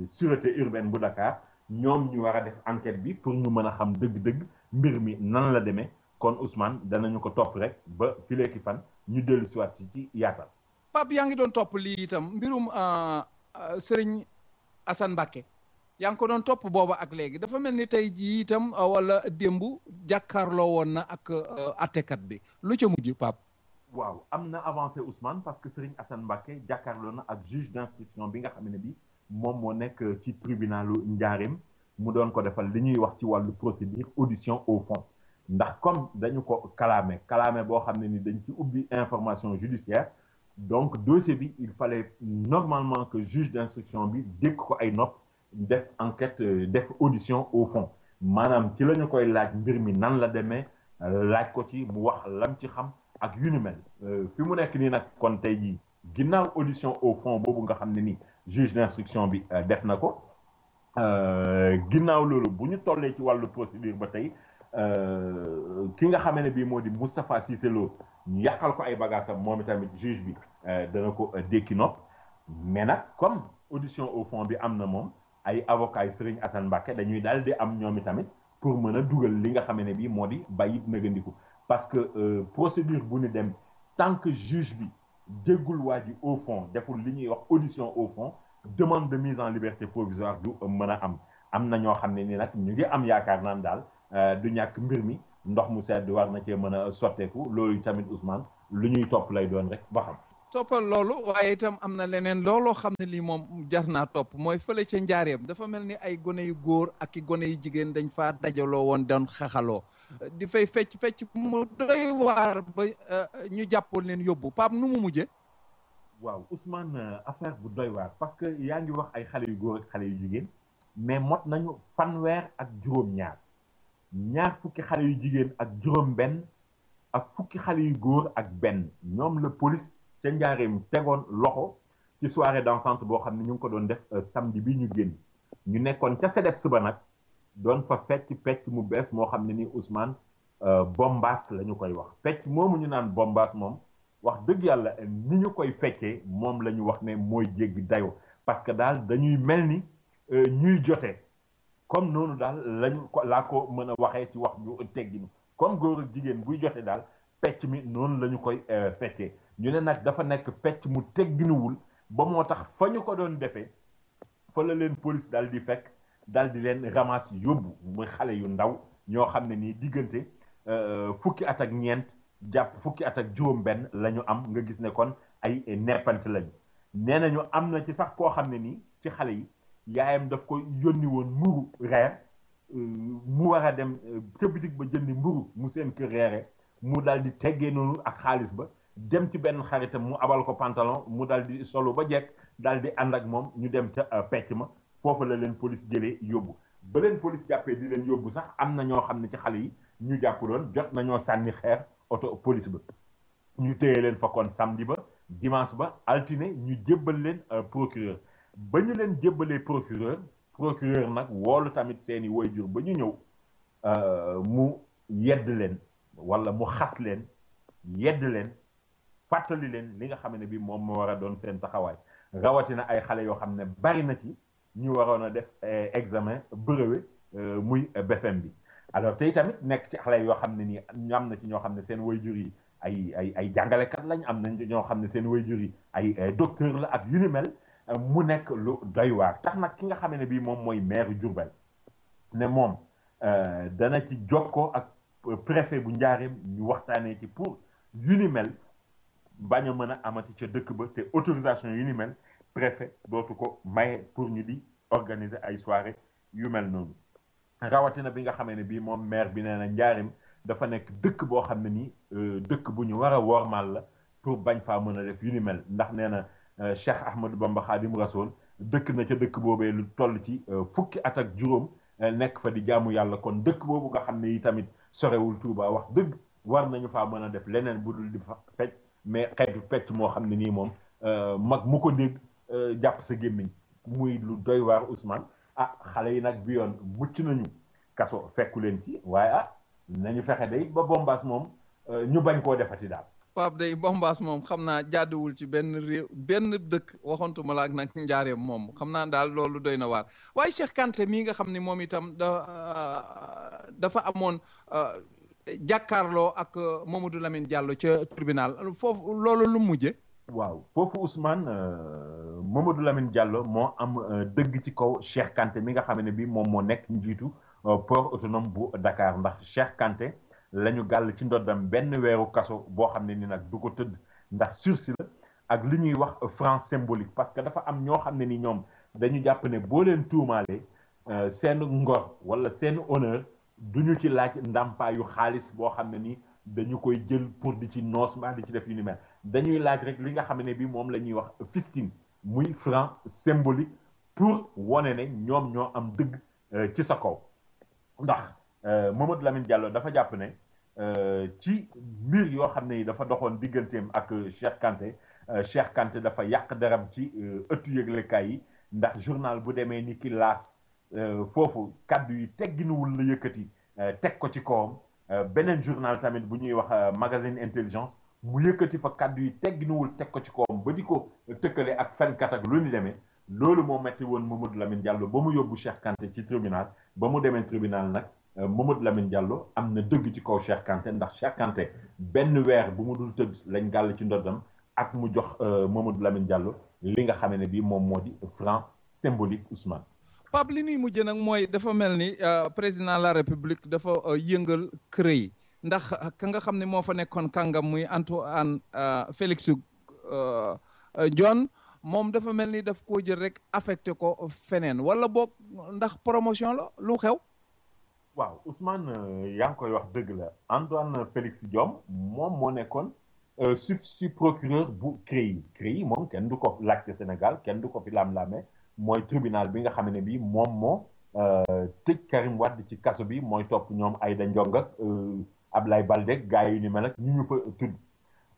sûreté urbaine bu Dakar ñoom ñu war a def enquête bi pour ñu mën a xam dëgg-dëgg mbir mi nan la demee kon Ousmane danañu ko topp rek ba fileeki fan ñu dellu siwaat ci yaatal. Pape yaa ngi doon topp lii itam mbirum Serigne Assane Mbacké yaa ngi ko doon topp booba ak léegi dafa mel ni tey jii itam wala démb jàkkaarloo woon na ak attekat bi lu ca mujj Pape. waaw am na avancé Ousmane parce que Serigne Assane Mbacké jàkkaarloo na ak juge d'instruction bi nga xam ne bi moom moo nekk ci tribunalu Njaareem mu doon ko defal li ñuy wax ci wàllu procédure audition au fond ndax comme dañu ko kalaame boo xam ne ni dañ ci ubbi information judiciaire donc dossier bi il fallait normalement que juge d'instruction bi dégg ko ay nopp def enquête def audition au fond maanaam ci la ñu koy laaj mbir mi nan la demee laaj ko ci mu wax lam ci xam ak yu ni mel fi mu nekk nii nag kon tey jii ginnaaw audition au fond boobu nga xam ne ni juge d'instruction bi def na ko ginnaaw loolu bu ñu tollee ci wàllu procédure ba tey ki nga xamee ne bii moo di Moustapha Cissé Lo ñu yàqal ko ay bagages am moom itamit juge bi dana ko dékki nopp mais nag comme audition au fond bi am na moom ay avocats yi Serigne Assane Mbacké dañuy daal di am ñoom itamit pour mën a dugal li nga xamee ne bii moo di bàyyib nëgandiku parce que procédure bu ñu dem tant que juge bi déggul waa ji au fond deful li ñuy wax audition au fond demande de mise en liberté provisoire du mën a am na ñoo xam ne ni nag ñu ngi am yaakaar naan daal du ñàkk mbir mi ndox mu sedd war na cee mën a sotteeku loolu tamit Ousmane lu ñuy topp lay doon rek ba xam. toppal loolu waaye itam am na leneen looloo xam ne lii moom jar naa topp mooy fële ca njaareem dafa mel ni ay gone yu góor ak i gone yu jigéen dañ faa dajaloo woon doon xaxaloo di fay fecc mu doy waar ba ñu jàppoon leen yóbbu Pape nu mu mujje waaw Ousmane affaire bu doy waar parce que yaa ngi wax ay xale yu góor ak xale yu jigéen mais mot nañu fanweer ak juróom-ñaar ñaar fukki xale yu jigéen ak juróom-benn ak fukki xale yu góor ak benn ñoom la police ca njaareem tegoon loxo ci soirée dansante boo xam ne ñu ngi ko doon def samedi bi ñu génn ñu nekkoon ca CDEPS ba nag doon fa fecc mu bees moo xam ne ni Ousmane bombaas la ñu koy wax fecc moomu ñu naan bombaas moom wax dëgg yàlla ni ñu koy feccee moom la ñu wax ne mooy jéggi dayo parce que daal dañuy mel ni ñuy jotee comme noonu daal laa ko mën a waxee ci wax ju tegginu comme góor ak jigéen buy jote daal pecc mi noonu la ñu koy feccee ñu ne nag dafa nekk pecc mu tegginuwul ba moo tax fa ñu ko doon defee fa la leen police daal di fekk daal di leen ramasse yóbbu muy xale yu ndaw ñoo xam ne nii diggante fukki at ak ñeent jàpp fukki at ak juróom-benn la ñu am nga gis ne kon ay neppante lañu nee nañu am na ci sax koo xam ne nii ci xale yi yaayam daf ko yónni woon mburu reer mu war a dem ca bitig ba jëndi mburu mu seen kër reere mu daal di teggee noonu ak xaalis ba dem ci benn xaritam mu abal ko pantalon mu daal di solo ba jekk daal di ànd ak moom ñu dem ca pecc ma foofu la leen police jëlee yóbbu ba leen police jàppee di leen yóbbu sax am na ñoo xam ne ci xale yi ñu jàpp doon jot nañoo sànni xeer auto police ba ñu téye leen fa kon samedi ba dimanche ba altine ñu jébbal leen procureur ba ñu leen jébbalee procureur nag woolu tamit seeni waajur ba ñu ñëw mu yedd leen wala mu xas leen yedd leen fàttali leen li nga xam ne bi moom moo war a doon seen taxawaay rawatina ay xale yoo xam ne bari na ci ñu waroon a def examen brevet muy BFEM bi alors tey tamit nekk ci xale yoo xam ne nii am na ci ñoo xam ne seen waajur yi ay jàngalekat lañ am na ñoo xam ne seen waajur yi ay docteur la ak yu ni mel mu nekk lu doy waar tax nag ki nga xam ne bii moom mooy maire Diourbel ne moom dana ci jokkoo ak préfet bu Njaareem ñu waxtaanee ci pour yu ni mel bañ a mën a amati ca dëkk ba te autorisation yu ni mel préfet dootu ko maye pour ñu di organiser ay soirée yu mel noonu rawatina bi nga xamee ne bii moom maire bi nee na Njaareem dafa nekk dëkk boo xam ne nii dëkk bu ñu war a wormaal la pour bañ faa mën a def yu ni mel ndax nee na Cheikh Ahmadou Bamba Khadim Rasoul dëkk na ca dëkk boobee lu toll ci fukki at ak juróom nekk fa di jaamu yàlla kon dëkk boobu nga xam ne yi tamit sorewul Touba wax dëgg war nañu faa mën a def leneen bu dul di fa fecc mais xeetu pecc moo xam ne nii moom mag mu ko dégg jàpp sa gémmiñ muy lu doy waar Ousmane xale yi nag bi yoon mucc nañu kaso fekku leen ci waaye nañu fexe day ba bombaas moom ñu bañ koo defati daal Pape day bombaas moom xam naa jaaduwul ci benn réew benn dëkk waxantuma la ak nag njaareem moom xam naa daal loolu doy na waar waaye Cheikh Kanté mii nga xam ne moom itam dafa amoon jàkkaarloo ak Mamadou Lamine Diallo ca tribunal foofu loolu lu mujje waaw foofu Ousmane Mamadou Lamine Diallo moo am dëgg ci kaw Cheikh Kanté mi nga xam ne bi moom moo nekk njiitu port autonome bu Dakar ndax Cheikh Kanté la ñu gàll ci ndoddam benn weeru kaso boo xam ne ni nag du ko tëdd ndax sursis la ak li ñuy wax franc symbolique parce que dafa am ñoo xam ne ni ñoom dañu jàpp ne boo leen tuumaalee seen ngor wala seen honneur duñu ci laaj ndàmpaayu xaalis boo xam ne ni dañu koy jël pour di ci noos mbaa di ci def yu ni mel dañuy laaj rek li nga xam ne bi moom la ñuy wax fistin muy franc symbolique pour wone ne ñoom ñoo am dëgg ci sa kaw ndax Mamadou Lamine Diallo dafa jàpp ne ci mbir yoo xam ne yi dafa doxoon digganteem ak Cheikh Kanté dafa yàq deram ci ëttu yëglekaay yi ndax journal bu demee ni ki laas foofu kaddu yi tegginuwul la yëkkati teg ko ci kawam beneen journal tamit bu ñuy wax magazine intelligence mu yëkkati fa kaddu yi tegginuwul teg ko ci kawam ba di ko tëkkale ak fenkat ak lu ni demee loolu moo metti woon Mamadou Lamine Diallo ba mu yóbbu Cheikh Kanté ci tribunal ba mu demee tribunal nag Mamadou Lamine Diallo am na dëgg ci kaw Cheikh Kanté ndax Cheikh Kanté benn weer bu mu dul tëdd lañ gàll ci ndoddam ak mu jox Mamadou Lamine Diallo li nga xam ne bii moom moo di franc symbolique Ousmane. Pape li ñuy mujj nag mooy dafa mel ni président de la République dafa yëngal kër yi ndax ka nga xam ne moo fa nekkoon kàngam muy Antoine Félix John moom dafa mel ni daf koo jël rek affecté ko feneen wala boog ndax promotion la lu xew. waaw Ousmane yaa ngi koy wax dëgg la Antoine Félix Diome moom moo nekkoon substitut procureur bu CREI moom kenn du ko laajte Sénégal kenn du ko fi lam-laame mooy tribunal bi nga xam ne bi moom moo tëj Karim Wade ci kaso bi mooy topp ñoom Aïda Ndiong ak Ablaye Baldé gars yi ni mel ak ñu ñu fa tudd.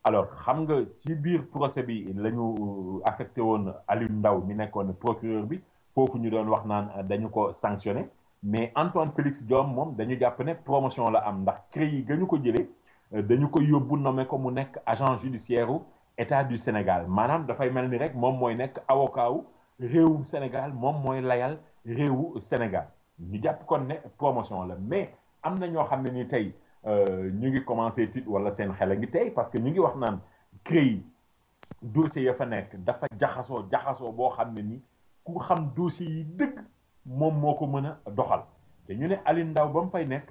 alors xam nga ci biir procès bi la ñu affecté woon Aliou Ndao mi nekkoon procureur bi foofu ñu doon wax naan dañu ko sanctionné mais Antoine Félix Diome moom dañu jàpp ne promotion la am ndax CREI ga ñu ko jëlee dañu ko yóbbu nommé ko mu nekk agent judiciaire u état du Sénégal maanaam dafay mel ni rek moom mooy nekk avocat wu réewum Sénégal moom mooy layal réewu Sénégal ñu jàpp kon ne promotion la mais am na ñoo xam ne ni tey ñu ngi commencé tiit wala seen xel a ngi tey parce que ñu ngi wax naan CREI dossier ya fa nekk dafa jaxasoo boo xam ne ni ku xam dossier yi dëgg moom moo ko mën a doxal te ñu ne Aliou Ndao ba mu fay nekk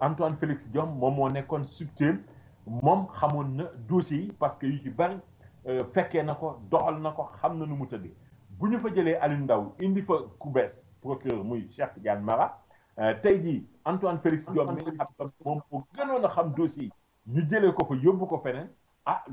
Antoine Félix Diome moom moo nekkoon subtil moom xamoon na dossier yi parce que yu ci bari fekkee na ko doxal na ko xam na nu mu tëddee bu ñu fa jëlee Aliou Ndao indi fa ku bees procureur muy Cheikh Tidiane Mara tey jii Antoine Félix Diome mi nga xam moom moo gënoon a xam dossier yi ñu jëlee ko fa yóbbu ko feneen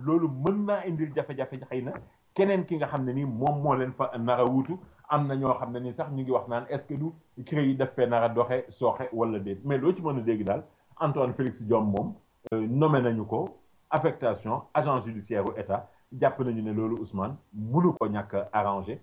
loolu mën naa indil jafe-jafe xëy na keneen ki nga xam ne nii moom moo leen fa nar a wuutu am na ñoo xam ne ni sax ñu ngi wax naan est-ce que du CREI def fee nar a doxe sooxe wala déet mais loo ci mën a dégg daal Antoine Félix Diome moom nommé nañu ko affectation agent judiciaire u état jàpp nañu ne loolu Ousmane mënu ko ñàkk arrangé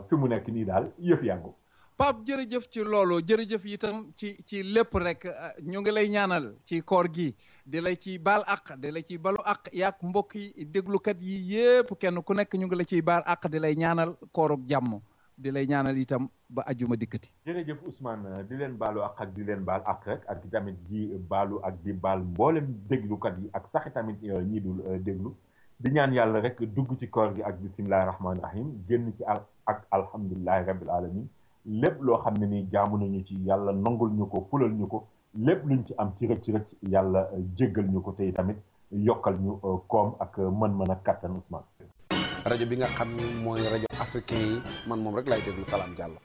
fi mu nekk nii daal yëf yàggu. Pape jërëjëf ci loolu jërëjëf itam ci lépp rek ñu ngi lay ñaanal ci koor gi di lay ci baal àq di lay ci balu àq yaak mbokk yi déglukat yi yépp kenn ku nekk ñu ngi la ciy baal àq di lay ñaanal kooruk jàmm di lay ñaanal itam ba ajuma dikkati. jërëjëf Ousmane di leen baalu àq ak di leen baal àq rek ak tamit di baalu ak di baal mboolem déglukat yi ak sax tamit ñii dul déglu di ñaan yàlla rek dugg ci koor gi ak bisimilahi rahmaani rahim génn ci ak alhamdulilahi rabbil alamin lépp loo xam ne ni jaamu nañu ci yàlla nangul ñu ko fulal ñu ko lépp luñ ci am ci rëcc yàlla jéggal ñu ko tey tamit yokkal ñu koom ak mën-mën ak kattan Ousmane. rajo bi nga xam ni mooy rajo africain yi man moom rek laay déglu Salam Diallo.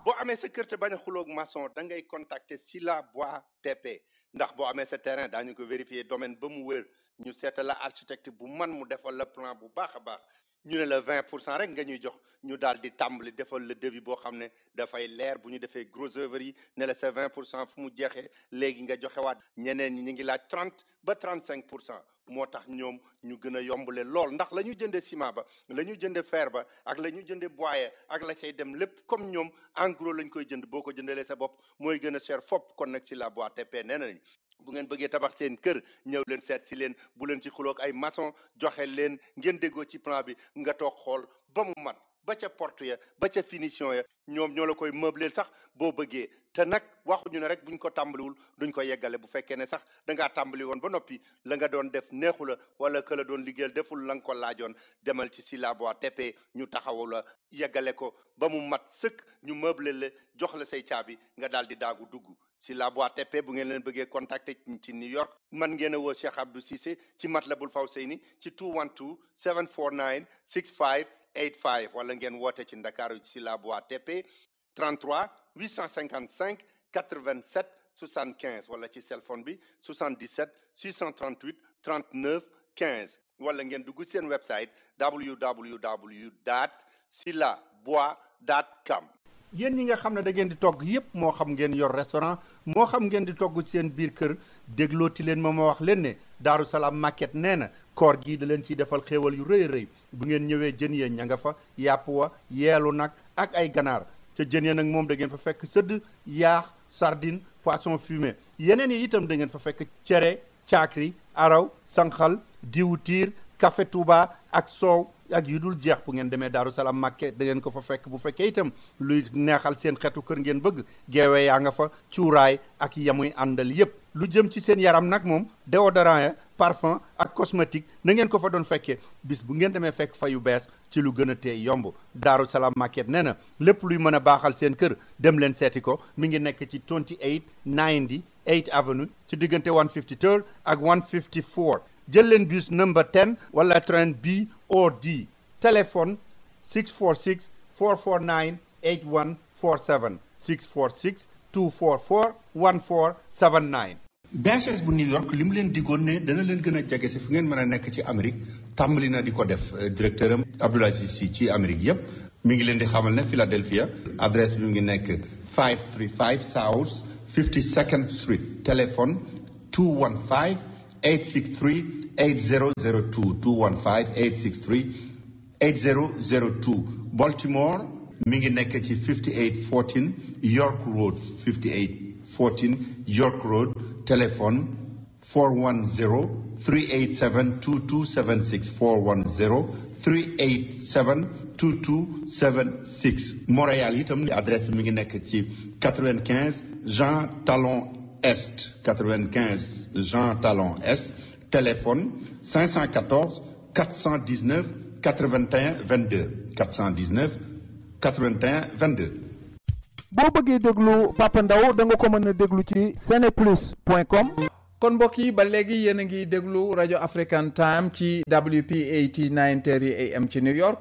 boo amee sa kër te bañ a xuloog maçon da ngay contacter Sila Bois TP ndax boo amee sa terrain daañu ko vérifier domaine ba mu wër ñu seetal la architecte bu man mu defal la plan bu baax a baax ñu ne la 20% rek nga ñuy jox ñu daal di tàmbali defal le devis boo xam ne dafay leer bu ñu defee gros œuvre yi ne la sa 20% fu mu jeexee léegi nga joxewaat ñeneen ñi ñu ngi laaj 30 ba 35% moo tax ñoom ñu gën a yombale lool ndax la ñu jëndee ciment ba la ñu jëndee fer ba ak la ñu jëndee bois ak la cay dem lépp comme ñoom en gros lañ koy jënd boo ko jëndalee sa bopp mooy gën a cher fopp kon nag Sila Bois TP nee nañ bu ngeen bëggee tabax seen kër ñëw leen seet si leen bu leen ci xuloog ay maçon joxe leen ngeen déggoo ci plan bi nga toog xool ba mu mat ba ca porte ya ba ca finition ya ñoom ñoo la koy meubleel sax boo bëggee te nag waxuñu ne rek buñ ko tàmbaliwul duñ ko yeggale bu fekkee ne sax da ngaa tàmbali woon ba noppi la nga doon def neexu la wala ka la doon liggéeyal deful la nga ko laajoon demal ci Sila Bois TP ñu taxawu la yeggale ko ba mu mat sëkk ñu meubleel la jox la say caabi nga daal di daagu dugg Sila Bois TP bu ngeen leen bëggee contacter ci New York man ngeen a woo Cheikh Abdou Cissé ci Matlabul Fawzeyni ci 212 749 6585 wala ngeen woote ci Ndakaaru Sila Bois TP 33 855 87 75 wala ci cellphone bi 77 638 39 15 wala ngeen dugg seen website www.silabois.com. yéen ñi nga xam ne da ngeen di togg yépp moo xam ngeen yor restaurant moo xam ngeen di togg seen biir kër déglooti leen ma wax leen ne Daaru Salaam Market nee na koor gii da leen ciy defal xéewal yu rëy rëy bu ngeen ñëwee jën yee ña nga fa yàpp wa yeelu nag ak ay ganaar ca jën ya nag moom da ngeen fa fekk sëdd yaax sardine poisson fumé yeneen yi itam da ngeen fa fekk cere caakri araw sanxal diwtiir café Touba ak soow ak yu dul jeex bu ngeen demee Daaru Salaam Màkke da ngeen ko fa fekk bu fekkee itam luy neexal seen xetu kër ngeen bëgg geewe yaa nga fa cuuraay ak yamuy àndal yépp lu jëm ci seen yaram nag moom déodorant ya parfum ak cosmétique na ngeen ko fa doon fekkee bis bu ngeen demee fekk fa yu bees ci lu gën a tee yomb Daaru Salaam Market nee na lépp luy mën a baaxal seen kër dem leen seeti ko mi ngi nekk ci 2890 8th Avenue ci diggante 153 ak 154 jël leen bus number 10 wala train B or D. Téléphone 646 449 8147 646 244 1479. BHS bu New York li mu leen digoon ne dana leen gën a jege si fu ngeen mën a nekk ci Amérique tàmbali na di ko def directeur am Abdoul Aziz Sy ci Amérique yépp mi ngi leen di xamal ne Philadelphia adresse bi ngi nekk 535 South 52nd Street téléphone 215 863 8002 215 863 8002 Baltimore mi ngi nekk ci 5814 York Road 5814 York Road téléphone 410-387-2276 410-387-2276 Montréal itam adresse bi mi ngi nekk ci 95 Jean Talon Est 95 Jean Talon Est téléphone 514 419 81 22 419 81 22. boo bëggee déglu Papa Ndaw da nga ko mën a déglu ci seneplus.com. kon mbokk yi ba léegi yéen a ngi déglu rajo African Time ci WP 89:30 AM ci New York.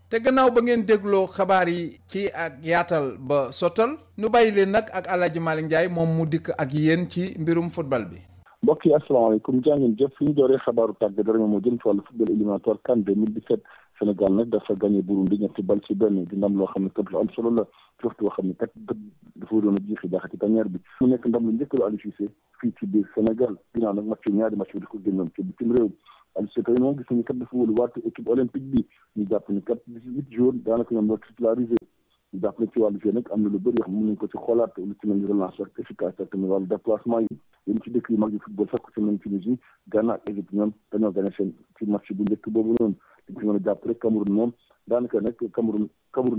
te gannaaw ba ngeen dégloo xabaar yi ci ak yaatal ba sottal nu bàyyi leen nag ak El Hadj Malick Ndiaye moom mu dikk ak yéen ci mbirum football bi. mbokk yi asalaamaaleykum jàngeen jëf fi ñu dooree xabaaru tàggat yaram moo jëm ci wàllu football éliminatoire CAN 2017 Sénégal nag dafa gagné Burundi 2-0 di ndam loo xam ne kat lu am solo la ci waxtu boo xam ne kat dafa doon a jiixi jaaxa ci tanière bi mu nekk ndam lu njëkk lu Aliou Cissé fii ci biir Sénégal ginnaaw nag ñaari match bi di ko génnoon ci bitim réew Aliou Cissé tey moom gis nañu kat dafa wóolu waatu équipe olympique bi ñu jàpp ni kat 18 jours daanaka ñoom ñoo titularisé ñu jàpp ne ci wàllu jeu nag am na lu bëri yoo xam ne mën nañu ko ci xoolaat lu ci mel ni relance ak efficacité ak tamit wàllu déplacement yi yéen ci dëkk yu mag yi football sax ku ci mel ni Tunisie Ghana ak Égypte ñoom dañoo gagné seen ci match bu njëkk boobu noonu li ci mën a jàpp rek Cameroun moom daanaka nag Cameroun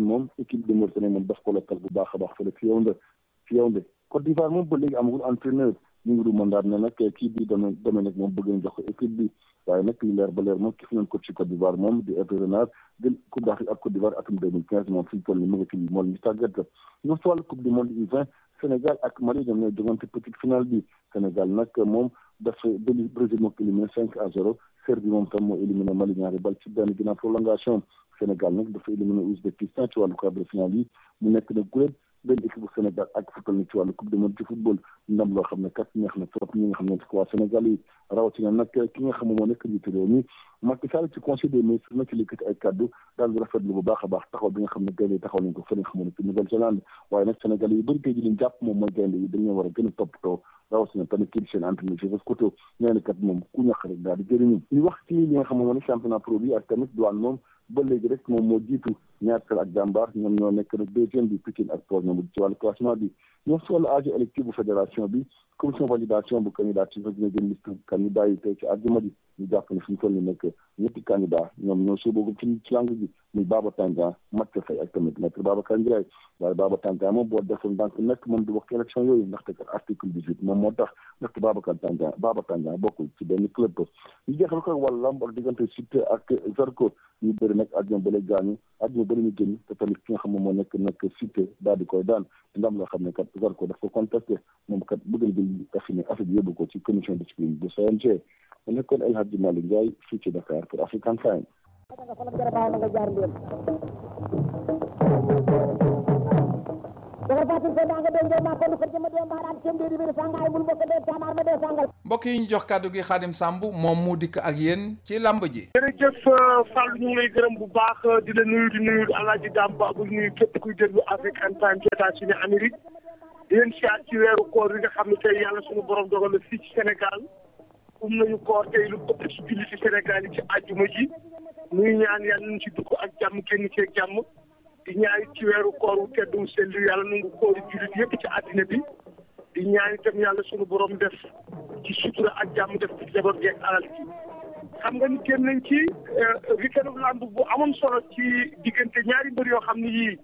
moom équipe de Mauritanie moom daf ko lokkal bu baax a baax fële ci Yaoundé Côte d'Ivoire moom ba léegi amagul entraîneur ñu ngi mandat ne nag kii bi domaine nag moom bëgg na jox ko équipe bi waaye nag li leer ba leer moom ki fi leen coach ci Côte d'Ivoire moom di Hervé Renard jël Coupe d'Afrique ak Côte d'Ivoire atum 2015 moom fi ñu toll ni mu ngi ci moo ñu tàggat ñoom si wàllu Coupe du monde U20 Sénégal ak Mali ñoom ñooy jogante petite finale bi Sénégal nag moom dafa Brésil moo ko éliminé 5-0 Serbie moom tam moo éliminé Mali ñaari bal ci benn ginnaaw prolongation Sénégal nag dafa éliminé Ouzbékistan ci wàllu quart de finale yi mu nekk na guléet benn équipe bu Sénégal ak football ni ci wàllu coupe du monde ci football ndam loo xam ne kat neex na trop ñi nga xam ne ci waa Sénégal yi rawatina nag ki nga xam ne moo nekk njiitu réew mi Macky Sall ci conseil des ministres na ci liggéey ay kaddu daal di rafetlu bu baax a baax taxaw bi nga xam ne gaynde yi taxaw nañ ko fa nga xam ne ci Nouvelle-Zélande waaye nag Sénégal yi bëri tey ji liñ jàpp moom mooy gaynde yi dañoo war a gën a toppatoo rawatina tamit kii di seen entraîneur Joseph Koto nee na kat moom ku ñàkk rek daal di jëriñu ñu wax ci li nga xam ne moo ne championnat pro bi ak tamit douane moom ba léegi rek moom moo jiitu ñaar ak jàmbaar ñoom ñoo nekk nag deuxième bi Pikine ak Port ñoom ci wàllu classement bi ñoom si wàllu âge électif bu fédération bi commission validation bu candidature bi dina gën liste candidat yi tey ci àjjuma ji ñu jàpp ne fi ñu toll ni nekk ñetti candidat ñoom ñoo sóoboogu ci langue bi muy Baba Tandian Mathieu Faye ak tamit maître Babacar Ndiaye waaye Baba Tandian moom boo deful ndànk nekk moom du bokk élection yooyu ndaxte kat article 18 moom moo tax ndaxte Baba Tandian bokkul ci benn club ñu jeexal ko wàllu lamb ak diggante Siteu ak Zarko ñu bëri nag àjjuma bële gaañu àjjuma bëri ñu génn te tamit ki nga xam ne moo nekk nag Siteu daal di koy daan ndam loo xam ne kat Zarko daf ko contesté moom kat bëgg na jël affaire bi yóbbu ko ci commission de discipline bu CNG mu nekkoon El Hadji Malick Ndiaye fii ci Dakar pour African Time. mbokk yi ñu jox kàddu gi Xaadim Samb moom mu dikk ak yéen ci lamb ji. jërëjëf Fall ñu ngi lay gërëm bu baax di la nuyu di nuyu Alaaji Damba bu nuyu képp kuy déglu African Time ci États-Unis Amérique di leen siyaat ci weeru koor yi nga xam ne tey yàlla suñu borom dogal na fii ci Sénégal nañu koor tey lu ëpp ci julli ci Sénégal yi ci àjjuma ji muy ñaan yàlla nañu ci dugg ak jàmm génn ci ak jàmm di ñaan ci weeru koor wu tedd wu sell yàlla nangu koori jullit yëpp ci àddina bi di ñaan itam yàlla suñu borom def ci sutura ak jàmm def ci jabar geeg alal ji xam nga ni génn nañ ci weekendu lamb bu amoon solo ci diggante ñaari mbër yoo xam ne yii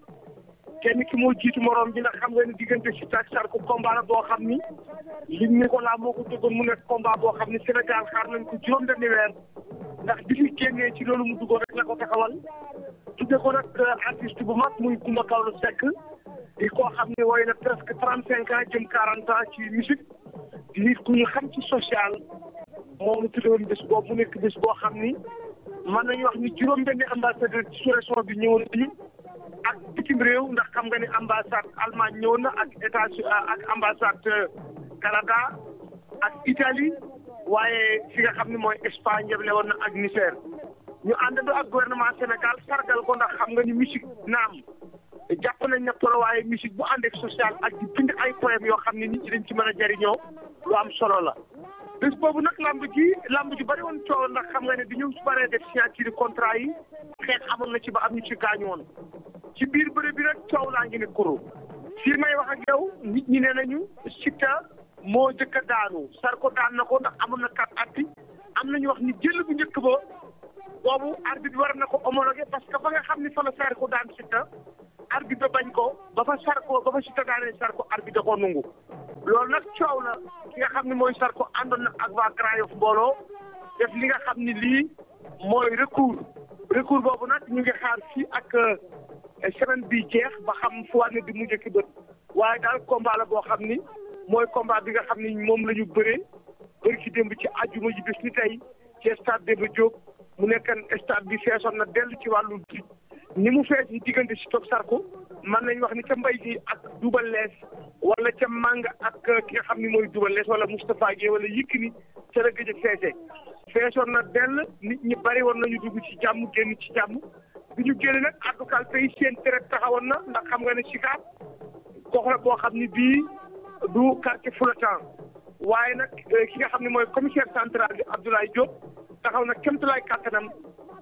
kenn ki moo jiitu morom bi nag xam nga ni diggante Siteu ak Zarko combat la boo xam ni lim Nicolas moo ko duggoon mu nekk combat boo xam ni Sénégal xaar nañ ko juróom-benni weer ndax bi ñu génnee ci loolu mu duggoon rek la ko taxawal tudde ko nag artiste bu mag muy Coumba Gawlo Seck di koo xam ne woy na presque 35 ans jëm 40 ans ci musique di nit ku ñu xam ci social moom la tuddoon bés boobu mu nekk bés boo xam ni mën nañu wax ni juróom-benni ambassadeur ci sous-région bi ñëwoon nañu ak bitim réew ndax xam nga ni ambassade Allemagne ñëwoon na ak États-Unis ak ambassade Canada ak Italie waaye fi nga xam ne mooy Espagne yeble woon na ak Niger ñu àndandoo ak gouvernement Sénégal sargal ko ndax xam nga ni musique naam jàpp nañ ne solo waaye musique bu ànd ak social ak di bind ay poème yoo xam ne nit ñi dañ ci mën a jariñoo lu am solo la. bés boobu nag lamb ji bari woon coow ndax xam nga ne bi ñu baree def signature contrat yi xeex amoon na ci ba am ñu ci gaañu woon ci biir bëre bi nag coow laa ngi ne kuro fii may wax ak yow nit ñi nee nañu Siteu moo jëkk a daanu Sarko daan na ko ndax amoon na 4 appuis am nañu wax ni jël bu njëkk ba boobu arbitre war na ko homologué parce que fa nga xam ni fa la Sarko daan Siteu arbitre bañ ko ba fa Siteu daanee Sarko arbitre da koo nungu loolu nag coow la ki nga xam ne mooy Sarko àndoon na ak waa Grand Yoff mbooloo def li nga xam ni lii mooy recours boobu nag ñu ngi xaar fii ak semaine bi jeex ba xam fu war ne di mujj ki bët waaye daal combat la boo xam ni mooy combat bi nga xam ni moom la ñu bëree bëri ci démb ci àjjuma ji bis ni tey ci stade Demba Diop mu nekkan stade bi feesoon na dell ci wàllu ni mu fees yi diggante si toog Sarko mën nañ wax ni ca mbay gi ak Double Less wala ca Manga ak ki nga xam ni mooy Double Less wala Moustapha Guèye wala Yékini ca la gëj a feese feesoon na dell nit ñi bari woon nañu dugg ci jàmm génn ci jàmm bi ñu génn nag àddukaal tey seen traite taxawoon na ndax xam nga ne Sicap gox la boo xam ni bii du quartier flottant waaye nag ki nga xam ne mooy commissaire central bi Abdoulaye Diop taxaw na kéemtulaay kàttanam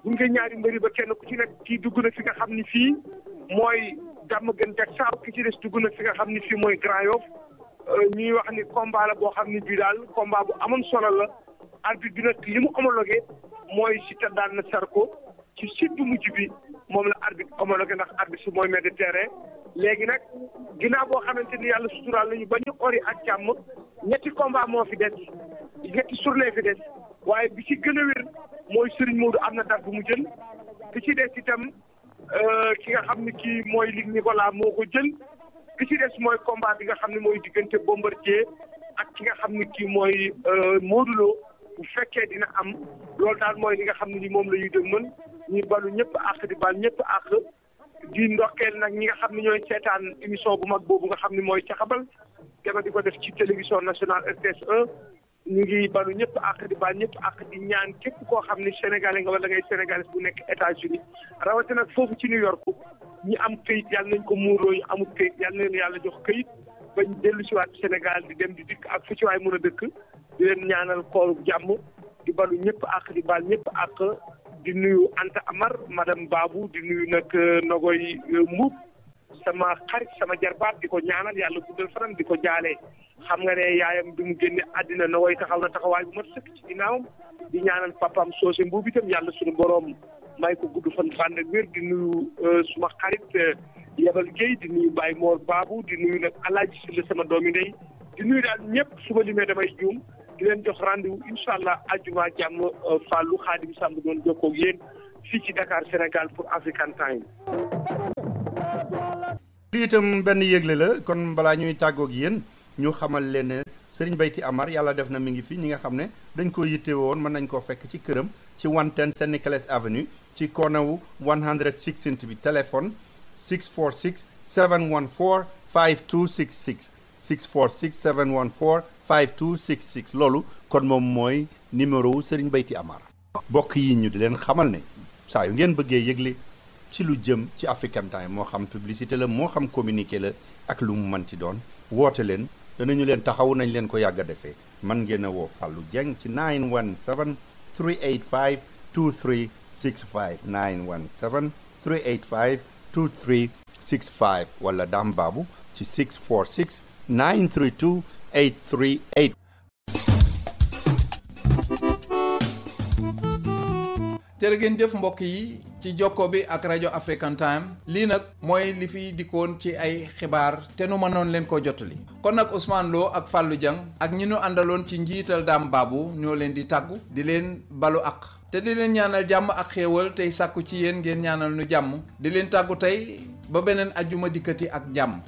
bu nga ñaari mbëri ba kenn ku ci nekk kii dugg na fi nga xam ni fii mooy jàmm gën jag saaw ki ci des dugg na fi nga xam ni fii mooy Grand Yoff ñuy wax ni combat la boo xam ni bii daal combat bu amoon solo la arbitre bi nag li mu homologué mooy Siteu daan na Sarko ci site bu mujj bi moom la arbitre homologué ndax arbitre si mooy maître de terrain léegi nag ginnaaw boo xamante ni yàlla suturaal nañu ba ñu ori ak jàmm ñetti combat moo fi des ñetti journée fi des waaye bi ci gën a wér mooy Serigne Modou am na date bu mu jël bi ci des itam ki nga xam ne kii mooy Luc Nicolas moo ko jël bi ci des mooy combat bi nga xam ne mooy diggante Bombardier ak ki nga xam ne kii mooy Modou Lo bu fekkee dina am loolu daal mooy li nga xam ne ni moom la ñuy dégg mën ñuy balu ñëpp àq di bal ñëpp àq di ndokkeel nag ñi nga xam ne ñooy seetaan émission bu mag boobu nga xam ne mooy caxabal dama di ko def ci télévision nationale RTS 1 ñu ngi balu ñëpp àq di bal ñëpp àq di ñaan képp koo xam ne sénégalais nga wala ngay sénégalais bu nekk États-Unis rawatina nag foofu ci New York ñi am këyit yàlla nañ ko muuroo ñu amul këyit yàlla na leen yàlla jox këyit bañ dellu si waat Sénégal di dem di dikk ak fu ci waay mën a dëkk di leen ñaanal kooru jàmm di balu ñëpp àq di bal ñëpp àq di nuyu Anta Amar madame Babou di nuyu nag Nogoy Mbuub sama xarit sama jarbaat di ko ñaanal yàlla guddal fanam di ko jaalee xam nga ne yaayam bi mu génne àddina Nogoy taxaw na taxawaay bu mat sëkk ci ginnaawam di ñaanal papaam Socé Mbuub itam yàlla suñu boroom may ko gudd fan fànn ak wér di nuyu suma xarit Yabal Guèye di nuyu Baye Mor Babou di nuyu nag Alaaji Silla sama doomi ndey di nuyu daal ñëpp suba limee damay juum di leen jox rendez-vous incha allah àjjuma jàmm Fallou Khadim Samb doon jokkoo ak yéen fii ci Dakar Sénégal pour African Time. lii itam benn yëgle la kon balaa ñuy tàggoog yéen ñu xamal leen ne Serigne Bayti Amar yàlla def na mi ngi fi ñi nga xam ne dañ ko yitte woon mën nañ koo fekk ci këram ci 110 St Nicholas Avenue ci corner 116 bi téléphone 646 714 5266 646 714 5266 loolu kon moom mooy numéro wu Serigne Bayti Amar bokk yi ñu di leen xamal ne saa yu ngeen bëggee yëgle ci lu jëm ci African Time moo xam publicité la moo xam communiqué la ak lu mu mën ci doon woote leen danañu leen taxaw nañ leen ko yàgg a defee man ngeen a woo Fallou Dieng ci 917 385 2365 917 385 2365 wala Dame Babou ci 646 932 838. jërë ngeen jëf mbokk yi ci jokko bi ak rajo African Time lii nag mooy li fi dikkoon ci ay xibaar te nu mënoon leen ko jottali kon nag Ousmane Lo ak Fallou Dieng ak ñi nu àndaloon ci njiital Dame Babou ñoo leen di tàggu di leen balu ak te di leen ñaanal jàmm ak xéewal tey sàkku ci yéen ngeen ñaanal nu jàmm di leen tàggu tey ba beneen ajuma dikkati ak jàmm.